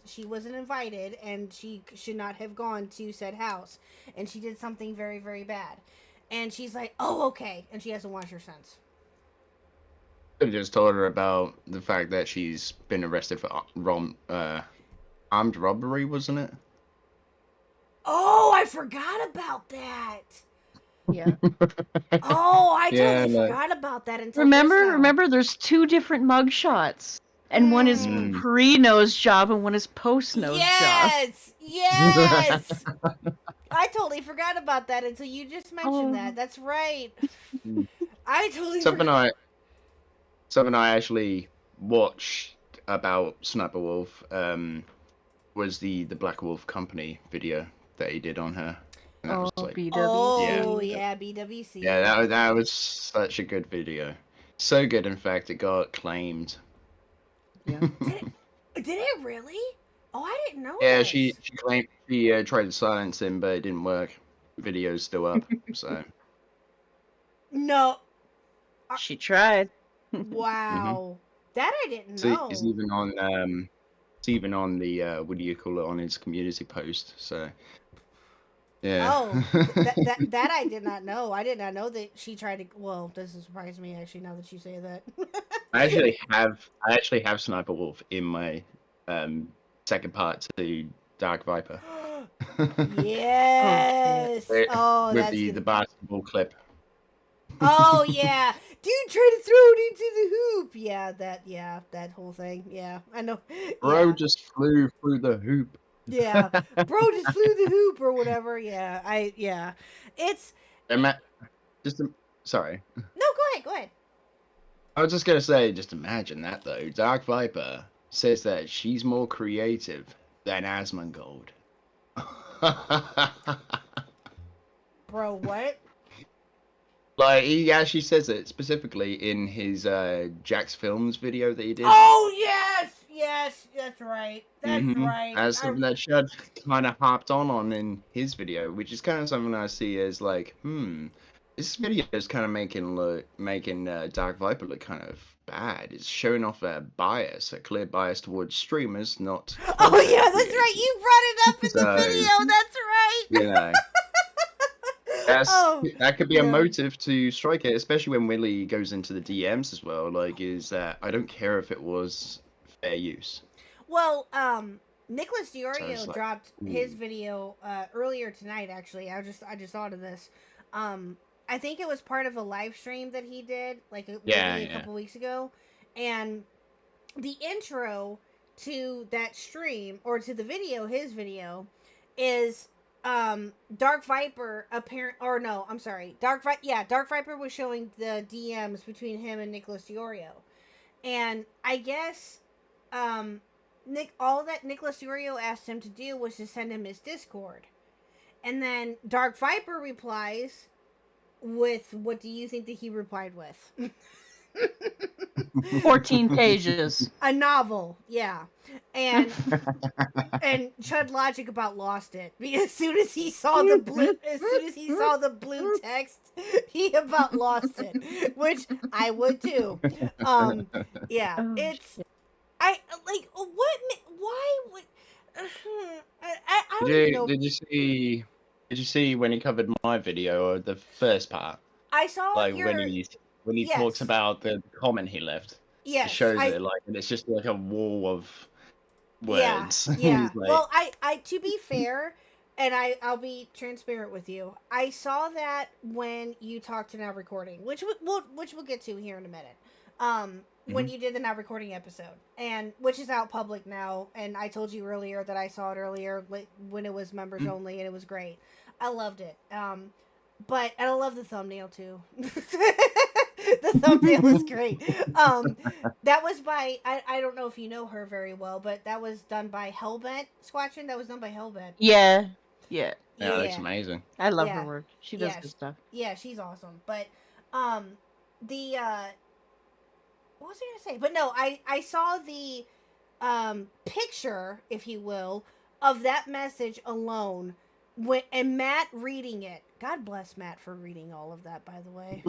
she wasn't invited, and she should not have gone to said house. And she did something very, very bad. And she's like, oh, okay. And she hasn't watched her since. I just told her about the fact that she's been arrested for armed robbery, wasn't it? Oh, I forgot about that. Yeah. Oh, I totally forgot about that until Remember, there's 2 different mugshots, and one is pre-nose job and one is post-nose job. Yes. I totally forgot about that until you just mentioned that. That's right. I totally forgot. Something I actually watched about Sniper Wolf was the Black Wolf Company video that he did on her. And that was like, BWC. Oh, yeah, BWC. Yeah, that was such a good video. So good, in fact, it got claimed. Yeah. Did it really? Oh, I didn't know. Yeah, this. she claimed she tried to silence him, but it didn't work. The video's still up, so. No. She tried. Wow. That I didn't know. It's even on the what do you call it, on his community post, so. Yeah. Oh, that I did not know. I did not know that she tried to. Well, doesn't surprise me actually. Now that you say that. I actually have Sniper Wolf in my second part to Dark Viper. Yes. Oh, with that's the basketball clip. Oh yeah, dude, try to throw it into the hoop. Yeah, that whole thing. Yeah, I know. Bro just flew through the hoop. Yeah, bro just flew the hoop or whatever. Yeah, it's. Sorry. No, go ahead. I was just gonna say, just imagine that though. Dark Viper says that she's more creative than Asmongold. Bro, what? Like, he actually says it specifically in his Jax Films video that he did. Oh yes, that's right. That's right. That's something that Shud kind of hopped on in his video, which is kind of something I see as like, this video is kind of making Dark Viper look kind of bad. It's showing off a clear bias towards streamers, not. Oh yeah, that's right. You brought it up in the video. That's right. You know. That could be a yeah. motive to strike it, especially when Willie goes into the DMs as well. Like, is that I don't care if it was fair use. Well, Nicholas So Diorio it's like, dropped his ooh. video earlier tonight. Actually, I just thought of this. I think it was part of a live stream that he did, like maybe a couple weeks ago, and the intro to that stream or to the video, his video, is Dark Viper Dark Viper was showing the DMs between him and Nicholas Diorio, and I guess all that Nicholas Diorio asked him to do was to send him his Discord, and then Dark Viper replies with, what do you think that he replied with? 14 pages. A novel, yeah. And Chud Logic about lost it. Because as soon as he saw the blue text, he about lost it. Which I would too. Yeah. It's I like why would I don't even know. Did you see when he covered my video or the first part? I saw like when he yes. talks about the comment he left. Yes, it shows it like, and it's just like a wall of words. Yeah. He's like, Well, I to be fair, and I'll be transparent with you. I saw that when you talked to Now Recording, which we'll get to here in a minute. When you did the Now Recording episode, and which is out public now, and I told you earlier that I saw it earlier when it was members only, and it was great. I loved it. But and I love the thumbnail too. The thumbnail was great. That was by I don't know if you know her very well, but that was done by Hellbent Squatching. That was done by Hellbent. Yeah. that's amazing. I love her work. She does good stuff. Yeah, she's awesome. But the what was I gonna say? But no, I saw the picture, if you will, of that message alone and Matt reading it. God bless Matt for reading all of that, by the way.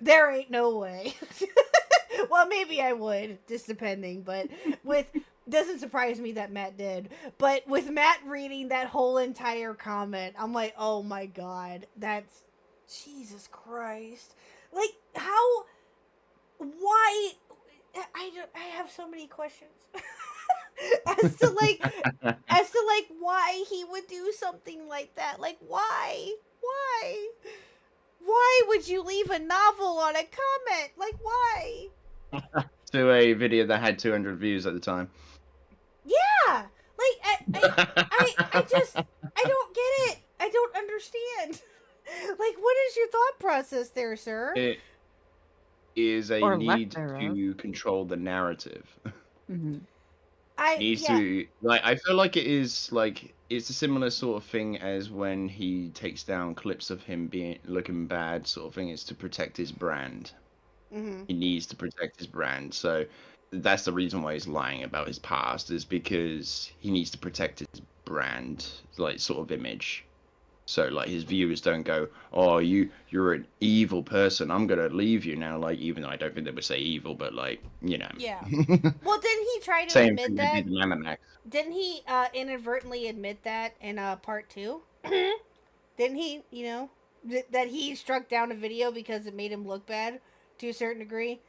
There ain't no way. Well, maybe I would, just depending, but doesn't surprise me that Matt did. But with Matt reading that whole entire comment, I'm like, oh my god, that's Jesus Christ. Like, how, why, I have so many questions. as to why he would do something like that. Like, why would you leave a novel on a comment? Like, why? To a video that had 200 views at the time. Yeah, like I don't get it. I don't understand. Like, what is your thought process there, sir? It is a Or need lack to control the narrative. Mm-hmm. To like, I feel like it is like it's a similar sort of thing as when he takes down clips of him looking bad, sort of thing. It's to protect his brand. Mm-hmm. He needs to protect his brand, so that's the reason why he's lying about his past, is because he needs to protect his brand, like, sort of image. So like his viewers don't go, oh, you're an evil person, I'm gonna leave you now. Like, even though I don't think they would say evil, but like, you know. Yeah. Well, didn't he try to Same admit thing that? they did in Animax. Didn't he inadvertently admit that in part 2? Didn't he? You know, that he struck down a video because it made him look bad to a certain degree.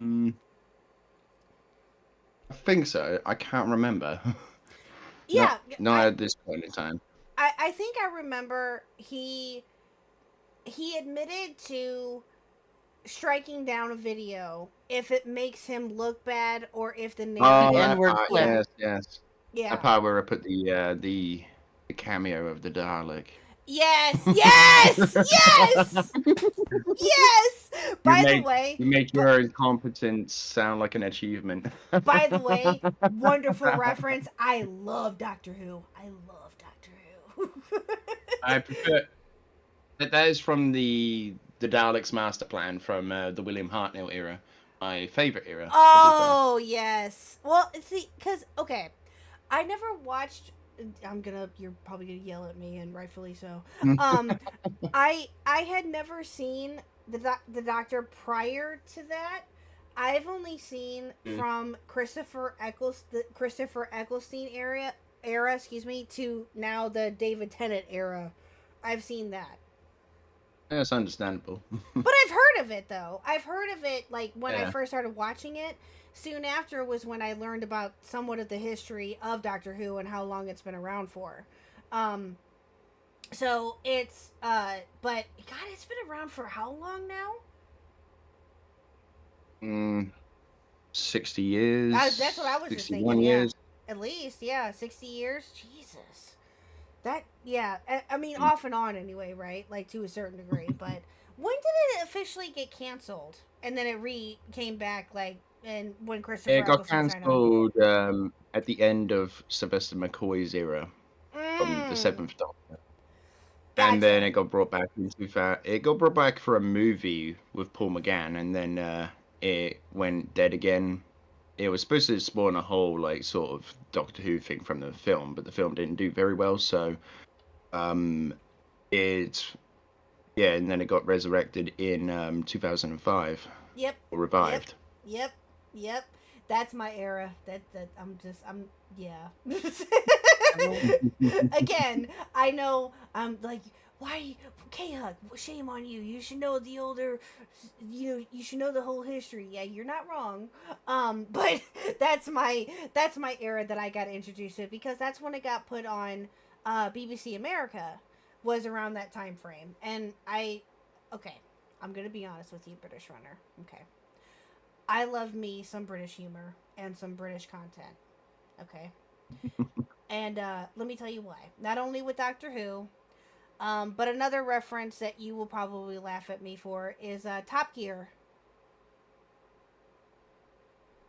I think so. I can't remember. Yeah. Not at this point in time. I think I remember he admitted to striking down a video if it makes him look bad or if the narrative. Yes. Yeah. That part where I put the cameo of the Dalek. Yes. Yes. By the way, you make your incompetence sound like an achievement. By the way, wonderful reference. I love Doctor Who. I prefer that is from the Daleks master plan from the William Hartnell era, my favorite era. Oh yes. Well, see, because okay, I never watched. You're probably gonna yell at me, and rightfully so. I had never seen the Doctor prior to that. I've only seen from Christopher Eccleston era, excuse me, to now the David Tennant era. I've seen that. That's understandable. But I've heard of it though. I've heard of it like when I Yeah. first started watching it. Soon after was when I learned about somewhat of the history of Doctor Who and how long it's been around for. So it's but God, it's been around for how long now? 60 years. That's what I was just 61 thinking. years. Yeah, at least 60 years. Jesus, that I mean off and on anyway, right? Like to a certain degree. But when did it officially get canceled? And then it came back like and when Christopher It got Eccleston signed on. cancelled at the end of Sylvester McCoy's era from the Seventh Doctor. And then it got brought back in 2000. It got brought back for a movie with Paul McGann, and then it went dead again. It was supposed to spawn a whole like sort of Doctor Who thing from the film, but the film didn't do very well. So, and then it got resurrected in 2005. Yep. Or revived. Yep. That's my era. Yeah. Again, I know I'm like, why KHuck, shame on you. You should know the older you should know the whole history. Yeah, you're not wrong. But that's my era that I got introduced to because that's when it got put on BBC America was around that time frame. And I'm gonna be honest with you, British Runner. Okay. I love me some British humor and some British content. Okay. And let me tell you why. Not only with Doctor Who, but another reference that you will probably laugh at me for is Top Gear.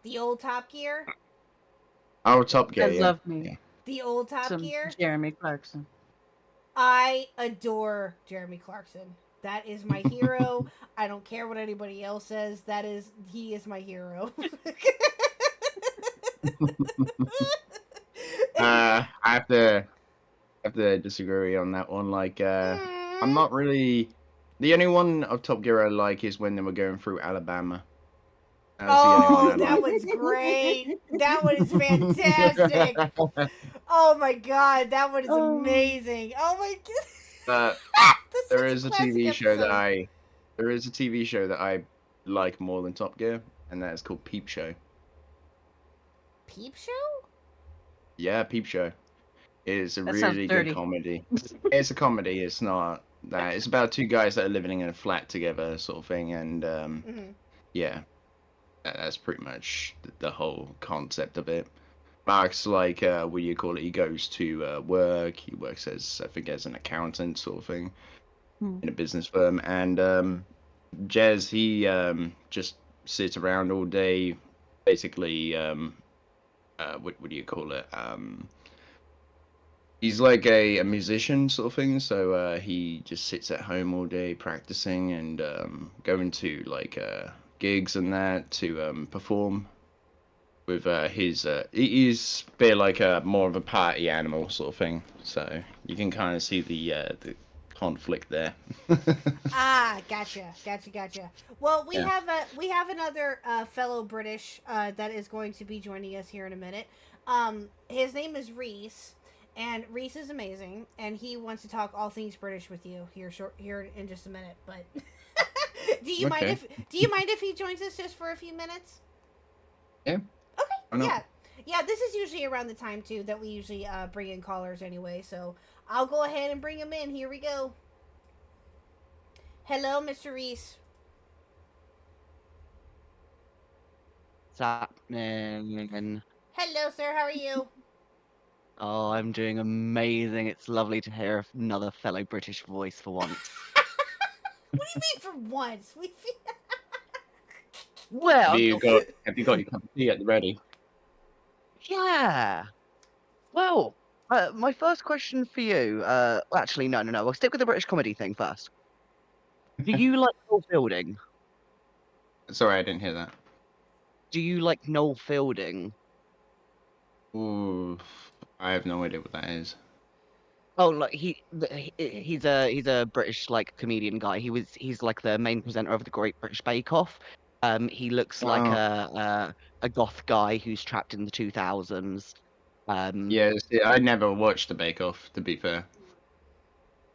The old Top Gear. Oh, Top Gear. I love me. Yeah. The old Top Gear. Jeremy Clarkson. I adore Jeremy Clarkson. That is my hero. I don't care what anybody else says. He is my hero. I have to disagree on that one. Like, I'm not really. The only one of Top Gear I like is when they were going through Alabama. That was great. That one is fantastic. Oh my god, that one is amazing. Oh my god. There is a TV show that I like more than Top Gear, and that is called Peep Show. Peep Show? Yeah, Peep Show. It's a That sounds really dirty. good comedy. It's a comedy. It's not that. It's about two guys that are living in a flat together, sort of thing, and yeah, that's pretty much the whole concept of it. Mark's like, what do you call it? He goes to work. He works as, I think, as an accountant, sort of thing, in a business firm. And Jez, he just sits around all day, basically. What do you call it? He's like a musician, sort of thing. So he just sits at home all day practicing and going to like gigs and that to perform. With he's a bit like more of a party animal sort of thing, so you can kind of see the conflict there. Gotcha. Well, we have another fellow British that is going to be joining us here in a minute. His name is Reese, and Reese is amazing, and he wants to talk all things British with you here in just a minute. But do you mind if he joins us just for a few minutes? Yeah. Okay. Yeah. This is usually around the time too that we usually bring in callers anyway. So I'll go ahead and bring him in. Here we go. Hello, Mr. Reese. What's happening? Hello, sir. How are you? Oh, I'm doing amazing. It's lovely to hear another fellow British voice for once. What do you mean for once? Well, have you got your cup of tea at the ready? Yeah. Well, my first question for you. Actually, no. I'll stick with the British comedy thing first. Do you like Noel Fielding? Sorry, I didn't hear that. Do you like Noel Fielding? Ooh, I have no idea what that is. Oh, like he's a British like comedian guy. He's like the main presenter of the Great British Bake Off. He looks like a goth guy who's trapped in the 2000s. Yeah, see, I never watched the Bake Off, to be fair.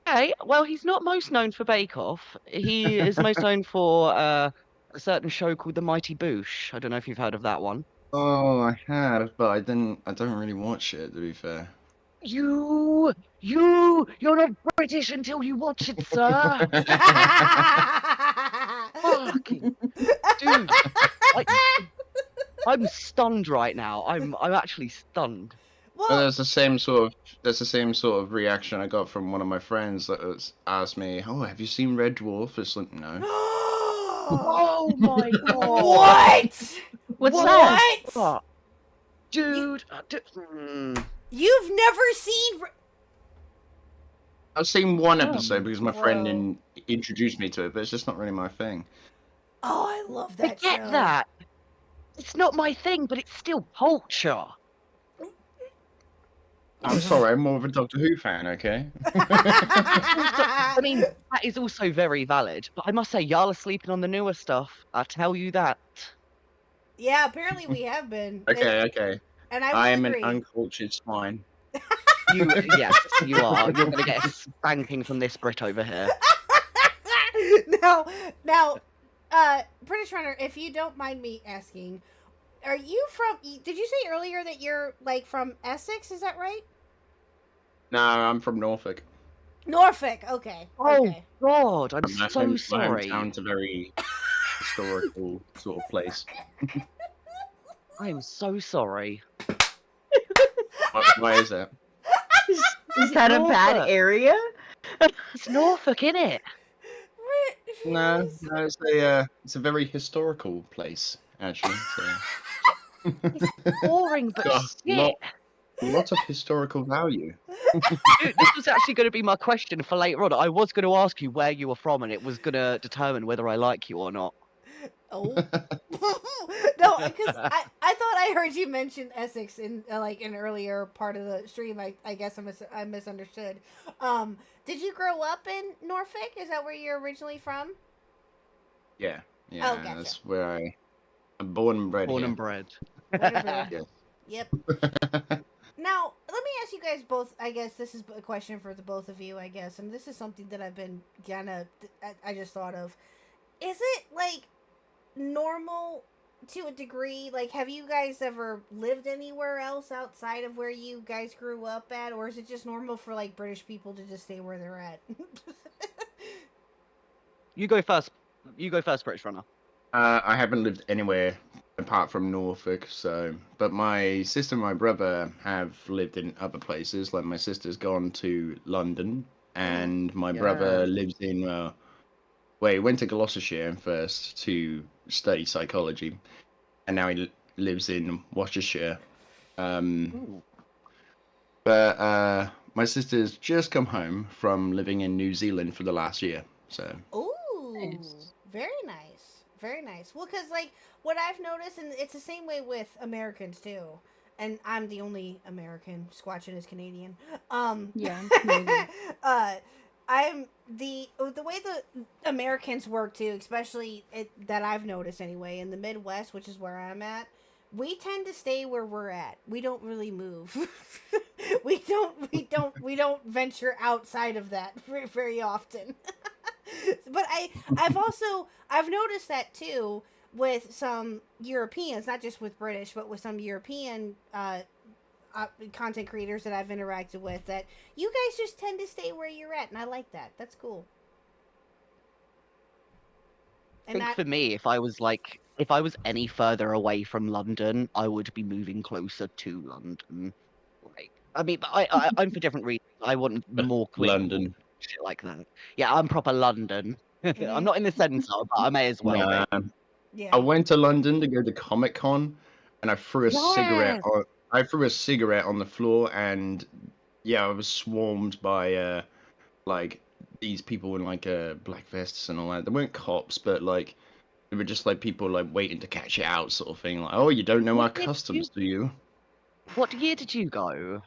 Okay, well, he's not most known for Bake Off. He is most known for a certain show called The Mighty Boosh. I don't know if you've heard of that one. Oh, I had, but I didn't. I don't really watch it, to be fair. You're not British until you watch it, sir. Fucking dude, I'm stunned right now. I'm actually stunned. Well, there's the same sort of reaction I got from one of my friends that asked me, "Oh, have you seen Red Dwarf?" It's like, no. Oh my god! What? What's that? What? Dude, You've never seen. I've seen one episode because my friend introduced me to it, but it's just not really my thing. Oh, I love that I get show. that. It's not my thing, but it's still culture. I'm sorry, I'm more of a Doctor Who fan, okay? I mean, that is also very valid, but I must say, y'all are sleeping on the newer stuff. I tell you that. Yeah, apparently we have been. Okay. And I I will am agree. an uncultured swine. Yes, you are. You're gonna get a spanking from this Brit over here. Now, British Runner, if you don't mind me asking, are you from? Did you say earlier that you're like from Essex? Is that right? No, I'm from Norfolk. Norfolk. Okay. Oh Okay. God, I'm My so sorry. My hometown's a very historical sort of place. I am so sorry. Why is that? Is that a bad Norfolk. area? It's Norfolk, innit? No, it's a very historical place, actually. So. Boring, but Got shit. lot of historical value. Dude, this was actually going to be my question for later on. I was going to ask you where you were from, and it was going to determine whether I like you or not. Oh. No, because I thought I heard you mention Essex in like an earlier part of the stream. I guess I misunderstood. Did you grow up in Norfolk? Is that where you're originally from? Yeah, Oh, gotcha. that's where I'm born and bred. Born here. and bred. Born and bred. Yeah. Yep. Now, let me ask you guys both. I guess this is a question for the both of you. I guess, and this is something that I've been I just thought of. Is it like normal to a degree? Like, have you guys ever lived anywhere else outside of where you guys grew up at, or is it just normal for like British people to just stay where they're at? You go first. You go first, British Runner. I haven't lived anywhere apart from Norfolk, but my sister and my brother have lived in other places. Like my sister's gone to London, and my brother lives in. He went to Gloucestershire first to study psychology, and now he lives in Worcestershire. But my sister's just come home from living in New Zealand for the last year. So. Ooh, very nice, very nice. Well, because like what I've noticed, and it's the same way with Americans too. And I'm the only American. Squatchin is Canadian. Yeah. I'm the way the Americans work too, especially that I've noticed anyway in the Midwest, which is where I'm at. We tend to stay where we're at. We don't really move. we don't venture outside of that very, very often. But I've noticed that too with some Europeans, not just with British, but with some European content creators that I've interacted with, that you guys just tend to stay where you're at, and I like that. That's cool. I think for me, if I was any further away from London, I would be moving closer to London. Like, I mean, I'm for different reasons. I want more London. Shit like that. Yeah, I'm proper London. I'm not in the centre, but I may as well be. Yeah. I went to London to go to Comic Con, and I threw a cigarette. I threw a cigarette on the floor, and I was swarmed by like these people in like black vests and all that. They weren't cops, but like they were just like people like waiting to catch it out, sort of thing. Like, oh, you don't know our customs, do you? What year did you go?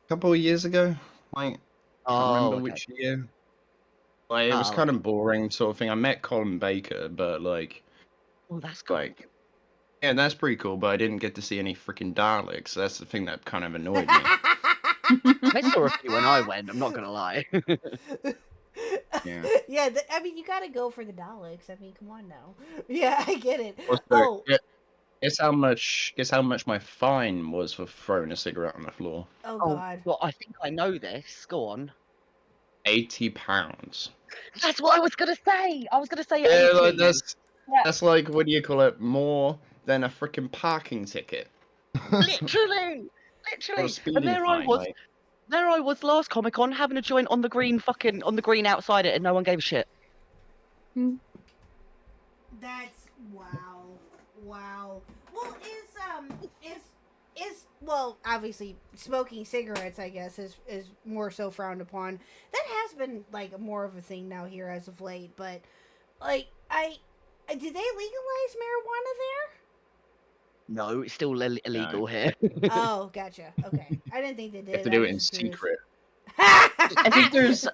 Couple of years ago. Like, I can't remember which year. Like, it was kind of boring, sort of thing. I met Colin Baker, but like, oh, that's cool. Like, Yeah, that's pretty cool, but I didn't get to see any freaking Daleks. That's the thing that kind of annoyed me. I saw a few when I went. I'm not gonna lie. Yeah. Yeah, I mean, you gotta go for the Daleks. I mean, come on now. Yeah, I get it. Also, Oh, guess how much my fine was for throwing a cigarette on the floor? oh God. Well, I think I know this. Go on. £80. That's what I was gonna say. I was gonna say Yeah, 80. like Yeah. that's like, what do you call it? More than a freaking parking ticket. Literally. Or a And speeding there I fine, was. like. There I was last Comic Con having a joint on the green outside it, and no one gave a shit. That's wow. Well, well, obviously smoking cigarettes, I guess, is more so frowned upon. That has been like more of a thing now here as of late, but like did they legalize marijuana there? No, it's still illegal here. Oh, gotcha. Okay, I didn't think they did. You have to do it in secret. I think there's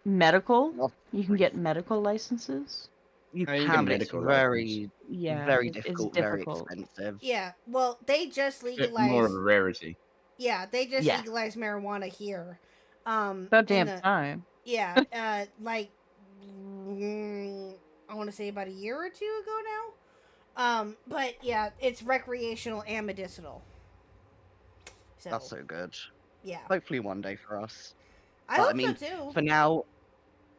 medical. You can get medical licenses. You you can, get but it's medical very, Yeah, very it's difficult, difficult. very expensive. Yeah, well, they just Bit legalized. more of a rarity. Yeah, they just Yeah. legalized marijuana here. About in damn time. Yeah, like I want to say about a year or two ago now. But yeah, it's recreational and medicinal. So That's so good. yeah, Hopefully one day for us. I But, hope I mean, so too.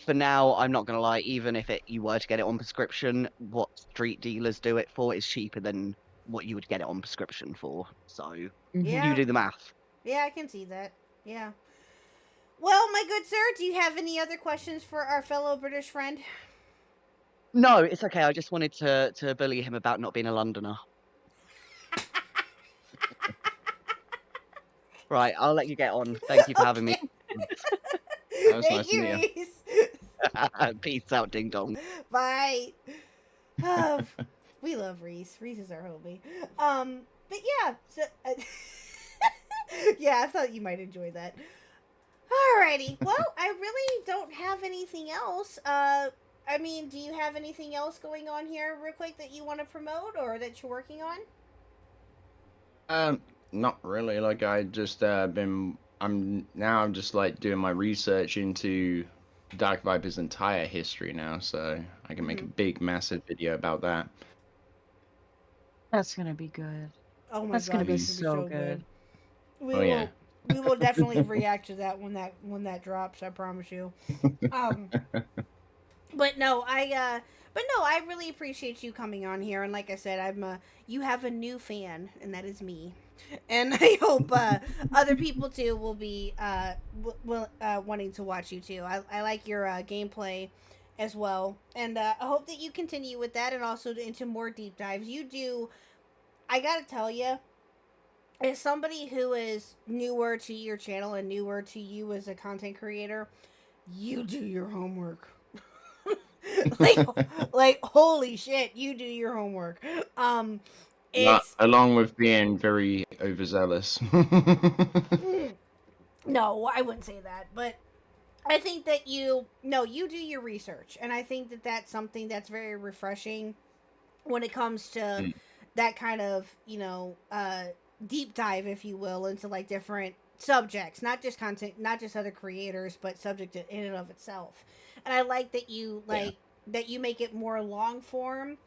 for now, I'm not gonna lie. Even if you were to get it on prescription, what street dealers do it for is cheaper than what you would get it on prescription for. So Yeah. you do the math. Yeah, I can see that. Yeah. Well, my good sir, do you have any other questions for our fellow British friend? No, it's okay. I just wanted to bully him about not being a Londoner. Right, I'll let you get on. Thank you for having me. That was Thank nice to you, meet you. Reese. Peace out, ding dong. Bye. We love Reese. Reese is our homie. But yeah, so, yeah, I thought you might enjoy that. Alrighty. Well, I really don't have anything else. I mean, do you have anything else going on here, real quick, that you want to promote or that you're working on? Not really. Like, I just I'm just like doing my research into Dark Viper's entire history now, so I can make a big, massive video about that. That's gonna be good. Oh my That's god, gonna be that's so good. We Oh, will. yeah. We will definitely react to that when that drops. I promise you. But no, I really appreciate you coming on here, and like I said, you have a new fan, and that is me, and I hope other people too will be wanting to watch you too. I like your gameplay as well, and I hope that you continue with that, and also into more deep dives. You do. I gotta tell you, as somebody who is newer to your channel and newer to you as a content creator, you do your homework. like holy shit, you do your homework. It's Along with being very overzealous. no, I wouldn't say that, but I think that you do your research, and I think that that's something that's very refreshing when it comes to that kind of, deep dive, if you will, into like different subjects, not just content, not just other creators, but subject in and of itself. And I like that you that you make it more long form,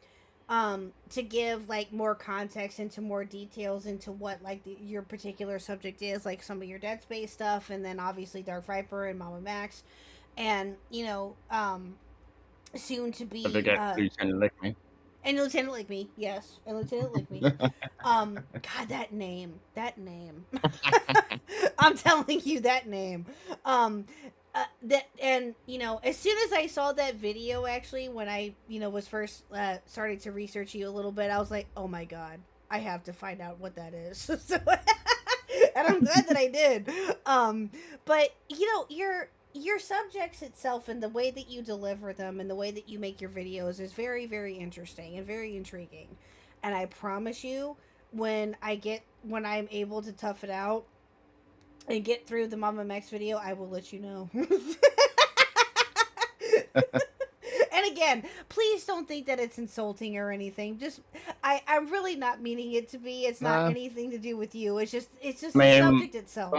to give like more context into more details into what like your particular subject is, like some of your Dead Space stuff, and then obviously Dark Viper and Mama Max, and soon to be Lieutenant Lickme. And Lieutenant Lickme, yes. And Lieutenant Lickme. God, that name. I'm telling you, that name. As soon as I saw that video, actually, when I, was first starting to research you a little bit, I was like, oh my god, I have to find out what that is. So, and I'm glad that I did. But, your subjects itself and the way that you deliver them and the way that you make your videos is very, very interesting and very intriguing. And I promise you, when I'm able to tough it out and get through the Mama Max video, I will let you know. And again, please don't think that it's insulting or anything. Just, I'm really not meaning it to be. It's not anything to do with you. It's just the subject itself.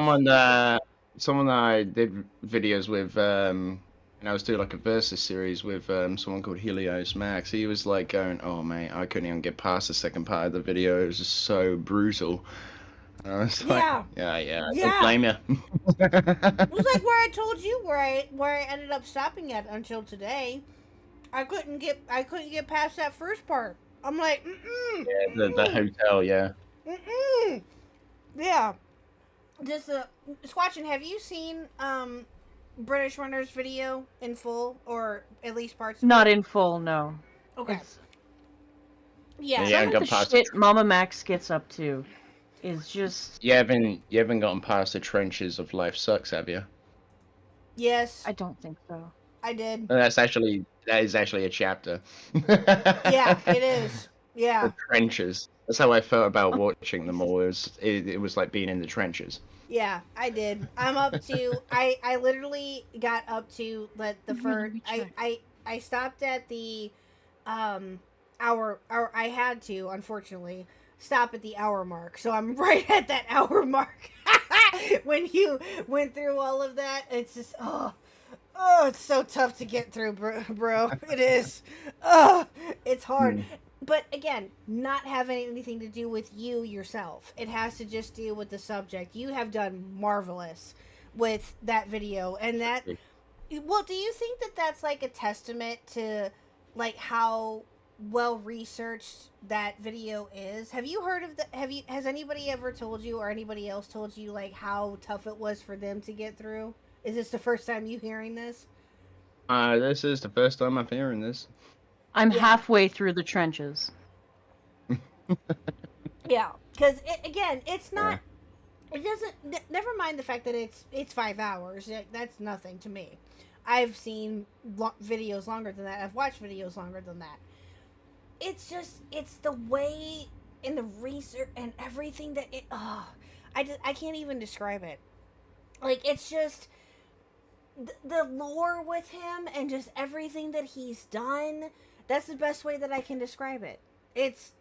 Someone that I did videos with, and I was doing like a versus series with someone called Helios Max. He was like going, "Oh mate, I couldn't even get past the second part of the video. It was just so brutal." And I was like, "Yeah, don't blame you." It was like where I told you where I ended up stopping at until today. I couldn't get past that first part. I'm like, The hotel, yeah. Yeah. Just Squatchin, have you seen British Runner's video in full, or at least parts of Not it? in full, no. Okay. Yeah. Some of the shit Mama Max gets up to is just... You haven't gotten past the trenches of Life Sucks, have you? Yes. I don't think so. I did. That is actually a chapter. Yeah, it is. Yeah. The trenches. That's how I felt about watching them all. It was like being in the trenches. Yeah, I did. I'm up to. I literally got up to the first. I stopped at the hour. I had to, unfortunately, stop at the hour mark. So I'm right at that hour mark. When you went through all of that, it's just it's so tough to get through, bro. It is. It's hard. But again, not having anything to do with you yourself. It has to just do with the subject. You have done marvelous with that video, and that. Well, do you think that that's like a testament to like how well researched that video is? Have you heard of has anybody ever told you, or anybody else told you, like how tough it was for them to get through? Is this the first time you hearing this? This is the first time I'm hearing this. I'm halfway through the trenches. Yeah, because again, it's not. It doesn't. Never mind the fact that it's 5 hours. That's nothing to me. I've seen videos longer than that. I've watched videos longer than that. It's the way and the research and everything that it. I can't even describe it. Like, it's just the lore with him and just everything that he's done. That's the best way that I can describe it. It's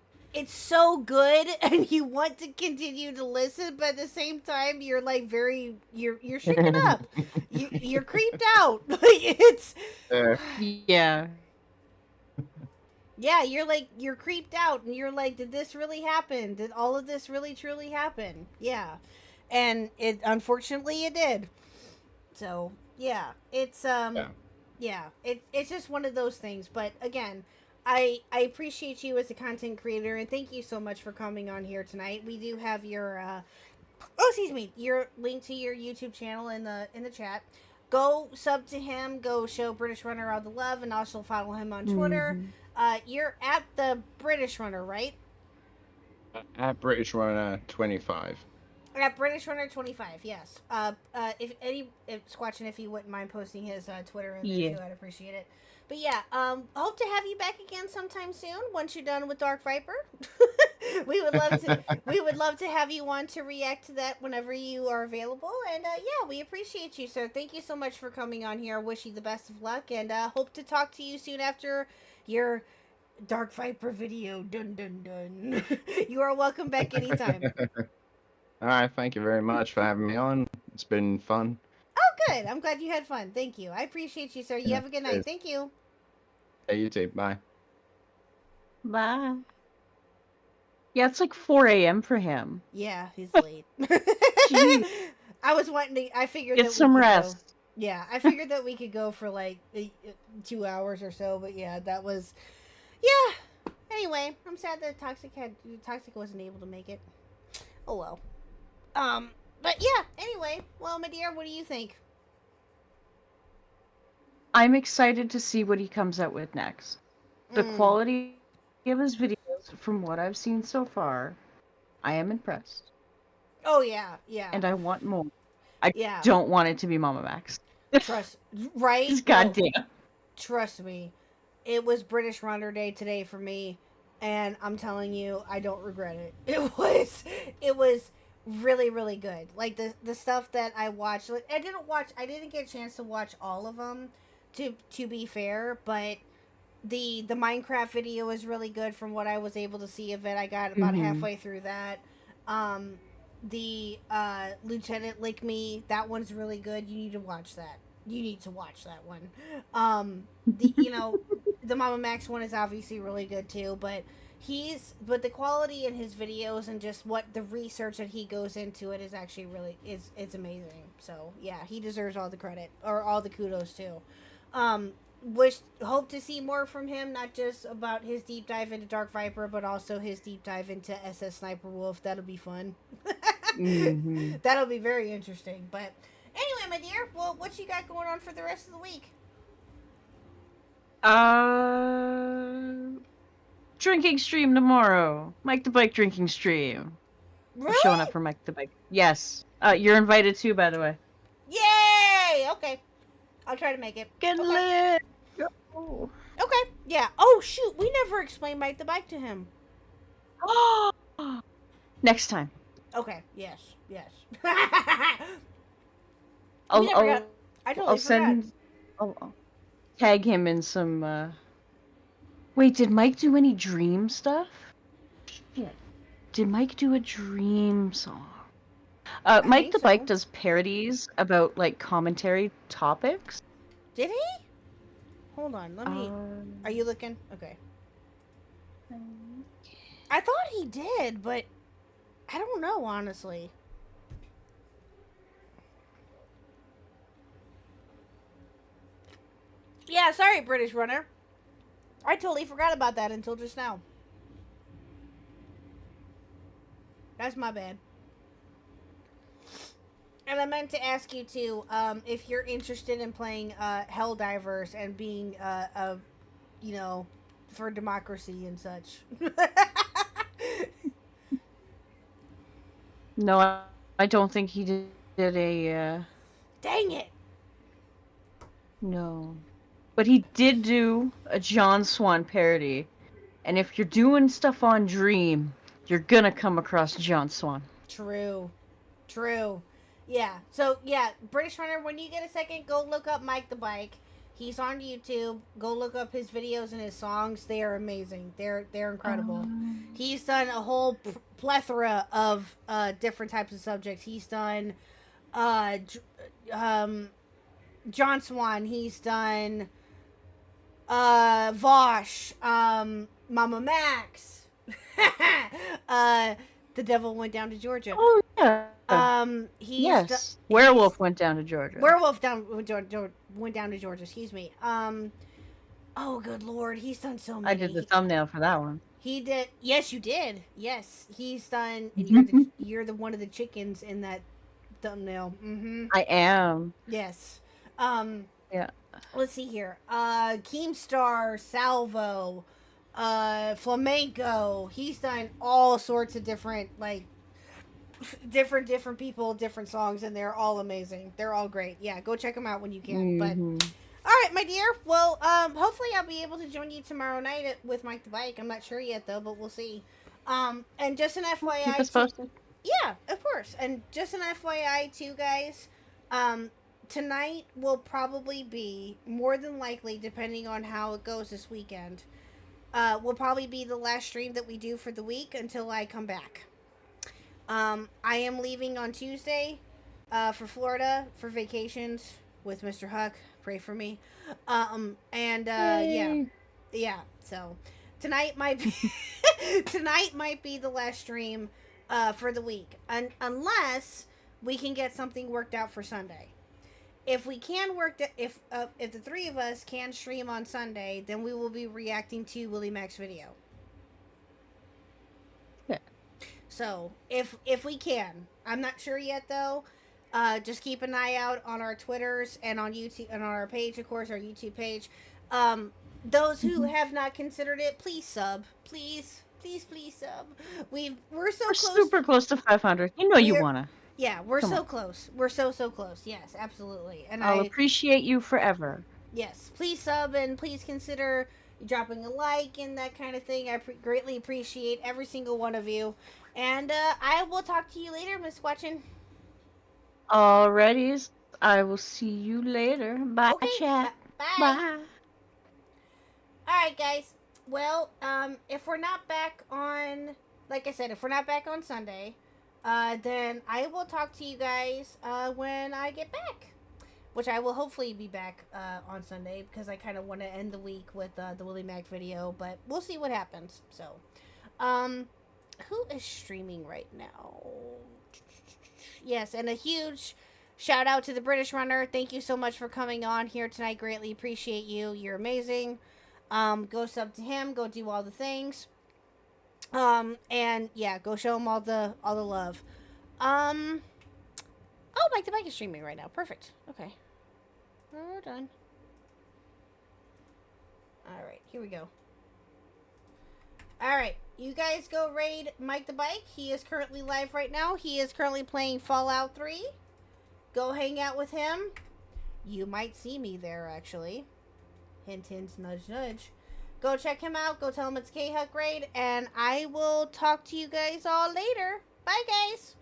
so good, and you want to continue to listen, but at the same time, you're like you're shaken up. You're creeped out. It's yeah. Yeah, you're creeped out, and you're like, did this really happen? Did all of this really truly happen? Yeah, and it unfortunately it did. So yeah, it's it's just one of those things. But again, I appreciate you as a content creator, and thank you so much for coming on here tonight. We do have your your link to your YouTube channel in the chat. Go sub to him. Go show British Runner all the love, and also follow him on Twitter. You're at the British Runner, right? At British Runner 25. At British Runner 25, yes. If Squatchin, if you wouldn't mind posting his Twitter in there too, I'd appreciate it. But yeah, hope to have you back again sometime soon once you're done with Dark Viper. we would love to have you on to react to that whenever you are available. And yeah, we appreciate you, sir. Thank you so much for coming on here. I wish you the best of luck, and hope to talk to you soon after your Dark Viper video. Dun dun dun. You are welcome back anytime. All right, thank you very much for having me on. It's been fun. Oh, good. I'm glad you had fun. Thank you. I appreciate you, sir. You have a good night. Thank you. Hey, you too. Bye. Bye. Yeah, it's like 4 a.m. for him. Yeah, he's late. I was wanting to. I figured get some rest. Yeah, I figured that we could go for like 2 hours or so, but yeah, that was. Yeah. Anyway, I'm sad that Toxic wasn't able to make it. Oh well. But yeah. Anyway, well, my dear, what do you think? I'm excited to see what he comes out with next. The quality of his videos, from what I've seen so far, I am impressed. Oh yeah, yeah. And I want more. I don't want it to be Mama Max. Trust, right? Goddamn. Trust me, it was British Runner Day today for me, and I'm telling you, I don't regret it. It was really, really good. Like the stuff that I watched. I didn't get a chance to watch all of them. To be fair, but the Minecraft video is really good from what I was able to see of it. I got about halfway through that. The Lieutenant Lick Me, that one's really good. You need to watch that. You need to watch that one. The Mama Max one is obviously really good too, but the quality in his videos and just what the research that he goes into it is actually really it's amazing. So yeah, he deserves all the credit or all the kudos too. Hope to see more from him, not just about his deep dive into Dark Viper, but also his deep dive into SS Sniper Wolf. That'll be fun. That'll be very interesting. But anyway, my dear, well, what you got going on for the rest of the week? Drinking stream tomorrow. Mike the Bike drinking stream. Really? I'm showing up for Mike the Bike. Yes. You're invited too, by the way. Yay! Okay. I'll try to make it. Get lit! Go. Okay. Yeah. Oh, shoot. We never explained Mike the Bike to him. Next time. Okay. Yes. Yes. I'll send. I'll tag him in some. Wait, did Mike do any dream stuff? Yeah. Did Mike do a dream song? Mike the Bike does parodies about like commentary topics. Did he? Hold on, let me. Are you looking? Okay. I thought he did, but I don't know, honestly. Yeah, sorry, British Runner. I totally forgot about that until just now. That's my bad. And I meant to ask you too, if you're interested in playing Helldivers and being for democracy and such. No, I don't think he did a. Dang it! No, but he did do a John Swan parody, and if you're doing stuff on Dream, you're gonna come across John Swan. True. Yeah. So yeah, British Runner, when you get a second, go look up Mike the Bike. He's on YouTube. Go look up his videos and his songs. They are amazing. They're incredible. He's done a whole plethora of different types of subjects. He's done John Swan. He's done Vosh, Mama Max. The Devil Went Down to Georgia. Oh yeah. Yes. Werewolf went down to Georgia. Went down to Georgia. Excuse me. Oh, good Lord, he's done so many. I did the thumbnail for that one. He did. Yes, you did. Yes, he's done. You're the one of the chickens in that thumbnail. I am. Yes. Yeah. Let's see here. Keemstar, Salvo, Flamenco. He's done all sorts of different different people, different songs, and they're all amazing. They're all great. Yeah, go check them out when you can. But all right, my dear. Well, hopefully I'll be able to join you tomorrow night with Mike the Bike. I'm not sure yet though, but we'll see. And just an FYI. Keep us posted. Yeah, of course. And just an FYI too, guys. Tonight will probably be, more than likely, depending on how it goes this weekend, will probably be the last stream that we do for the week until I come back. I am leaving on Tuesday for Florida for vacations with Mr. Huck. Pray for me. Yeah. So tonight might be the last stream for the week, unless we can get something worked out for Sunday. If we can if the three of us can stream on Sunday, then we will be reacting to Willie Mac's video. Yeah. So if we can, I'm not sure yet though. Just keep an eye out on our Twitters and on YouTube and on our page, of course, our YouTube page. Those who have not considered it, please sub, please sub. We're super close to 500. You know you wanna. Yeah, we're so close. We're so close. Yes, absolutely. And I'll appreciate you forever. Yes, please sub and please consider dropping a like and that kind of thing. I greatly appreciate every single one of you. And I will talk to you later, Miss Watchin. Alrighty, I will see you later. Bye, okay, chat. Bye. Alright, guys. Well, if we're not back on, like I said, if we're not back on Sunday, then I will talk to you guys when I get back. Which I will hopefully be back on Sunday because I kind of want to end the week with the Willie Mac video, but we'll see what happens. So, who is streaming right now? Yes, and a huge shout out to the British Runner. Thank you so much for coming on here tonight. Greatly appreciate you. You're amazing. Go sub to him. Go do all the things. And yeah, go show him all the love. Oh, Mike the Bike is streaming right now. Perfect. Okay. We're done. Alright, here we go. Alright, you guys go raid Mike the Bike. He is currently live right now. He is currently playing Fallout 3. Go hang out with him. You might see me there, actually. Hint, hint, nudge, nudge. Go check him out. Go tell him it's KHuck raid. And I will talk to you guys all later. Bye, guys.